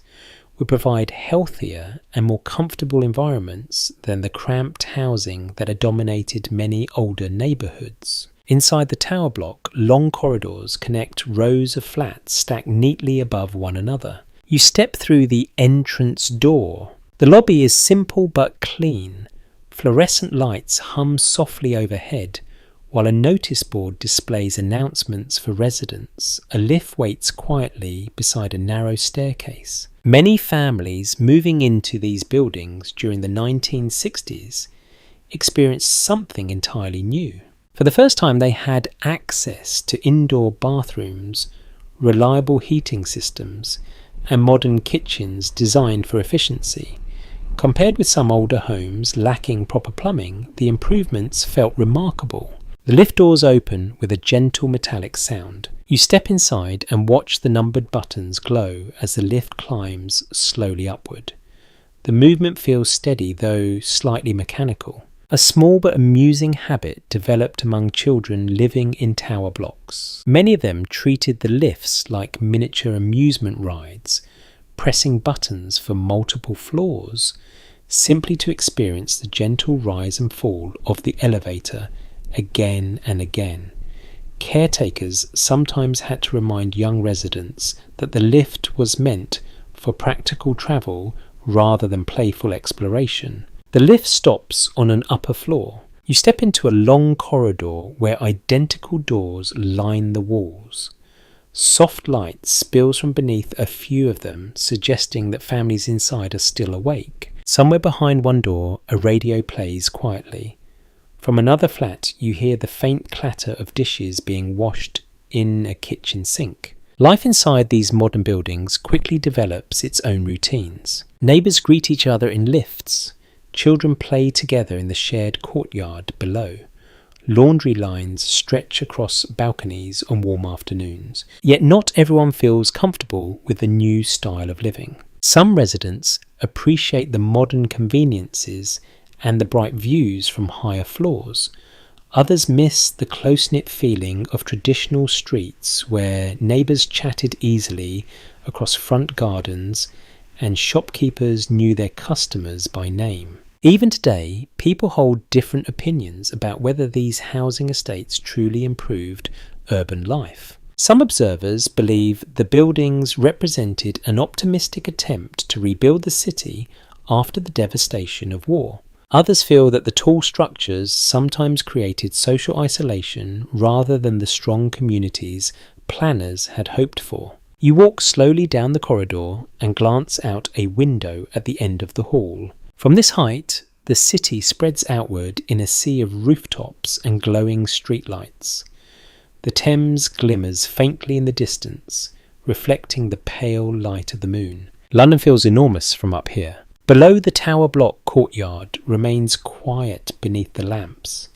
[SPEAKER 1] would provide healthier and more comfortable environments than the cramped housing that had dominated many older neighbourhoods. Inside the tower block, long corridors connect rows of flats stacked neatly above one another. You step through the entrance door. The lobby is simple but clean. Fluorescent lights hum softly overhead, while a notice board displays announcements for residents. A lift waits quietly beside a narrow staircase. Many families moving into these buildings during the 1960s experienced something entirely new. For the first time, they had access to indoor bathrooms, reliable heating systems, and modern kitchens designed for efficiency. Compared with some older homes lacking proper plumbing, the improvements felt remarkable. The lift doors open with a gentle metallic sound. You step inside and watch the numbered buttons glow as the lift climbs slowly upward. The movement feels steady, though slightly mechanical. A small but amusing habit developed among children living in tower blocks. Many of them treated the lifts like miniature amusement rides, pressing buttons for multiple floors, simply to experience the gentle rise and fall of the elevator again and again. Caretakers sometimes had to remind young residents that the lift was meant for practical travel rather than playful exploration. The lift stops on an upper floor. You step into a long corridor where identical doors line the walls. Soft light spills from beneath a few of them, suggesting that families inside are still awake. Somewhere behind one door, a radio plays quietly. From another flat, you hear the faint clatter of dishes being washed in a kitchen sink. Life inside these modern buildings quickly develops its own routines. Neighbours greet each other in lifts. Children play together in the shared courtyard below. Laundry lines stretch across balconies on warm afternoons. Yet not everyone feels comfortable with the new style of living. Some residents appreciate the modern conveniences and the bright views from higher floors. Others miss the close-knit feeling of traditional streets where neighbours chatted easily across front gardens and shopkeepers knew their customers by name. Even today, people hold different opinions about whether these housing estates truly improved urban life. Some observers believe the buildings represented an optimistic attempt to rebuild the city after the devastation of war. Others feel that the tall structures sometimes created social isolation rather than the strong communities planners had hoped for. You walk slowly down the corridor and glance out a window at the end of the hall. From this height, the city spreads outward in a sea of rooftops and glowing streetlights. The Thames glimmers faintly in the distance, reflecting the pale light of the moon. London feels enormous from up here. Below the tower block courtyard remains quiet beneath the lamps.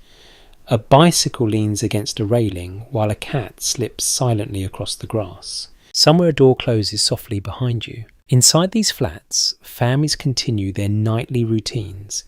[SPEAKER 1] A bicycle leans against a railing while a cat slips silently across the grass. Somewhere a door closes softly behind you. Inside these flats, families continue their nightly routines.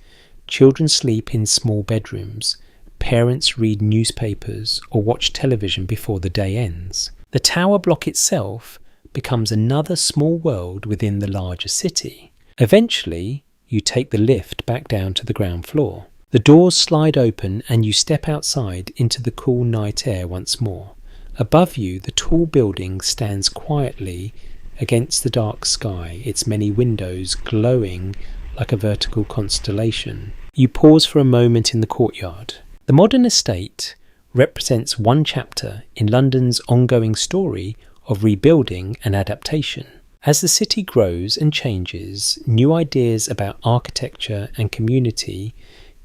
[SPEAKER 1] Children sleep in small bedrooms. Parents read newspapers or watch television before the day ends. The tower block itself becomes another small world within the larger city. Eventually, you take the lift back down to the ground floor. The doors slide open and you step outside into the cool night air once more. Above you, the tall building stands quietly against the dark sky, its many windows glowing like a vertical constellation. You pause for a moment in the courtyard. The modern estate represents one chapter in London's ongoing story of rebuilding and adaptation. As the city grows and changes, new ideas about architecture and community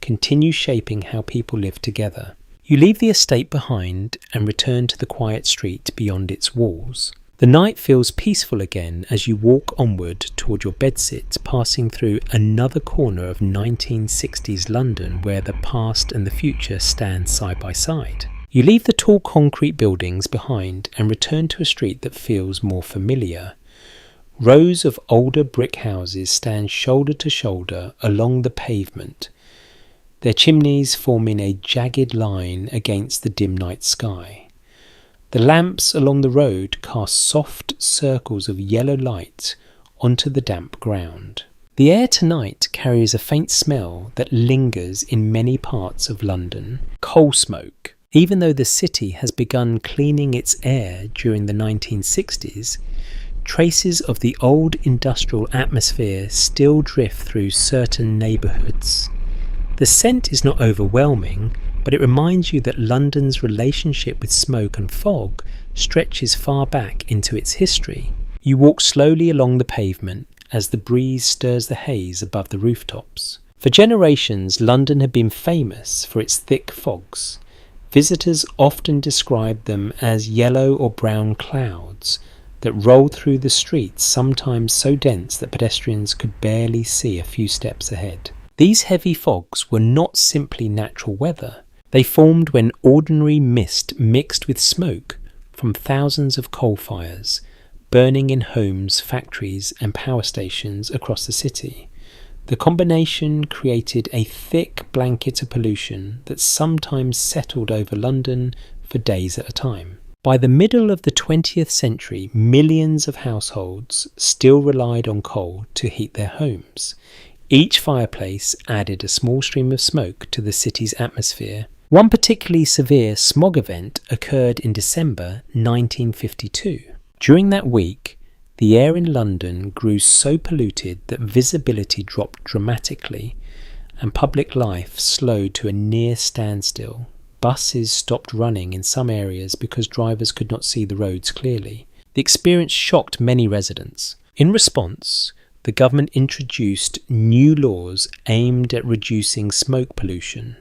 [SPEAKER 1] continue shaping how people live together. You leave the estate behind and return to the quiet street beyond its walls. The night feels peaceful again as you walk onward toward your bedsit, passing through another corner of 1960s London where the past and the future stand side by side. You leave the tall concrete buildings behind and return to a street that feels more familiar. Rows of older brick houses stand shoulder to shoulder along the pavement, their chimneys forming a jagged line against the dim night sky. The lamps along the road cast soft circles of yellow light onto the damp ground. The air tonight carries a faint smell that lingers in many parts of London, coal smoke. Even though the city has begun cleaning its air during the 1960s, traces of the old industrial atmosphere still drift through certain neighbourhoods. The scent is not overwhelming, but it reminds you that London's relationship with smoke and fog stretches far back into its history. You walk slowly along the pavement as the breeze stirs the haze above the rooftops. For generations, London had been famous for its thick fogs. Visitors often described them as yellow or brown clouds that rolled through the streets, sometimes so dense that pedestrians could barely see a few steps ahead. These heavy fogs were not simply natural weather. They formed when ordinary mist mixed with smoke from thousands of coal fires, burning in homes, factories and power stations across the city. The combination created a thick blanket of pollution that sometimes settled over London for days at a time. By the middle of the 20th century, millions of households still relied on coal to heat their homes. Each fireplace added a small stream of smoke to the city's atmosphere. One particularly severe smog event occurred in December 1952. During that week, the air in London grew so polluted that visibility dropped dramatically and public life slowed to a near standstill. Buses stopped running in some areas because drivers could not see the roads clearly. The experience shocked many residents. In response, the government introduced new laws aimed at reducing smoke pollution.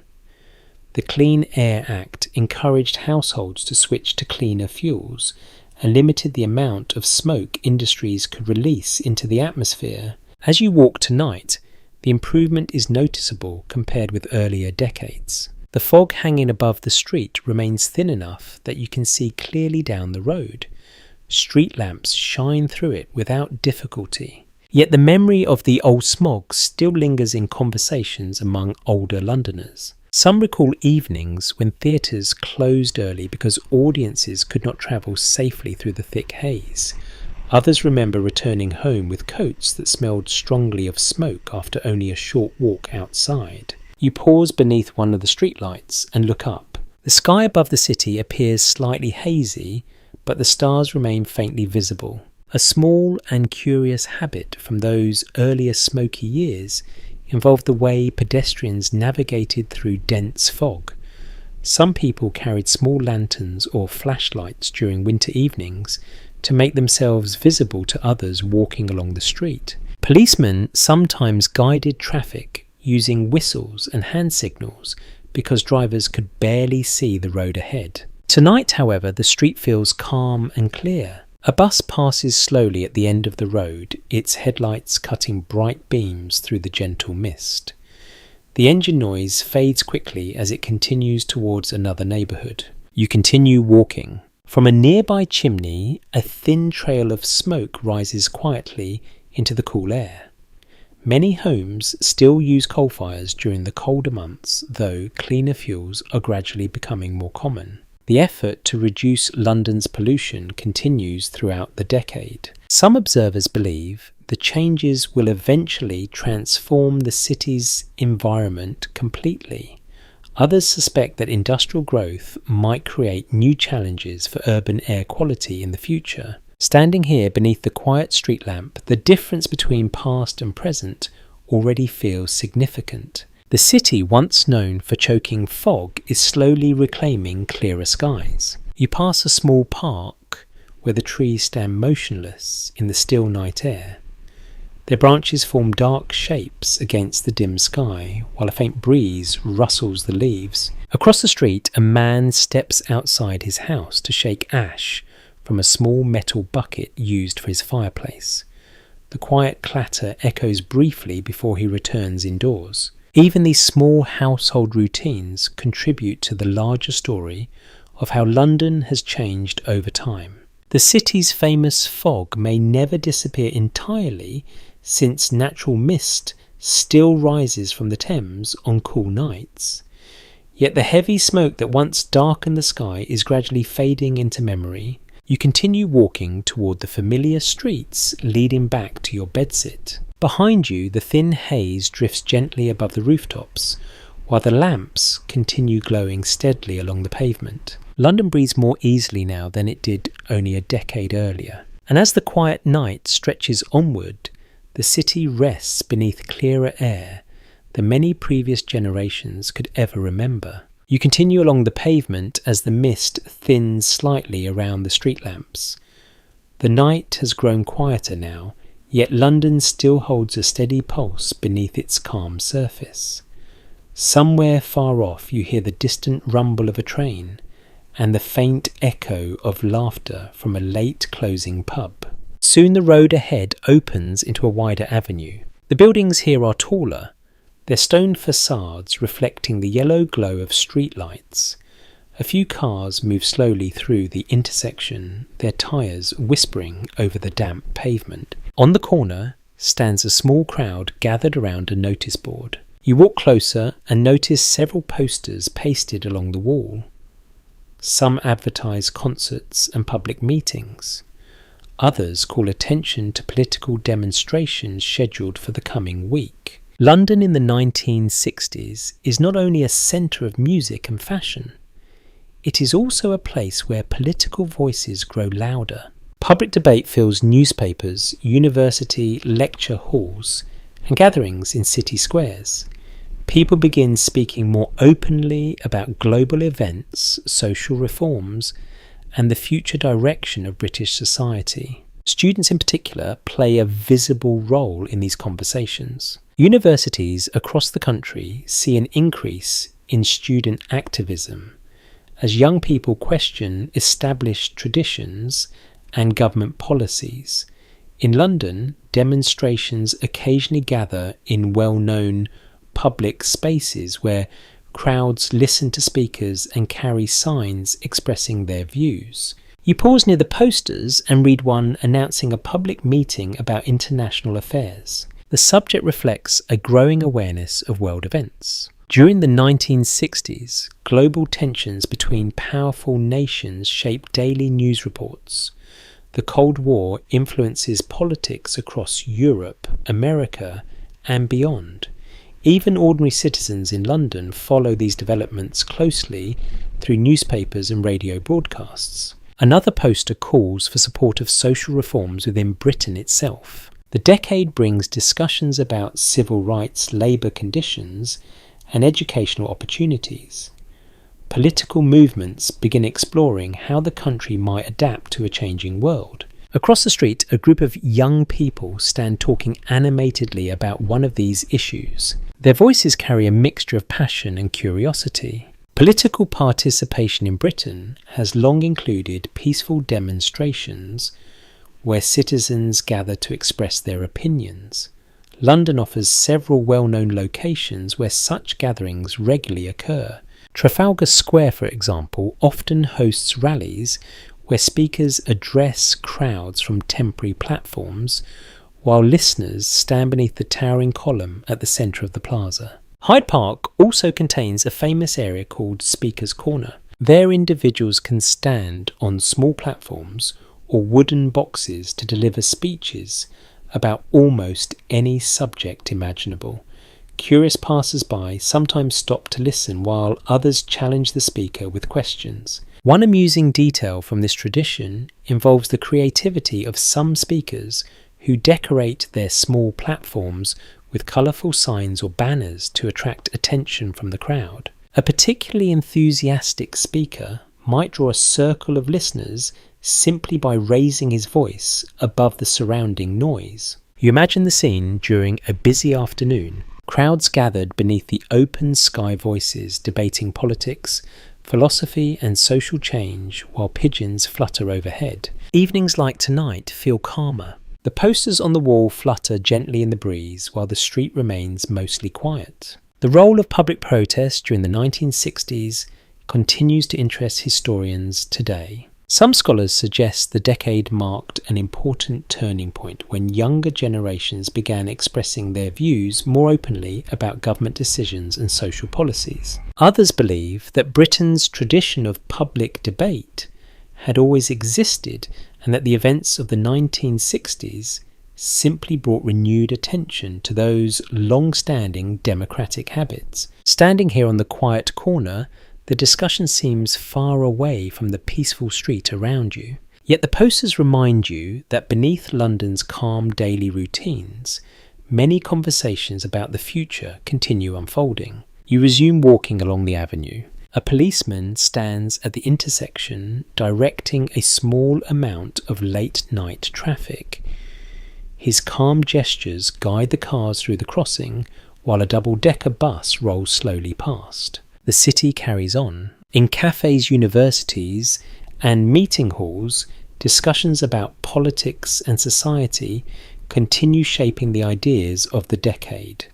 [SPEAKER 1] The Clean Air Act encouraged households to switch to cleaner fuels and limited the amount of smoke industries could release into the atmosphere. As you walk tonight, the improvement is noticeable compared with earlier decades. The fog hanging above the street remains thin enough that you can see clearly down the road. Street lamps shine through it without difficulty. Yet the memory of the old smog still lingers in conversations among older Londoners. Some recall evenings when theatres closed early because audiences could not travel safely through the thick haze. Others remember returning home with coats that smelled strongly of smoke after only a short walk outside. You pause beneath one of the streetlights and look up. The sky above the city appears slightly hazy, but the stars remain faintly visible. A small and curious habit from those earlier smoky years involved the way pedestrians navigated through dense fog. Some people carried small lanterns or flashlights during winter evenings to make themselves visible to others walking along the street. Policemen sometimes guided traffic using whistles and hand signals because drivers could barely see the road ahead. Tonight, however, the street feels calm and clear. A bus passes slowly at the end of the road, its headlights cutting bright beams through the gentle mist. The engine noise fades quickly as it continues towards another neighbourhood. You continue walking. From a nearby chimney, a thin trail of smoke rises quietly into the cool air. Many homes still use coal fires during the colder months, though cleaner fuels are gradually becoming more common. The effort to reduce London's pollution continues throughout the decade. Some observers believe the changes will eventually transform the city's environment completely. Others suspect that industrial growth might create new challenges for urban air quality in the future. Standing here beneath the quiet street lamp, the difference between past and present already feels significant. The city, once known for choking fog, is slowly reclaiming clearer skies. You pass a small park where the trees stand motionless in the still night air. Their branches form dark shapes against the dim sky, while a faint breeze rustles the leaves. Across the street, a man steps outside his house to shake ash from a small metal bucket used for his fireplace. The quiet clatter echoes briefly before he returns indoors. Even these small household routines contribute to the larger story of how London has changed over time. The city's famous fog may never disappear entirely, since natural mist still rises from the Thames on cool nights. Yet the heavy smoke that once darkened the sky is gradually fading into memory. You continue walking toward the familiar streets leading back to your bedsit. Behind you, the thin haze drifts gently above the rooftops, while the lamps continue glowing steadily along the pavement. London breathes more easily now than it did only a decade earlier. And as the quiet night stretches onward, the city rests beneath clearer air than many previous generations could ever remember. You continue along the pavement as the mist thins slightly around the street lamps. The night has grown quieter now, yet London still holds a steady pulse beneath its calm surface. Somewhere far off you hear the distant rumble of a train and the faint echo of laughter from a late closing pub. Soon the road ahead opens into a wider avenue. The buildings here are taller, their stone facades reflecting the yellow glow of street lights. A few cars move slowly through the intersection, their tyres whispering over the damp pavement. On the corner stands a small crowd gathered around a notice board. You walk closer and notice several posters pasted along the wall. Some advertise concerts and public meetings. Others call attention to political demonstrations scheduled for the coming week. London in the 1960s is not only a centre of music and fashion, it is also a place where political voices grow louder. Public debate fills newspapers, university lecture halls, and gatherings in city squares. People begin speaking more openly about global events, social reforms, and the future direction of British society. Students in particular play a visible role in these conversations. Universities across the country see an increase in student activism as young people question established traditions and government policies. In London, demonstrations occasionally gather in well-known public spaces where crowds listen to speakers and carry signs expressing their views. You pause near the posters and read one announcing a public meeting about international affairs. The subject reflects a growing awareness of world events. During the 1960s, global tensions between powerful nations shape daily news reports. The Cold War influences politics across Europe, America, and beyond. Even ordinary citizens in London follow these developments closely through newspapers and radio broadcasts. Another poster calls for support of social reforms within Britain itself. The decade brings discussions about civil rights, labour conditions, and educational opportunities. Political movements begin exploring how the country might adapt to a changing world. Across the street, a group of young people stand talking animatedly about one of these issues. Their voices carry a mixture of passion and curiosity. Political participation in Britain has long included peaceful demonstrations where citizens gather to express their opinions. London offers several well-known locations where such gatherings regularly occur. Trafalgar Square, for example, often hosts rallies where speakers address crowds from temporary platforms while listeners stand beneath the towering column at the centre of the plaza. Hyde Park also contains a famous area called Speaker's Corner. There individuals can stand on small platforms or wooden boxes to deliver speeches about almost any subject imaginable. Curious passers-by sometimes stop to listen while others challenge the speaker with questions. One amusing detail from this tradition involves the creativity of some speakers who decorate their small platforms with colourful signs or banners to attract attention from the crowd. A particularly enthusiastic speaker might draw a circle of listeners simply by raising his voice above the surrounding noise. You imagine the scene during a busy afternoon. Crowds gathered beneath the open sky voices debating politics, philosophy and social change while pigeons flutter overhead. Evenings like tonight feel calmer. The posters on the wall flutter gently in the breeze while the street remains mostly quiet. The role of public protest during the 1960s continues to interest historians today. Some scholars suggest the decade marked an important turning point when younger generations began expressing their views more openly about government decisions and social policies. Others believe that Britain's tradition of public debate had always existed and that the events of the 1960s simply brought renewed attention to those long-standing democratic habits. Standing here on the quiet corner, the discussion seems far away from the peaceful street around you. Yet the posters remind you that beneath London's calm daily routines, many conversations about the future continue unfolding. You resume walking along the avenue. A policeman stands at the intersection directing a small amount of late-night traffic. His calm gestures guide the cars through the crossing while a double-decker bus rolls slowly past. The city carries on. In cafés, universities, and meeting halls, discussions about politics and society continue shaping the ideas of the decade.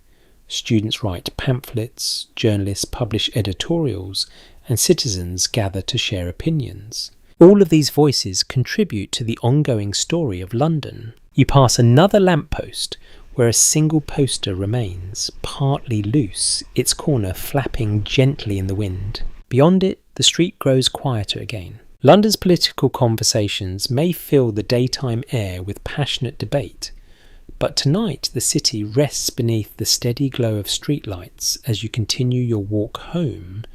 [SPEAKER 1] Students write pamphlets, journalists publish editorials, and citizens gather to share opinions. All of these voices contribute to the ongoing story of London. You pass another lamppost where a single poster remains, partly loose, its corner flapping gently in the wind. Beyond it, the street grows quieter again. London's political conversations may fill the daytime air with passionate debate, But tonight the city rests beneath the steady glow of streetlights as you continue your walk home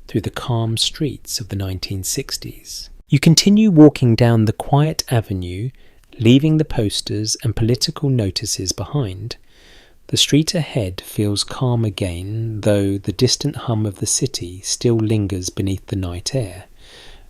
[SPEAKER 1] through the calm streets of the 1960s. You continue walking down the quiet avenue, leaving the posters and political notices behind. The street ahead feels calm again, though the distant hum of the city still lingers beneath the night air.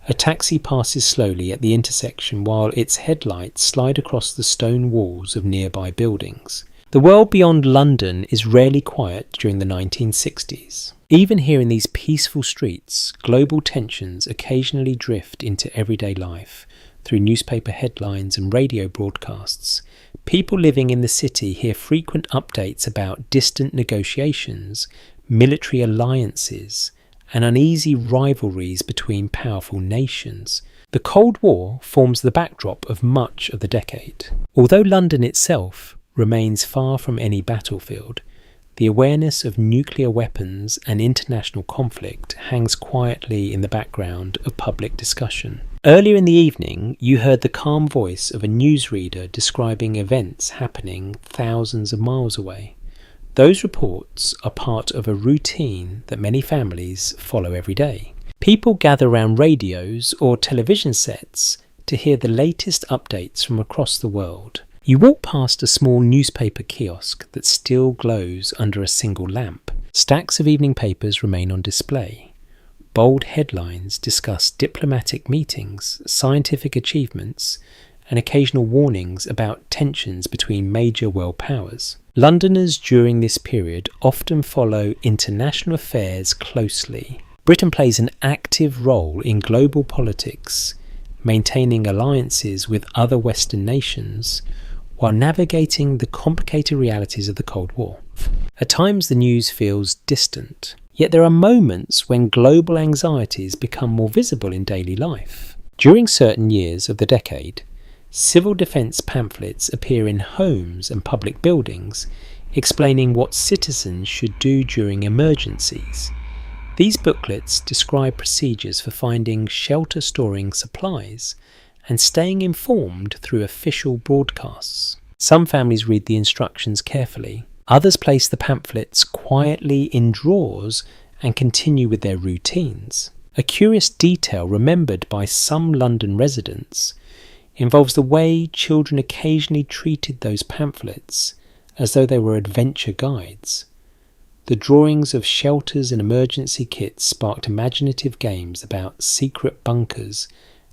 [SPEAKER 1] A taxi passes slowly at the intersection while its headlights slide across the stone walls of nearby buildings. The world beyond London is rarely quiet during the 1960s. Even here in these peaceful streets, global tensions occasionally drift into everyday life through newspaper headlines and radio broadcasts. People living in the city hear frequent updates about distant negotiations, military alliances, and uneasy rivalries between powerful nations. The Cold War forms the backdrop of much of the decade. Although London itself remains far from any battlefield, the awareness of nuclear weapons and international conflict hangs quietly in the background of public discussion. Earlier in the evening, you heard the calm voice of a newsreader describing events happening thousands of miles away. Those reports are part of a routine that many families follow every day. People gather around radios or television sets to hear the latest updates from across the world. You walk past a small newspaper kiosk that still glows under a single lamp. Stacks of evening papers remain on display. Bold headlines discuss diplomatic meetings, scientific achievements, and occasional warnings about tensions between major world powers. Londoners during this period often follow international affairs closely. Britain plays an active role in global politics, maintaining alliances with other Western nations, while navigating the complicated realities of the Cold War. At times the news feels distant, yet there are moments when global anxieties become more visible in daily life. During certain years of the decade, civil defence pamphlets appear in homes and public buildings, explaining what citizens should do during emergencies. These booklets describe procedures for finding shelter, storing supplies, and staying informed through official broadcasts. Some families read the instructions carefully. Others place the pamphlets quietly in drawers and continue with their routines. A curious detail remembered by some London residents involves the way children occasionally treated those pamphlets as though they were adventure guides. The drawings of shelters and emergency kits sparked imaginative games about secret bunkers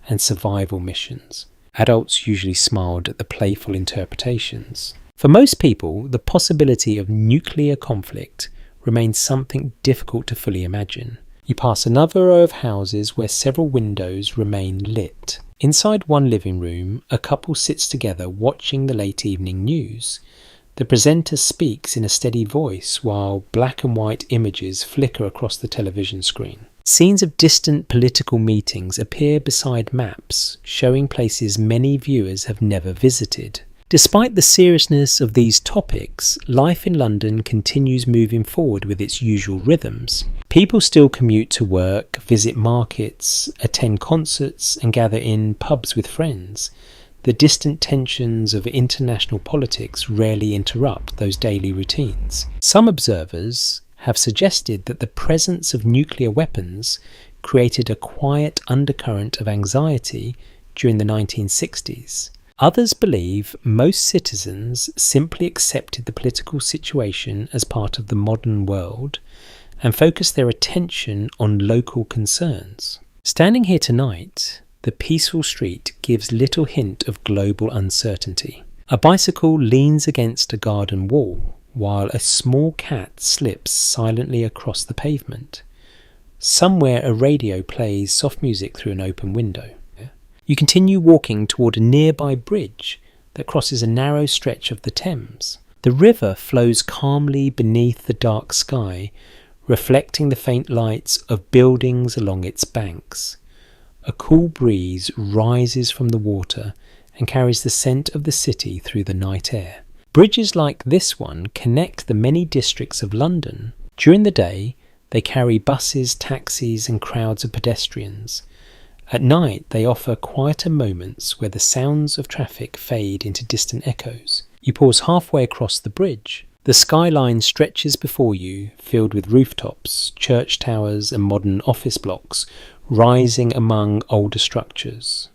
[SPEAKER 1] and survival missions. Adults usually smiled at the playful interpretations. For most people, the possibility of nuclear conflict remains something difficult to fully imagine. You pass another row of houses where several windows remain lit. Inside one living room, a couple sits together watching the late evening news. The presenter speaks in a steady voice while black and white images flicker across the television screen. Scenes of distant political meetings appear beside maps, showing places many viewers have never visited. Despite the seriousness of these topics, life in London continues moving forward with its usual rhythms. People still commute to work, visit markets, attend concerts, and gather in pubs with friends. The distant tensions of international politics rarely interrupt those daily routines. Some observers have suggested that the presence of nuclear weapons created a quiet undercurrent of anxiety during the 1960s. Others believe most citizens simply accepted the political situation as part of the modern world and focused their attention on local concerns. Standing here tonight, the peaceful street gives little hint of global uncertainty. A bicycle leans against a garden wall, while a small cat slips silently across the pavement. Somewhere a radio plays soft music through an open window. You continue walking toward a nearby bridge that crosses a narrow stretch of the Thames. The river flows calmly beneath the dark sky, reflecting the faint lights of buildings along its banks. A cool breeze rises from the water and carries the scent of the city through the night air. Bridges like this one connect the many districts of London. During the day, they carry buses, taxis, and crowds of pedestrians. At night, they offer quieter moments where the sounds of traffic fade into distant echoes. You pause halfway across the bridge. The skyline stretches before you, filled with rooftops, church towers and modern office blocks rising among older structures.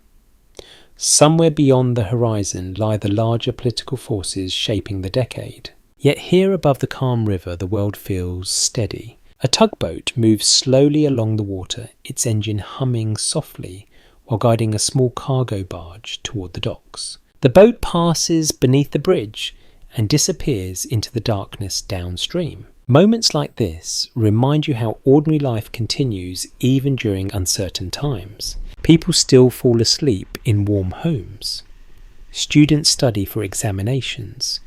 [SPEAKER 1] Somewhere beyond the horizon lie the larger political forces shaping the decade. Yet here above the calm river the world feels steady. A tugboat moves slowly along the water, its engine humming softly while guiding a small cargo barge toward the docks. The boat passes beneath the bridge and disappears into the darkness downstream. Moments like this remind you how ordinary life continues even during uncertain times. People still fall asleep in warm homes. Students study for examinations.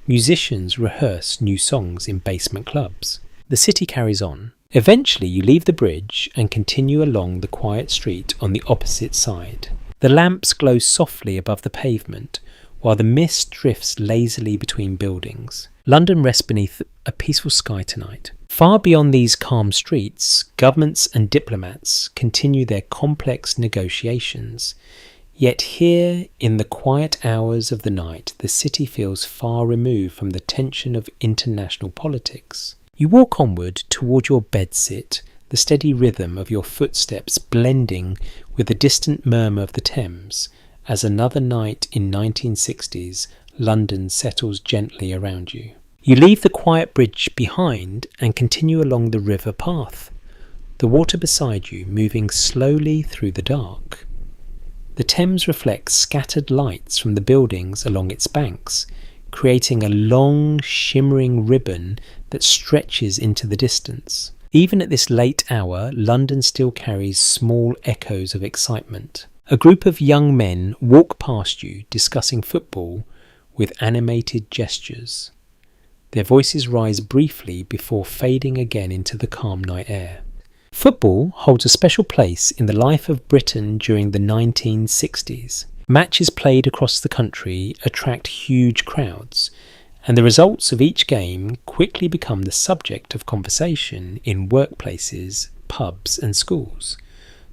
[SPEAKER 1] Musicians rehearse new songs in basement clubs. The city carries on. Eventually you leave the bridge and continue along the quiet street on the opposite side. The lamps glow softly above the pavement, while the mist drifts lazily between buildings. London rests beneath a peaceful sky tonight. Far beyond these calm streets, governments and diplomats continue their complex negotiations. Yet here, in the quiet hours of the night, the city feels far removed from the tension of international politics. You walk onward toward your bedsit, the steady rhythm of your footsteps blending with the distant murmur of the Thames, as another night in 1960s, London settles gently around you. You leave the quiet bridge behind and continue along the river path, the water beside you moving slowly through the dark. The Thames reflects scattered lights from the buildings along its banks, creating a long, shimmering ribbon that stretches into the distance. Even at this late hour, London still carries small echoes of excitement. A group of young men walk past you, discussing football with animated gestures. Their voices rise briefly before fading again into the calm night air. Football holds a special place in the life of Britain during the 1960s. Matches played across the country attract huge crowds, and the results of each game quickly become the subject of conversation in workplaces, pubs and schools.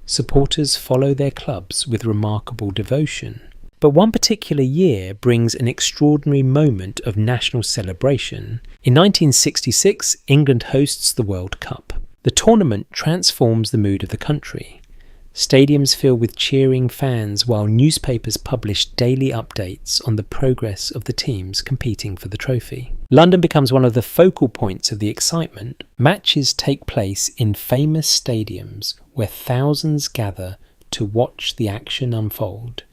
[SPEAKER 1] Supporters follow their clubs with remarkable devotion. But one particular year brings an extraordinary moment of national celebration. In 1966, England hosts the World Cup. The tournament transforms the mood of the country. Stadiums fill with cheering fans while newspapers publish daily updates on the progress of the teams competing for the trophy. London becomes one of the focal points of the excitement. Matches take place in famous stadiums where thousands gather to watch the action unfold.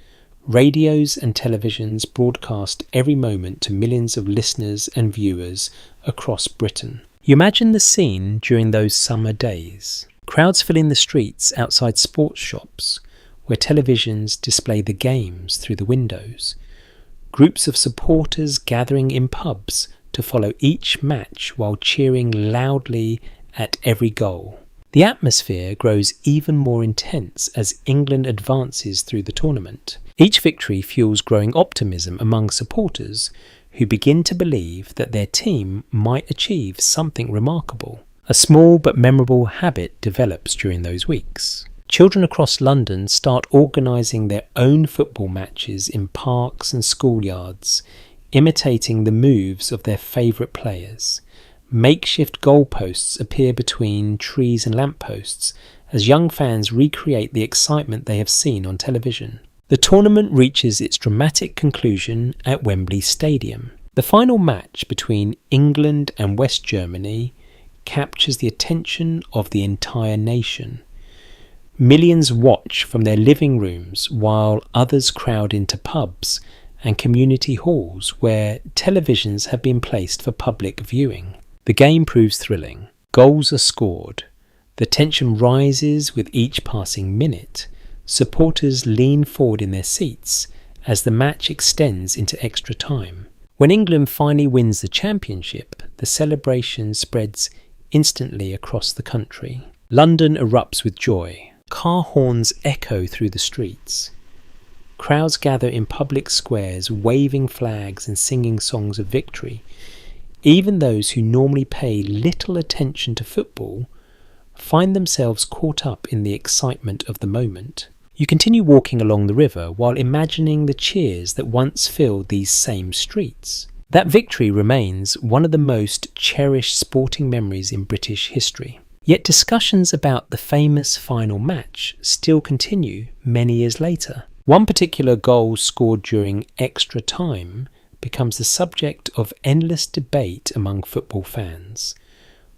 [SPEAKER 1] Radios and televisions broadcast every moment to millions of listeners and viewers across Britain. You imagine the scene during those summer days. Crowds filling the streets outside sports shops, where televisions display the games through the windows. Groups of supporters gathering in pubs to follow each match while cheering loudly at every goal. The atmosphere grows even more intense as England advances through the tournament. Each victory fuels growing optimism among supporters who begin to believe that their team might achieve something remarkable. A small but memorable habit develops during those weeks. Children across London start organising their own football matches in parks and schoolyards, imitating the moves of their favourite players. Makeshift goalposts appear between trees and lampposts as young fans recreate the excitement they have seen on television. The tournament reaches its dramatic conclusion at Wembley Stadium. The final match between England and West Germany captures the attention of the entire nation. Millions watch from their living rooms while others crowd into pubs and community halls where televisions have been placed for public viewing. The game proves thrilling. Goals are scored. The tension rises with each passing minute. Supporters lean forward in their seats as the match extends into extra time. When England finally wins the championship, the celebration spreads instantly across the country. London erupts with joy. Car horns echo through the streets. Crowds gather in public squares, waving flags and singing songs of victory. Even those who normally pay little attention to football find themselves caught up in the excitement of the moment. You continue walking along the river while imagining the cheers that once filled these same streets. That victory remains one of the most cherished sporting memories in British history. Yet discussions about the famous final match still continue many years later. One particular goal scored during extra time becomes the subject of endless debate among football fans.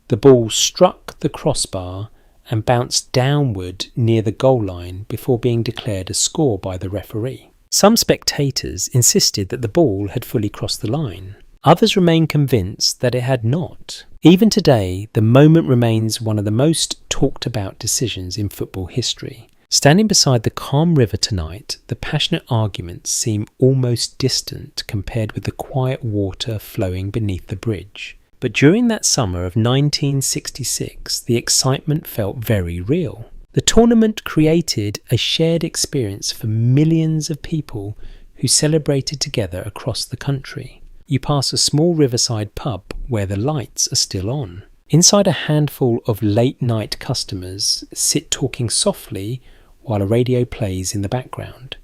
[SPEAKER 1] The ball struck the crossbar and bounced downward near the goal line before being declared a score by the referee. Some spectators insisted that the ball had fully crossed the line. Others remained convinced that it had not. Even today, the moment remains one of the most talked about decisions in football history. Standing beside the calm river tonight, the passionate arguments seem almost distant compared with the quiet water flowing beneath the bridge. But during that summer of 1966, the excitement felt very real. The tournament created a shared experience for millions of people who celebrated together across the country. You pass a small riverside pub where the lights are still on. Inside, a handful of late-night customers sit talking softly while a radio plays in the background.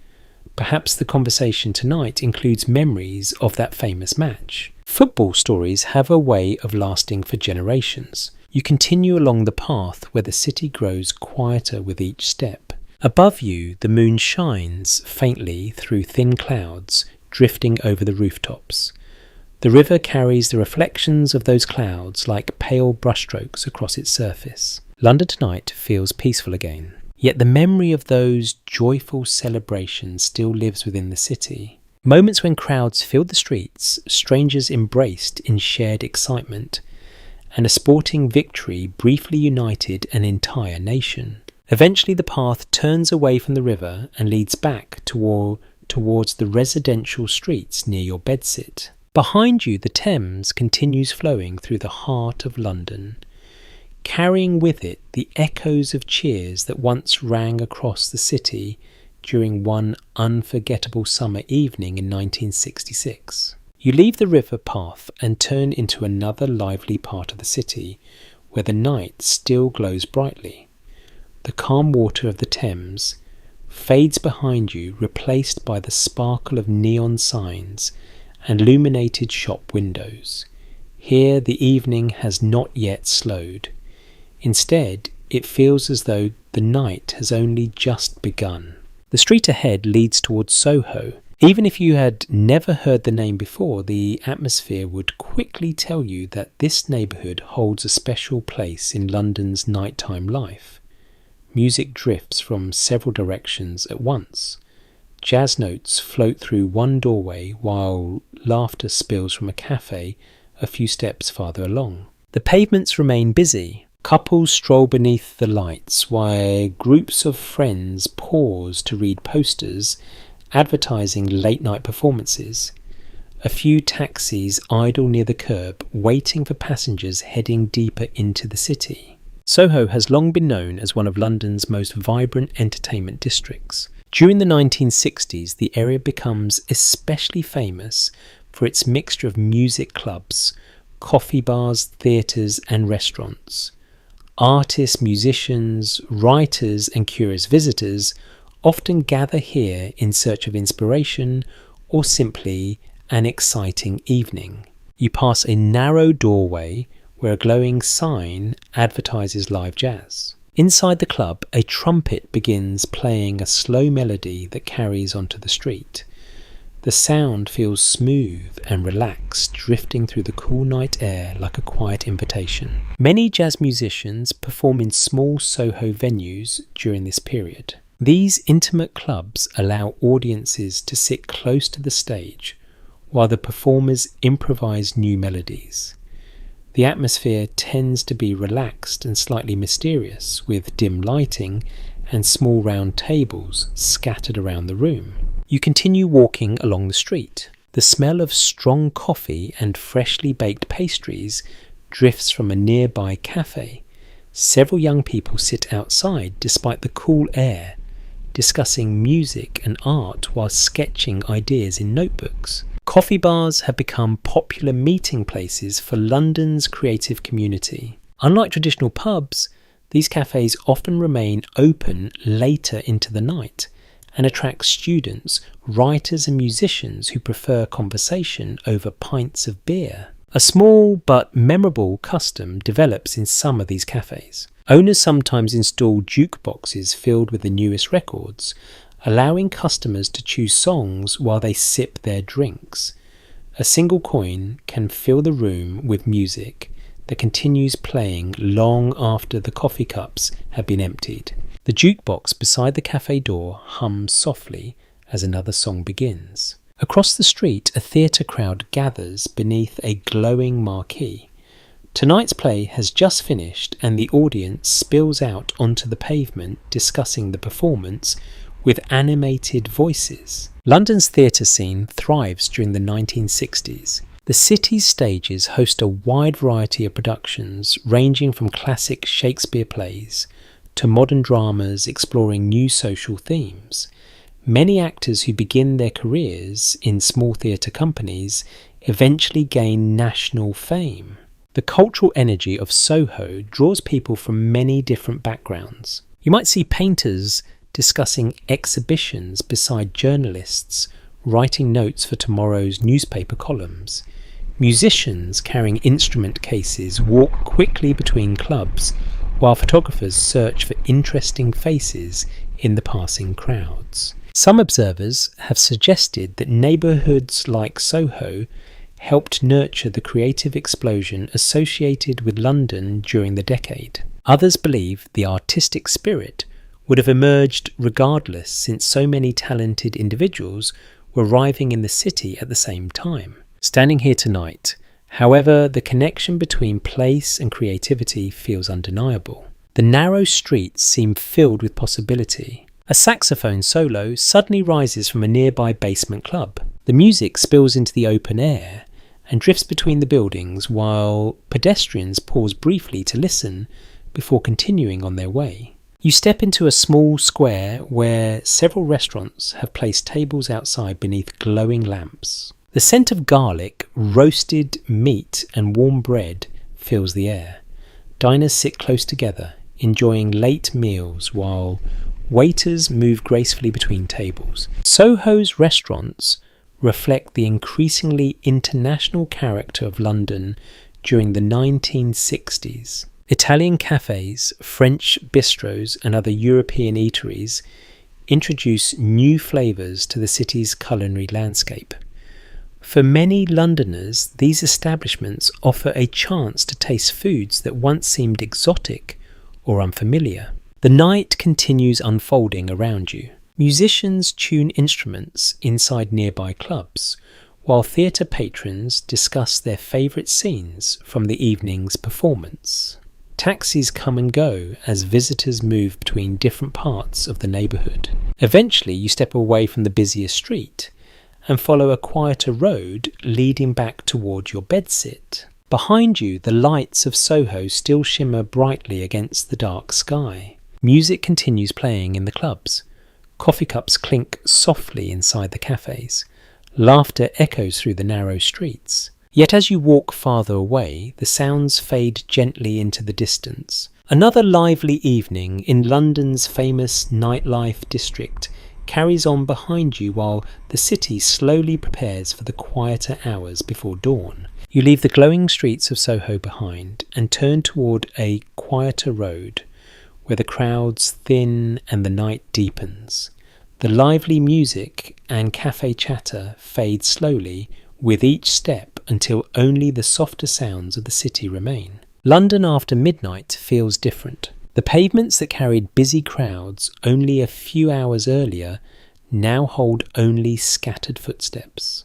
[SPEAKER 1] Perhaps the conversation tonight includes memories of that famous match. Football stories have a way of lasting for generations. You continue along the path where the city grows quieter with each step. Above you, the moon shines faintly through thin clouds drifting over the rooftops. The river carries the reflections of those clouds like pale brushstrokes across its surface. London tonight feels peaceful again. Yet the memory of those joyful celebrations still lives within the city. Moments when crowds filled the streets, strangers embraced in shared excitement, and a sporting victory briefly united an entire nation. Eventually the path turns away from the river and leads back towards the residential streets near your bedsit. Behind you, the Thames continues flowing through the heart of London, carrying with it the echoes of cheers that once rang across the city during one unforgettable summer evening in 1966. You leave the river path and turn into another lively part of the city where the night still glows brightly. The calm water of the Thames fades behind you, replaced by the sparkle of neon signs and illuminated shop windows. Here the evening has not yet slowed. Instead, it feels as though the night has only just begun. The street ahead leads towards Soho. Even if you had never heard the name before, the atmosphere would quickly tell you that this neighbourhood holds a special place in London's nighttime life. Music drifts from several directions at once. Jazz notes float through one doorway while laughter spills from a cafe a few steps farther along. The pavements remain busy. Couples stroll beneath the lights while groups of friends pause to read posters advertising late-night performances. A few taxis idle near the curb, waiting for passengers heading deeper into the city. Soho has long been known as one of London's most vibrant entertainment districts. During the 1960s, the area becomes especially famous for its mixture of music clubs, coffee bars, theatres and restaurants. Artists, musicians, writers and curious visitors often gather here in search of inspiration or simply an exciting evening. You pass a narrow doorway where a glowing sign advertises live jazz. Inside the club, a trumpet begins playing a slow melody that carries onto the street. The sound feels smooth and relaxed, drifting through the cool night air like a quiet invitation. Many jazz musicians perform in small Soho venues during this period. These intimate clubs allow audiences to sit close to the stage while the performers improvise new melodies. The atmosphere tends to be relaxed and slightly mysterious, with dim lighting and small round tables scattered around the room. You continue walking along the street. The smell of strong coffee and freshly baked pastries drifts from a nearby cafe. Several young people sit outside despite the cool air, discussing music and art while sketching ideas in notebooks. Coffee bars have become popular meeting places for London's creative community. Unlike traditional pubs, These cafes often remain open later into the night and attract students, writers and musicians who prefer conversation over pints of beer. A small but memorable custom develops in some of these cafes. Owners sometimes install jukeboxes filled with the newest records, allowing customers to choose songs while they sip their drinks. A single coin can fill the room with music that continues playing long after the coffee cups have been emptied. The jukebox beside the cafe door hums softly as another song begins. Across the street, a theatre crowd gathers beneath a glowing marquee. Tonight's play has just finished and the audience spills out onto the pavement discussing the performance with animated voices. London's theatre scene thrives during the 1960s. The city's stages host a wide variety of productions ranging from classic Shakespeare plays to modern dramas exploring new social themes. Many actors who begin their careers in small theatre companies eventually gain national fame. The cultural energy of Soho draws people from many different backgrounds. You might see painters discussing exhibitions beside journalists writing notes for tomorrow's newspaper columns. Musicians carrying instrument cases walk quickly between clubs, while photographers search for interesting faces in the passing crowds. Some observers have suggested that neighbourhoods like Soho helped nurture the creative explosion associated with London during the decade. Others believe the artistic spirit would have emerged regardless, since so many talented individuals were arriving in the city at the same time. Standing here tonight, however, the connection between place and creativity feels undeniable. The narrow streets seem filled with possibility. A saxophone solo suddenly rises from a nearby basement club. The music spills into the open air and drifts between the buildings, while pedestrians pause briefly to listen before continuing on their way. You step into a small square where several restaurants have placed tables outside beneath glowing lamps. The scent of garlic, roasted meat and warm bread fills the air. Diners sit close together, enjoying late meals while waiters move gracefully between tables. Soho's restaurants reflect the increasingly international character of London during the 1960s. Italian cafes, French bistros and other European eateries introduce new flavours to the city's culinary landscape. For many Londoners, these establishments offer a chance to taste foods that once seemed exotic or unfamiliar. The night continues unfolding around you. Musicians tune instruments inside nearby clubs, while theatre patrons discuss their favourite scenes from the evening's performance. Taxis come and go as visitors move between different parts of the neighbourhood. Eventually, you step away from the busiest street and follow a quieter road leading back towards your bedsit. Behind you, the lights of Soho still shimmer brightly against the dark sky. Music continues playing in the clubs. Coffee cups clink softly inside the cafes. Laughter echoes through the narrow streets. Yet as you walk farther away, the sounds fade gently into the distance. Another lively evening in London's famous nightlife district carries on behind you while the city slowly prepares for the quieter hours before dawn. You leave the glowing streets of Soho behind and turn toward a quieter road where the crowds thin and the night deepens. The lively music and cafe chatter fade slowly with each step until only the softer sounds of the city remain. London after midnight feels different. The pavements that carried busy crowds only a few hours earlier now hold only scattered footsteps.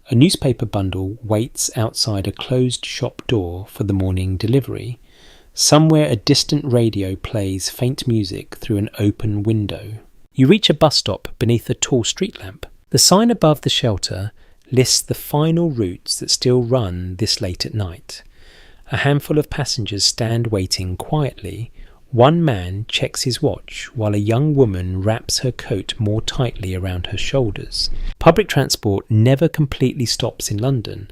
[SPEAKER 1] A newspaper bundle waits outside a closed shop door for the morning delivery. Somewhere a distant radio plays faint music through an open window. You reach a bus stop beneath a tall street lamp. The sign above the shelter lists the final routes that still run this late at night. A handful of passengers stand waiting quietly. One man checks his watch while a young woman wraps her coat more tightly around her shoulders. Public transport never completely stops in London,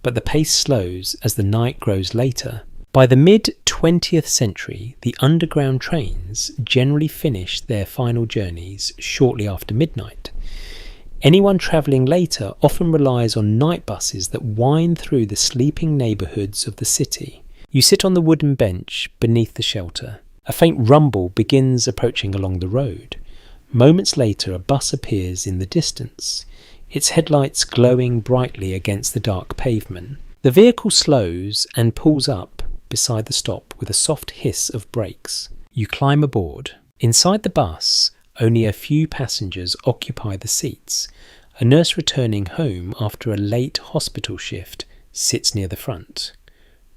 [SPEAKER 1] but the pace slows as the night grows later. By the mid-20th century, the underground trains generally finished their final journeys shortly after midnight. Anyone travelling later often relies on night buses that wind through the sleeping neighbourhoods of the city. You sit on the wooden bench beneath the shelter. A faint rumble begins approaching along the road. Moments later, a bus appears in the distance, its headlights glowing brightly against the dark pavement. The vehicle slows and pulls up beside the stop with a soft hiss of brakes. You climb aboard. Inside the bus, only a few passengers occupy the seats. A nurse returning home after a late hospital shift sits near the front.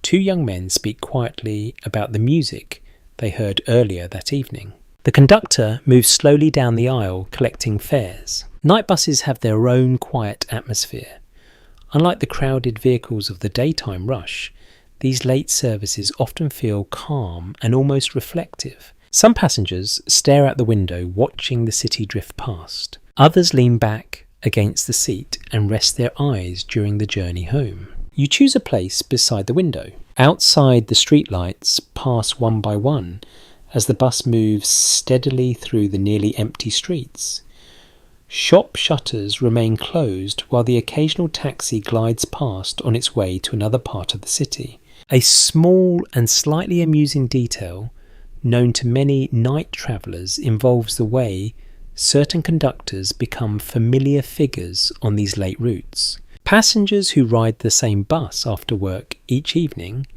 [SPEAKER 1] Two young men speak quietly about the music they heard earlier that evening. The conductor moves slowly down the aisle collecting fares. Night buses have their own quiet atmosphere. Unlike the crowded vehicles of the daytime rush, these late services often feel calm and almost reflective. Some passengers stare out the window watching the city drift past. Others lean back against the seat and rest their eyes during the journey home. You choose a place beside the window. Outside, the streetlights pass one by one as the bus moves steadily through the nearly empty streets. Shop shutters remain closed while the occasional taxi glides past on its way to another part of the city. A small and slightly amusing detail known to many night travellers involves the way certain conductors become familiar figures on these late routes. Passengers who ride the same bus after work each evening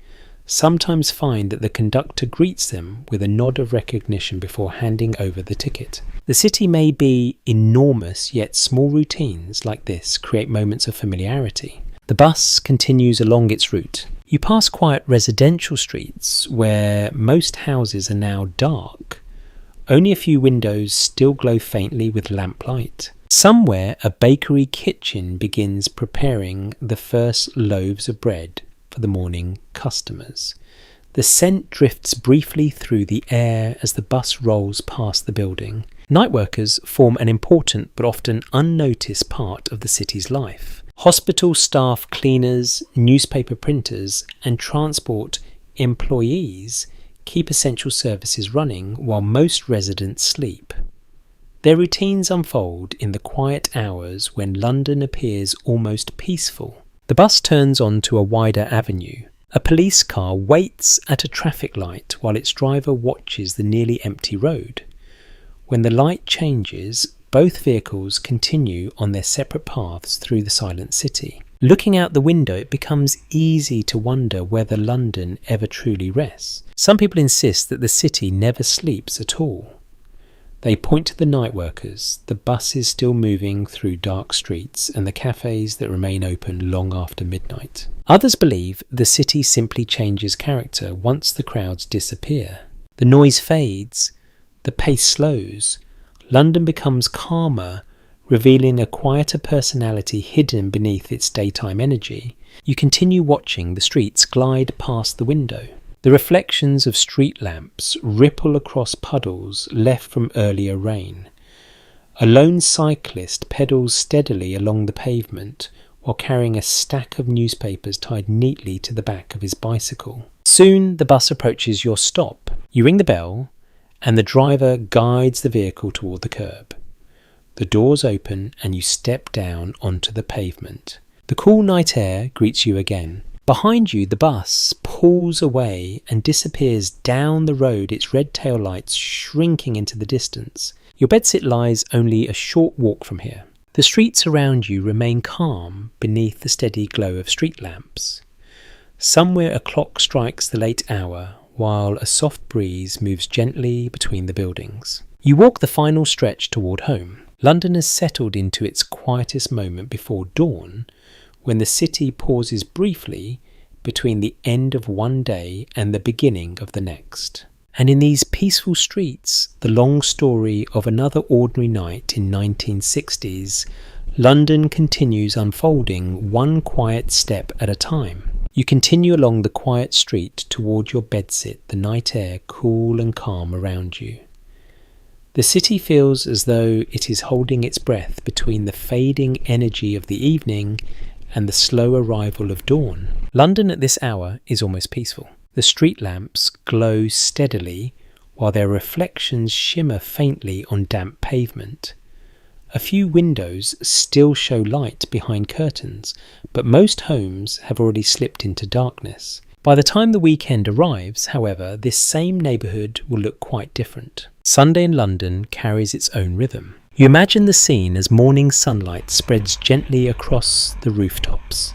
[SPEAKER 1] sometimes find that the conductor greets them with a nod of recognition before handing over the ticket. The city may be enormous, yet small routines like this create moments of familiarity. The bus continues along its route. You pass quiet residential streets where most houses are now dark. Only a few windows still glow faintly with lamplight. Somewhere a bakery kitchen begins preparing the first loaves of bread for the morning customers. The scent drifts briefly through the air as the bus rolls past the building. Night workers form an important but often unnoticed part of the city's life. Hospital staff, cleaners, newspaper printers, and transport employees keep essential services running while most residents sleep. Their routines unfold in the quiet hours when London appears almost peaceful. The bus turns onto a wider avenue. A police car waits at a traffic light while its driver watches the nearly empty road. When the light changes, both vehicles continue on their separate paths through the silent city. Looking out the window, it becomes easy to wonder whether London ever truly rests. Some people insist that the city never sleeps at all. They point to the night workers, the buses still moving through dark streets, and the cafés that remain open long after midnight. Others believe the city simply changes character once the crowds disappear. The noise fades, the pace slows, London becomes calmer, revealing a quieter personality hidden beneath its daytime energy. You continue watching the streets glide past the window. The reflections of street lamps ripple across puddles left from earlier rain. A lone cyclist pedals steadily along the pavement while carrying a stack of newspapers tied neatly to the back of his bicycle. Soon the bus approaches your stop. You ring the bell, and the driver guides the vehicle toward the curb. The doors open and you step down onto the pavement. The cool night air greets you again. Behind you, the bus pulls away and disappears down the road, its red tail lights shrinking into the distance. Your bedsit lies only a short walk from here. The streets around you remain calm beneath the steady glow of street lamps. Somewhere a clock strikes the late hour, while a soft breeze moves gently between the buildings. You walk the final stretch toward home. London has settled into its quietest moment before dawn, when the city pauses briefly between the end of one day and the beginning of the next. And in these peaceful streets, the long story of another ordinary night in 1960s, London continues unfolding one quiet step at a time. You continue along the quiet street toward your bedsit, the night air cool and calm around you. The city feels as though it is holding its breath between the fading energy of the evening and the slow arrival of dawn. London at this hour is almost peaceful. The street lamps glow steadily while their reflections shimmer faintly on damp pavement. A few windows still show light behind curtains, but most homes have already slipped into darkness. By the time the weekend arrives, however, this same neighbourhood will look quite different. Sunday in London carries its own rhythm. You imagine the scene as morning sunlight spreads gently across the rooftops.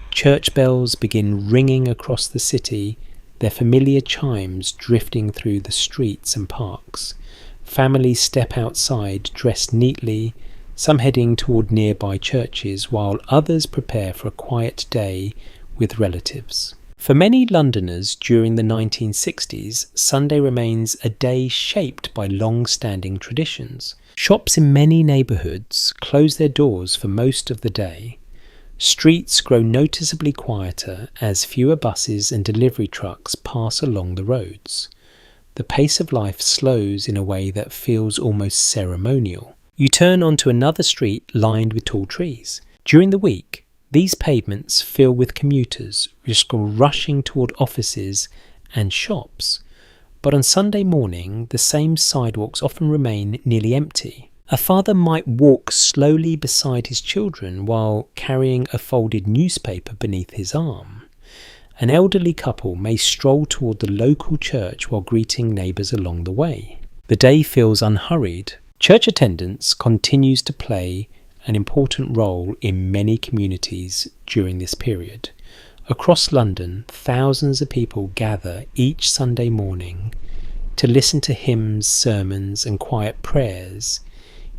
[SPEAKER 1] Church bells begin ringing across the city, their familiar chimes drifting through the streets and parks. Families step outside dressed neatly, some heading toward nearby churches, while others prepare for a quiet day with relatives. For many Londoners during the 1960s, Sunday remains a day shaped by long-standing traditions. Shops in many neighbourhoods close their doors for most of the day. Streets grow noticeably quieter as fewer buses and delivery trucks pass along the roads. The pace of life slows in a way that feels almost ceremonial. You turn onto another street lined with tall trees. During the week, these pavements fill with commuters rushing toward offices and shops. But on Sunday morning, the same sidewalks often remain nearly empty. A father might walk slowly beside his children while carrying a folded newspaper beneath his arm. An elderly couple may stroll toward the local church while greeting neighbours along the way. The day feels unhurried. Church attendance continues to play an important role in many communities during this period. Across London, thousands of people gather each Sunday morning to listen to hymns, sermons and quiet prayers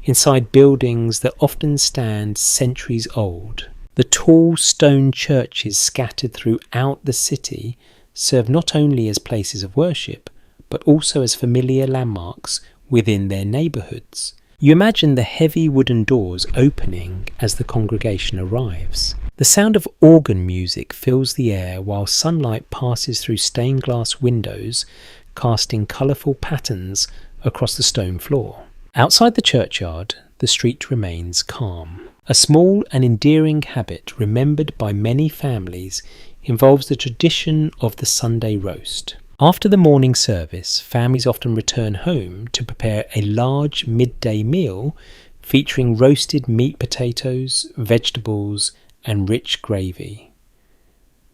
[SPEAKER 1] inside buildings that often stand centuries old. The tall stone churches scattered throughout the city serve not only as places of worship, but also as familiar landmarks within their neighbourhoods. You imagine the heavy wooden doors opening as the congregation arrives. The sound of organ music fills the air while sunlight passes through stained glass windows, casting colourful patterns across the stone floor. Outside the churchyard, the street remains calm. A small and endearing habit remembered by many families involves the tradition of the Sunday roast. After the morning service, families often return home to prepare a large midday meal featuring roasted meat, potatoes, vegetables, and rich gravy.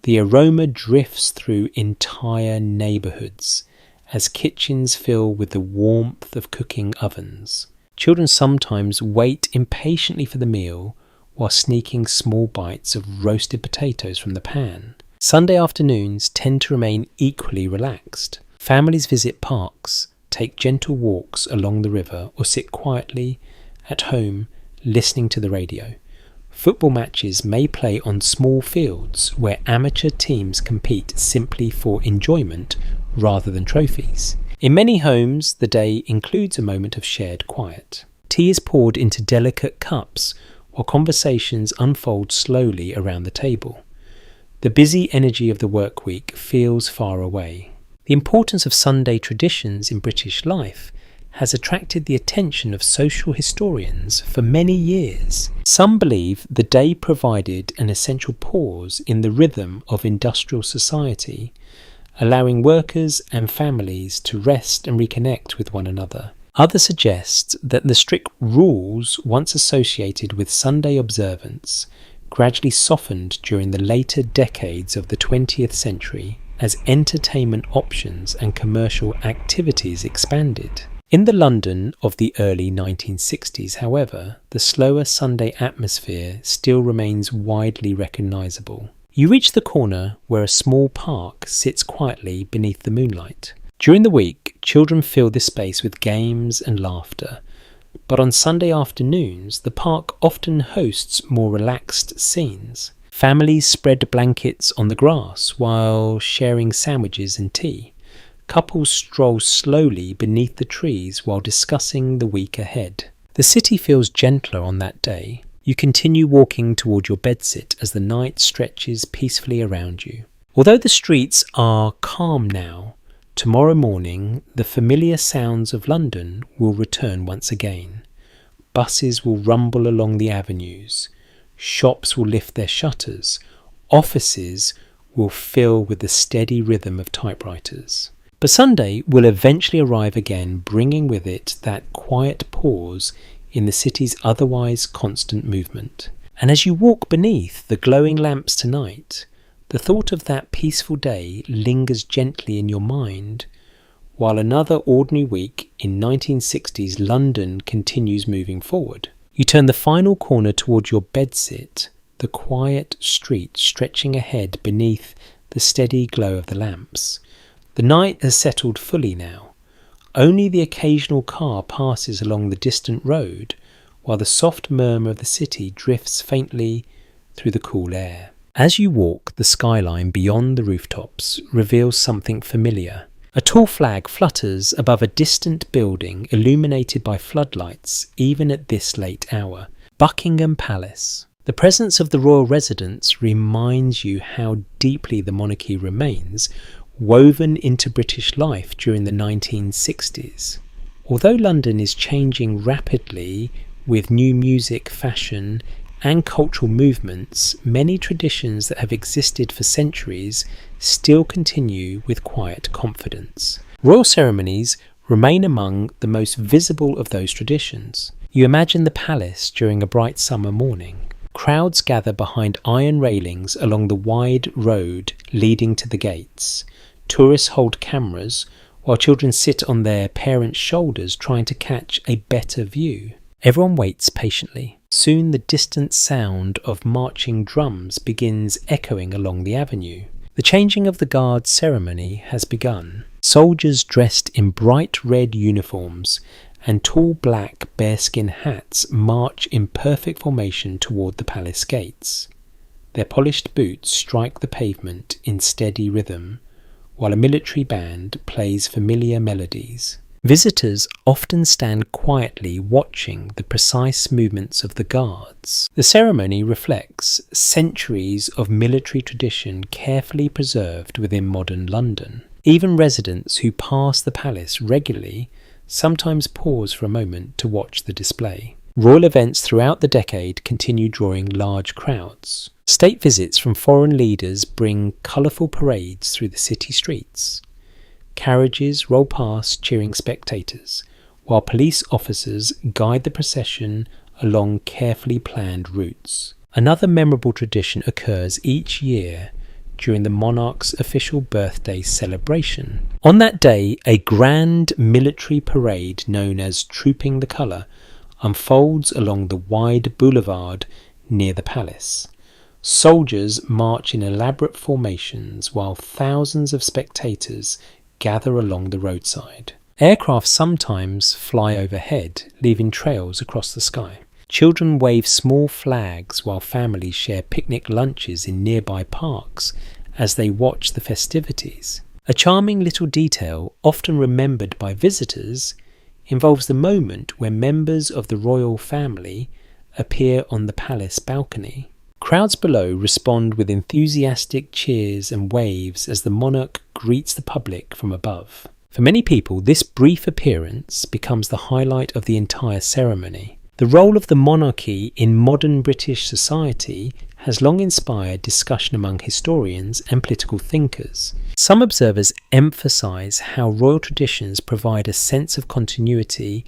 [SPEAKER 1] The aroma drifts through entire neighbourhoods as kitchens fill with the warmth of cooking ovens. Children sometimes wait impatiently for the meal while sneaking small bites of roasted potatoes from the pan. Sunday afternoons tend to remain equally relaxed. Families visit parks, take gentle walks along the river, or sit quietly at home listening to the radio. Football matches may play on small fields where amateur teams compete simply for enjoyment rather than trophies. In many homes, the day includes a moment of shared quiet. Tea is poured into delicate cups while conversations unfold slowly around the table. The busy energy of the work week feels far away. The importance of Sunday traditions in British life has attracted the attention of social historians for many years. Some believe the day provided an essential pause in the rhythm of industrial society, allowing workers and families to rest and reconnect with one another. Others suggest that the strict rules once associated with Sunday observance gradually softened during the later decades of the 20th century as entertainment options and commercial activities expanded. In the London of the early 1960s, however, the slower Sunday atmosphere still remains widely recognisable. You reach the corner where a small park sits quietly beneath the moonlight. During the week, children fill this space with games and laughter, but on Sunday afternoons, the park often hosts more relaxed scenes. Families spread blankets on the grass while sharing sandwiches and tea. Couples stroll slowly beneath the trees while discussing the week ahead. The city feels gentler on that day. You continue walking toward your bedsit as the night stretches peacefully around you. Although the streets are calm now, tomorrow morning the familiar sounds of London will return once again. Buses will rumble along the avenues. Shops will lift their shutters. Offices will fill with the steady rhythm of typewriters. But Sunday will eventually arrive again, bringing with it that quiet pause in the city's otherwise constant movement. And as you walk beneath the glowing lamps tonight, the thought of that peaceful day lingers gently in your mind, while another ordinary week in 1960s London continues moving forward. You turn the final corner toward your bedsit, the quiet street stretching ahead beneath the steady glow of the lamps. The night has settled fully now. Only the occasional car passes along the distant road, while the soft murmur of the city drifts faintly through the cool air. As you walk, the skyline beyond the rooftops reveals something familiar. A tall flag flutters above a distant building illuminated by floodlights even at this late hour. Buckingham Palace. The presence of the royal residence reminds you how deeply the monarchy remains woven into British life during the 1960s. Although London is changing rapidly with new music, fashion, and cultural movements, many traditions that have existed for centuries still continue with quiet confidence. Royal ceremonies remain among the most visible of those traditions. You imagine the palace during a bright summer morning. Crowds gather behind iron railings along the wide road leading to the gates. Tourists hold cameras, while children sit on their parents' shoulders trying to catch a better view. Everyone waits patiently. Soon the distant sound of marching drums begins echoing along the avenue. The changing of the guard ceremony has begun. Soldiers dressed in bright red uniforms and tall black bearskin hats march in perfect formation toward the palace gates. Their polished boots strike the pavement in steady rhythm, while a military band plays familiar melodies. Visitors often stand quietly watching the precise movements of the guards. The ceremony reflects centuries of military tradition carefully preserved within modern London. Even residents who pass the palace regularly sometimes pause for a moment to watch the display. Royal events throughout the decade continue drawing large crowds. State visits from foreign leaders bring colourful parades through the city streets. Carriages roll past cheering spectators, while police officers guide the procession along carefully planned routes. Another memorable tradition occurs each year during the monarch's official birthday celebration. On that day, a grand military parade known as Trooping the Colour unfolds along the wide boulevard near the palace. Soldiers march in elaborate formations while thousands of spectators gather along the roadside. Aircraft sometimes fly overhead, leaving trails across the sky. Children wave small flags while families share picnic lunches in nearby parks as they watch the festivities. A charming little detail, often remembered by visitors, involves the moment when members of the royal family appear on the palace balcony. Crowds below respond with enthusiastic cheers and waves as the monarch greets the public from above. For many people, this brief appearance becomes the highlight of the entire ceremony. The role of the monarchy in modern British society has long inspired discussion among historians and political thinkers. Some observers emphasise how royal traditions provide a sense of continuity,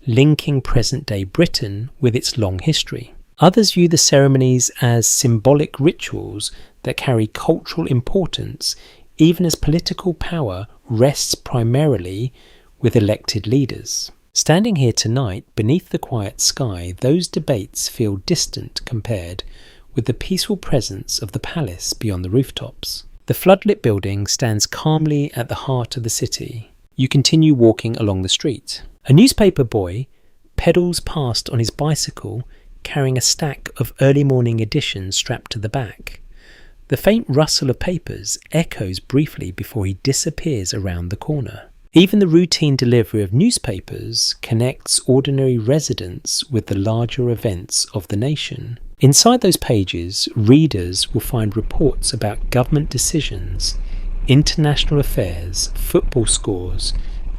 [SPEAKER 1] linking present-day Britain with its long history. Others view the ceremonies as symbolic rituals that carry cultural importance, even as political power rests primarily with elected leaders. Standing here tonight, beneath the quiet sky, those debates feel distant compared with the peaceful presence of the palace beyond the rooftops. The floodlit building stands calmly at the heart of the city. You continue walking along the street. A newspaper boy pedals past on his bicycle, carrying a stack of early morning editions strapped to the back. The faint rustle of papers echoes briefly before he disappears around the corner. Even the routine delivery of newspapers connects ordinary residents with the larger events of the nation. Inside those pages, readers will find reports about government decisions, international affairs, football scores,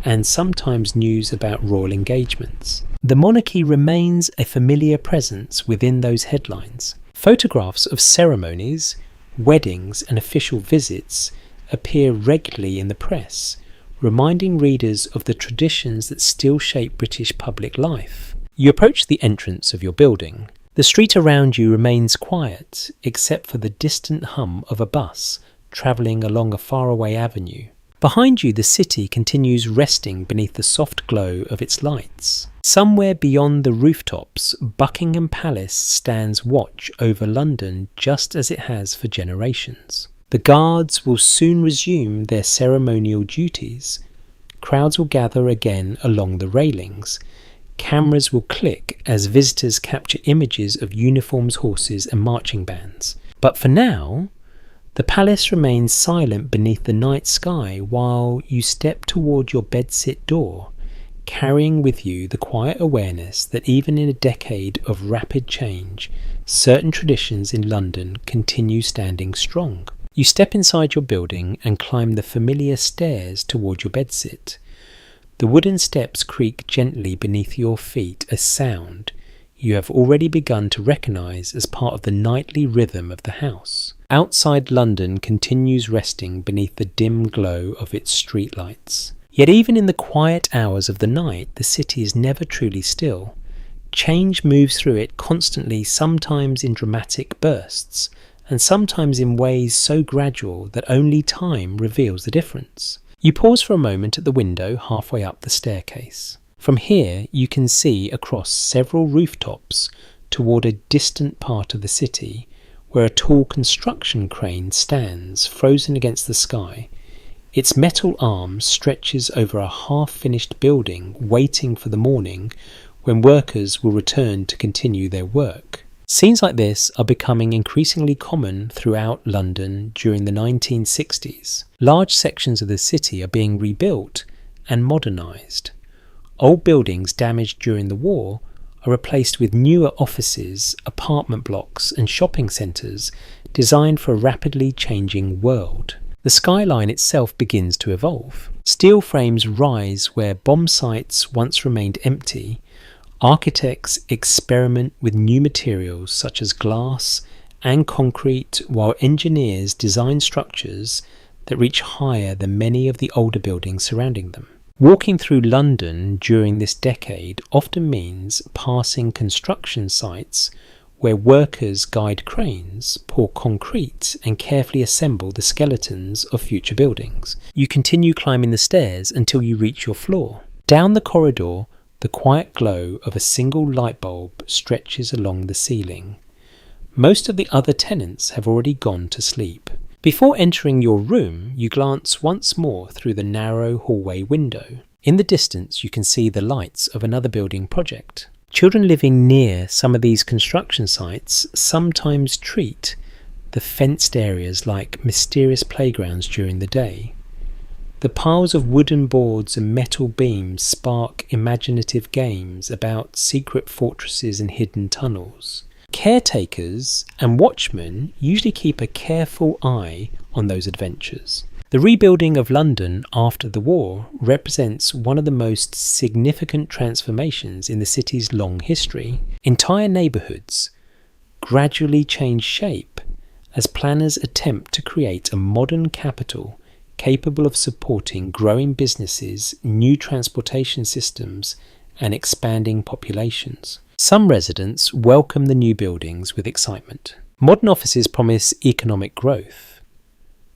[SPEAKER 1] and sometimes news about royal engagements. The monarchy remains a familiar presence within those headlines. Photographs of ceremonies, weddings and official visits appear regularly in the press, reminding readers of the traditions that still shape British public life. You approach the entrance of your building. The street around you remains quiet, except for the distant hum of a bus travelling along a faraway avenue. Behind you, the city continues resting beneath the soft glow of its lights. Somewhere beyond the rooftops, Buckingham Palace stands watch over London just as it has for generations. The guards will soon resume their ceremonial duties. Crowds will gather again along the railings. Cameras will click as visitors capture images of uniforms, horses and marching bands. But for now, the palace remains silent beneath the night sky while you step toward your bedsit door, carrying with you the quiet awareness that even in a decade of rapid change, certain traditions in London continue standing strong. You step inside your building and climb the familiar stairs toward your bedsit. The wooden steps creak gently beneath your feet, a sound you have already begun to recognise as part of the nightly rhythm of the house. Outside London continues resting beneath the dim glow of its streetlights. Yet even in the quiet hours of the night, the city is never truly still. Change moves through it constantly, sometimes in dramatic bursts, and sometimes in ways so gradual that only time reveals the difference. You pause for a moment at the window halfway up the staircase. From here, you can see across several rooftops toward a distant part of the city where a tall construction crane stands, frozen against the sky. Its metal arm stretches over a half-finished building, waiting for the morning when workers will return to continue their work. Scenes like this are becoming increasingly common throughout London during the 1960s. Large sections of the city are being rebuilt and modernised. Old buildings damaged during the war are replaced with newer offices, apartment blocks and shopping centres designed for a rapidly changing world. The skyline itself begins to evolve. Steel frames rise where bomb sites once remained empty. Architects experiment with new materials such as glass and concrete, while engineers design structures that reach higher than many of the older buildings surrounding them. Walking through London during this decade often means passing construction sites where workers guide cranes, pour concrete and carefully assemble the skeletons of future buildings. You continue climbing the stairs until you reach your floor. Down the corridor, the quiet glow of a single light bulb stretches along the ceiling. Most of the other tenants have already gone to sleep. Before entering your room, you glance once more through the narrow hallway window. In the distance, you can see the lights of another building project. Children living near some of these construction sites sometimes treat the fenced areas like mysterious playgrounds during the day. The piles of wooden boards and metal beams spark imaginative games about secret fortresses and hidden tunnels. Caretakers and watchmen usually keep a careful eye on those adventures. The rebuilding of London after the war represents one of the most significant transformations in the city's long history. Entire neighbourhoods gradually change shape as planners attempt to create a modern capital capable of supporting growing businesses, new transportation systems, and expanding populations. Some residents welcome the new buildings with excitement. Modern offices promise economic growth.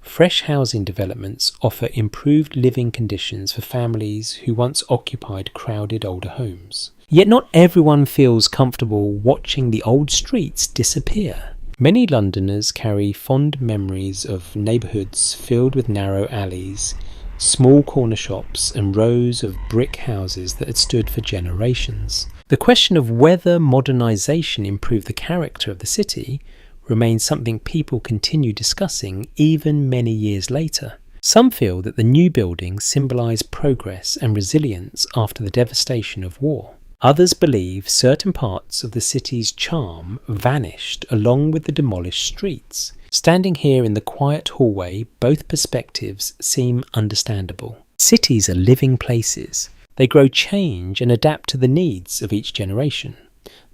[SPEAKER 1] Fresh housing developments offer improved living conditions for families who once occupied crowded older homes. Yet not everyone feels comfortable watching the old streets disappear. Many Londoners carry fond memories of neighbourhoods filled with narrow alleys, small corner shops and rows of brick houses that had stood for generations. The question of whether modernisation improved the character of the city remains something people continue discussing even many years later. Some feel that the new buildings symbolise progress and resilience after the devastation of war. Others believe certain parts of the city's charm vanished along with the demolished streets. Standing here in the quiet hallway, both perspectives seem understandable. Cities are living places. They grow, change and adapt to the needs of each generation.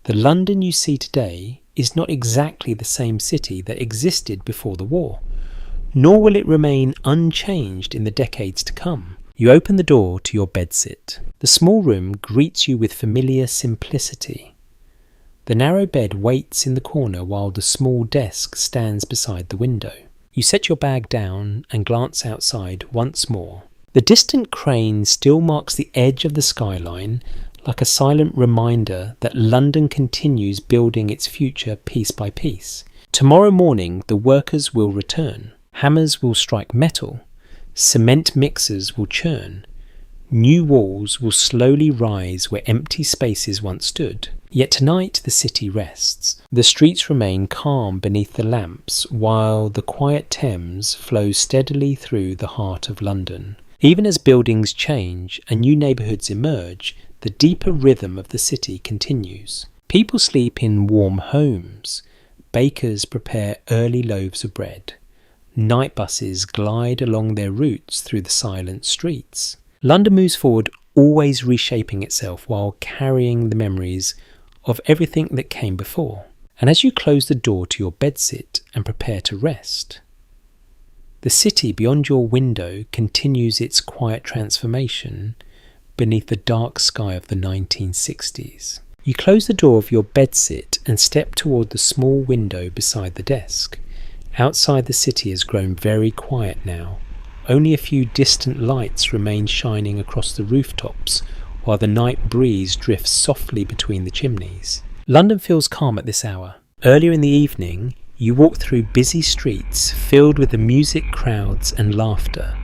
[SPEAKER 1] The London you see today is not exactly the same city that existed before the war, nor will it remain unchanged in the decades to come. You open the door to your bedsit. The small room greets you with familiar simplicity. The narrow bed waits in the corner while the small desk stands beside the window. You set your bag down and glance outside once more. The distant crane still marks the edge of the skyline, like a silent reminder that London continues building its future piece by piece. Tomorrow morning the workers will return. Hammers will strike metal. Cement mixers will churn. New walls will slowly rise where empty spaces once stood. Yet tonight the city rests. The streets remain calm beneath the lamps, while the quiet Thames flows steadily through the heart of London. Even as buildings change and new neighbourhoods emerge, the deeper rhythm of the city continues. People sleep in warm homes. Bakers prepare early loaves of bread. Night buses glide along their routes through the silent streets. London moves forward, always reshaping itself while carrying the memories of everything that came before. And as you close the door to your bedsit and prepare to rest, the city beyond your window continues its quiet transformation beneath the dark sky of the 1960s. You close the door of your bedsit and step toward the small window beside the desk. Outside, the city has grown very quiet now. Only a few distant lights remain shining across the rooftops, while the night breeze drifts softly between the chimneys. London feels calm at this hour. Earlier in the evening, you walk through busy streets filled with the music, crowds and laughter.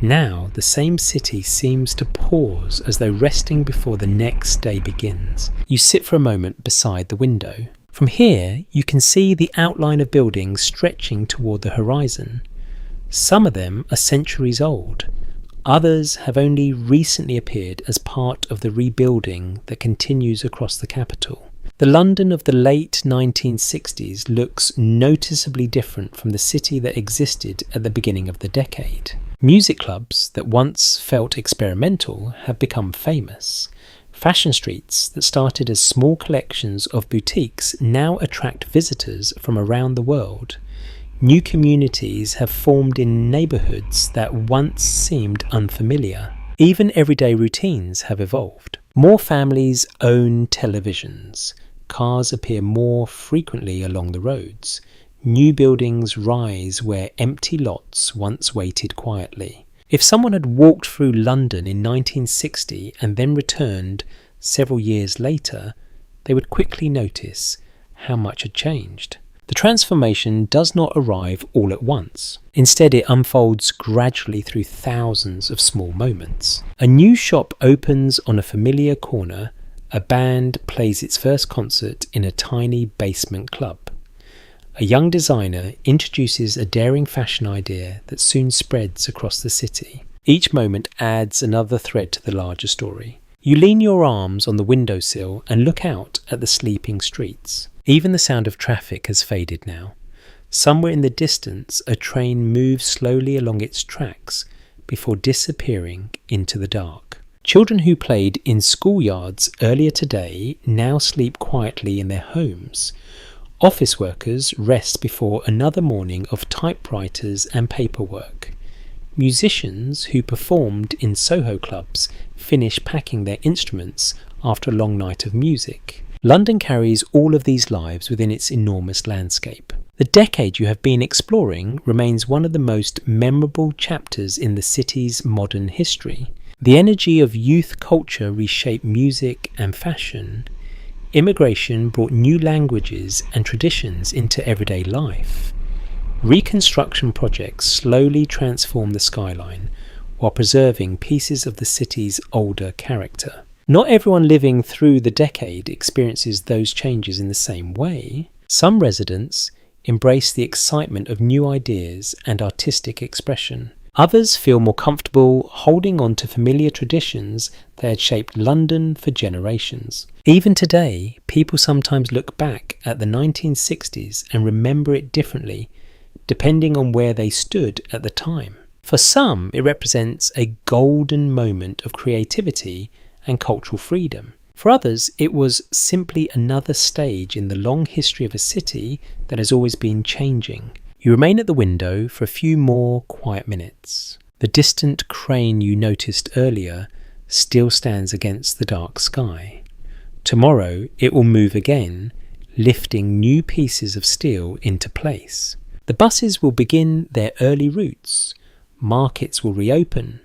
[SPEAKER 1] Now, the same city seems to pause as though resting before the next day begins. You sit for a moment beside the window. From here, you can see the outline of buildings stretching toward the horizon. Some of them are centuries old. Others have only recently appeared as part of the rebuilding that continues across the capital. The London of the late 1960s looks noticeably different from the city that existed at the beginning of the decade. Music clubs that once felt experimental have become famous. Fashion streets that started as small collections of boutiques now attract visitors from around the world. New communities have formed in neighbourhoods that once seemed unfamiliar. Even everyday routines have evolved. More families own televisions. Cars appear more frequently along the roads. New buildings rise where empty lots once waited quietly. If someone had walked through London in 1960 and then returned several years later, they would quickly notice how much had changed. The transformation does not arrive all at once. Instead, it unfolds gradually through thousands of small moments. A new shop opens on a familiar corner. A band plays its first concert in a tiny basement club. A young designer introduces a daring fashion idea that soon spreads across the city. Each moment adds another thread to the larger story. You lean your arms on the windowsill and look out at the sleeping streets. Even the sound of traffic has faded now. Somewhere in the distance, a train moves slowly along its tracks before disappearing into the dark. Children who played in schoolyards earlier today now sleep quietly in their homes. Office workers rest before another morning of typewriters and paperwork. Musicians who performed in Soho clubs finish packing their instruments after a long night of music. London carries all of these lives within its enormous landscape. The decade you have been exploring remains one of the most memorable chapters in the city's modern history. The energy of youth culture reshaped music and fashion. Immigration brought new languages and traditions into everyday life. Reconstruction projects slowly transformed the skyline while preserving pieces of the city's older character. Not everyone living through the decade experiences those changes in the same way. Some residents embrace the excitement of new ideas and artistic expression. Others feel more comfortable holding on to familiar traditions that had shaped London for generations. Even today, people sometimes look back at the 1960s and remember it differently, depending on where they stood at the time. For some, it represents a golden moment of creativity and cultural freedom. For others, it was simply another stage in the long history of a city that has always been changing. You remain at the window for a few more quiet minutes. The distant crane you noticed earlier still stands against the dark sky. Tomorrow it will move again, lifting new pieces of steel into place. The buses will begin their early routes. Markets will reopen.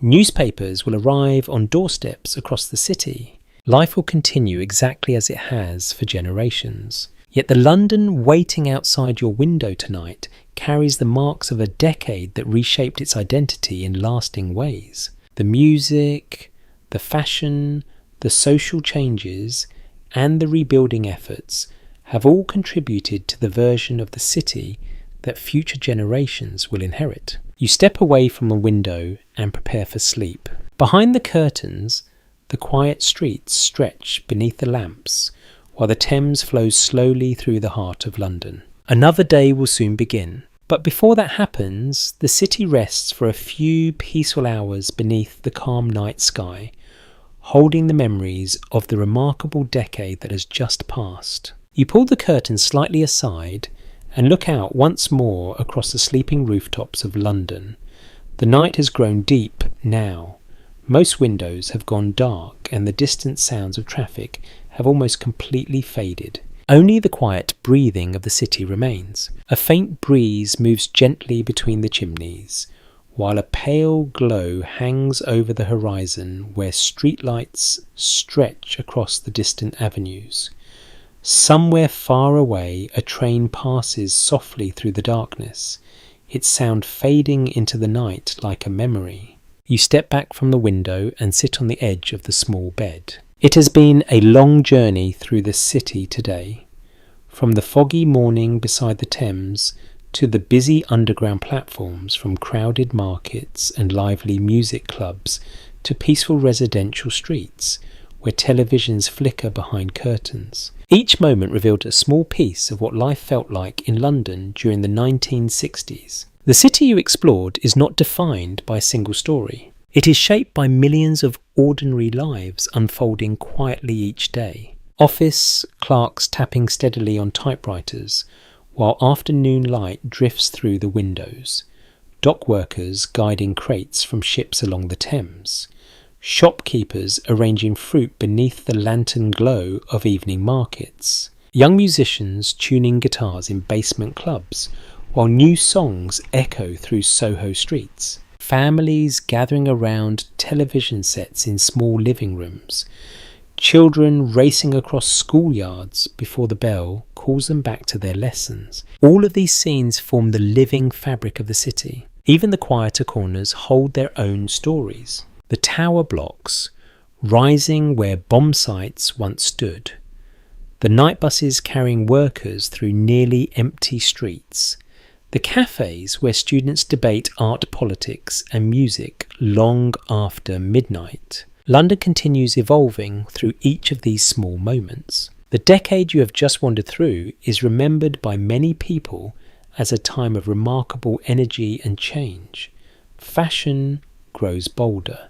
[SPEAKER 1] Newspapers will arrive on doorsteps across the city. Life will continue exactly as it has for generations. Yet the London waiting outside your window tonight carries the marks of a decade that reshaped its identity in lasting ways. The music, the fashion, the social changes, and the rebuilding efforts have all contributed to the version of the city that future generations will inherit. You step away from a window and prepare for sleep. Behind the curtains, the quiet streets stretch beneath the lamps, while the Thames flows slowly through the heart of London. Another day will soon begin. But before that happens, the city rests for a few peaceful hours beneath the calm night sky, holding the memories of the remarkable decade that has just passed. You pull the curtain slightly aside and look out once more across the sleeping rooftops of London. The night has grown deep now. Most windows have gone dark and the distant sounds of traffic have almost completely faded. Only the quiet breathing of the city remains. A faint breeze moves gently between the chimneys, while a pale glow hangs over the horizon where streetlights stretch across the distant avenues. Somewhere far away, a train passes softly through the darkness, its sound fading into the night like a memory. You step back from the window and sit on the edge of the small bed. It has been a long journey through the city today. From the foggy morning beside the Thames to the busy underground platforms, from crowded markets and lively music clubs to peaceful residential streets where televisions flicker behind curtains. Each moment revealed a small piece of what life felt like in London during the 1960s. The city you explored is not defined by a single story. It is shaped by millions of ordinary lives unfolding quietly each day. Office clerks tapping steadily on typewriters, while afternoon light drifts through the windows. Dock workers guiding crates from ships along the Thames. Shopkeepers arranging fruit beneath the lantern glow of evening markets. Young musicians tuning guitars in basement clubs, while new songs echo through Soho streets. Families gathering around television sets in small living rooms. Children racing across schoolyards before the bell calls them back to their lessons. All of these scenes form the living fabric of the city. Even the quieter corners hold their own stories. The tower blocks, rising where bomb sites once stood. The night buses carrying workers through nearly empty streets. The cafés where students debate art, politics and music long after midnight. London continues evolving through each of these small moments. The decade you have just wandered through is remembered by many people as a time of remarkable energy and change. Fashion grows bolder.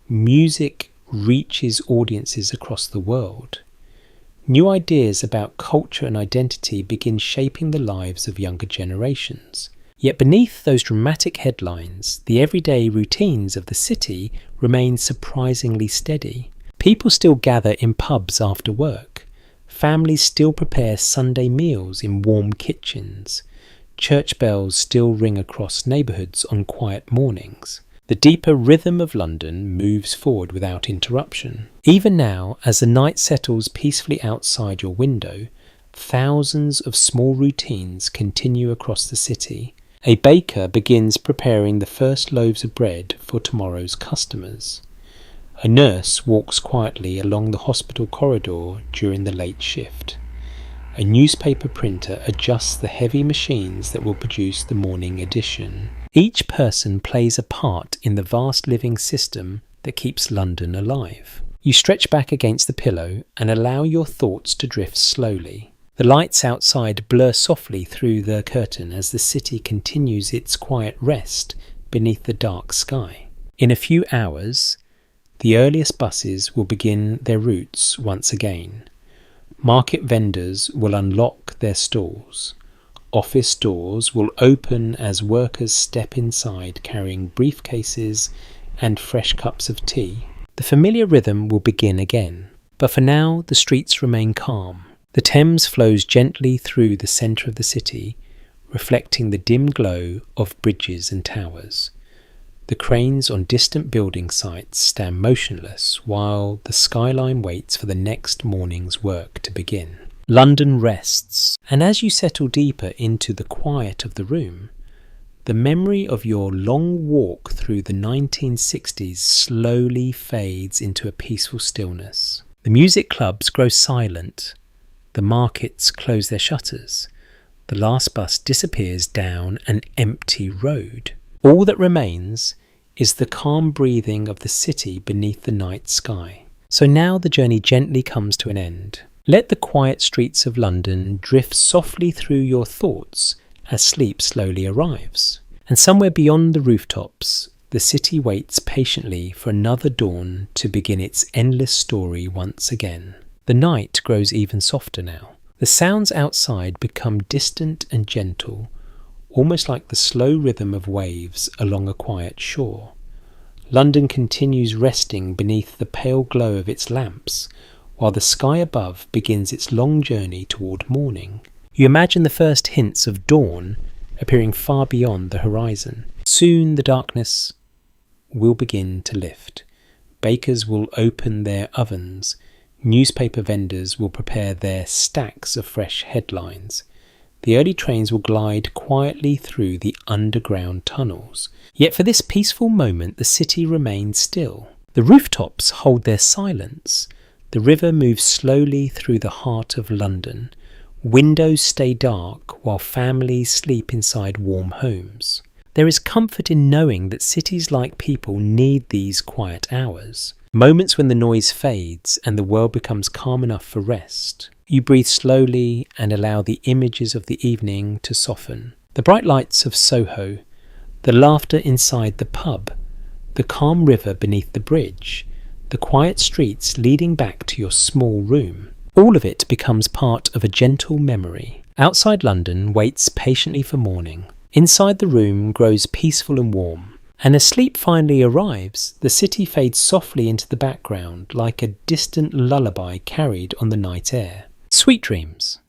[SPEAKER 1] Music reaches audiences across the world. New ideas about culture and identity begin shaping the lives of younger generations. Yet beneath those dramatic headlines, the everyday routines of the city remain surprisingly steady. People still gather in pubs after work. Families still prepare Sunday meals in warm kitchens. Church bells still ring across neighbourhoods on quiet mornings. The deeper rhythm of London moves forward without interruption. Even now, as the night settles peacefully outside your window, thousands of small routines continue across the city. A baker begins preparing the first loaves of bread for tomorrow's customers. A nurse walks quietly along the hospital corridor during the late shift. A newspaper printer adjusts the heavy machines that will produce the morning edition. Each person plays a part in the vast living system that keeps London alive. You stretch back against the pillow and allow your thoughts to drift slowly. The lights outside blur softly through the curtain as the city continues its quiet rest beneath the dark sky. In a few hours, The earliest buses will begin their routes once again. Market vendors will unlock their stalls. Office doors will open as workers step inside carrying briefcases and fresh cups of tea. The familiar rhythm will begin again, but for now the streets remain calm. The Thames flows gently through the centre of the city, reflecting the dim glow of bridges and towers. The cranes on distant building sites stand motionless while the skyline waits for the next morning's work to begin. London rests, and as you settle deeper into the quiet of the room, the memory of your long walk through the 1960s slowly fades into a peaceful stillness. The music clubs grow silent, the markets close their shutters, the last bus disappears down an empty road. All that remains is the calm breathing of the city beneath the night sky. So now the journey gently comes to an end. Let the quiet streets of London drift softly through your thoughts as sleep slowly arrives. And somewhere beyond the rooftops, the city waits patiently for another dawn to begin its endless story once again. The night grows even softer now. The sounds outside become distant and gentle, almost like the slow rhythm of waves along a quiet shore. London continues resting beneath the pale glow of its lamps, while the sky above begins its long journey toward morning. You imagine the first hints of dawn appearing far beyond the horizon. Soon the darkness will begin to lift. Bakers will open their ovens. Newspaper vendors will prepare their stacks of fresh headlines. The early trains will glide quietly through the underground tunnels. Yet for this peaceful moment, the city remains still. The rooftops hold their silence. The river moves slowly through the heart of London. Windows stay dark while families sleep inside warm homes. There is comfort in knowing that cities like people need these quiet hours. Moments when the noise fades and the world becomes calm enough for rest. You breathe slowly and allow the images of the evening to soften. The bright lights of Soho, the laughter inside the pub, the calm river beneath the bridge, the quiet streets leading back to your small room. All of it becomes part of a gentle memory. Outside London waits patiently for morning. Inside the room grows peaceful and warm. And as sleep finally arrives, the city fades softly into the background like a distant lullaby carried on the night air. Sweet dreams.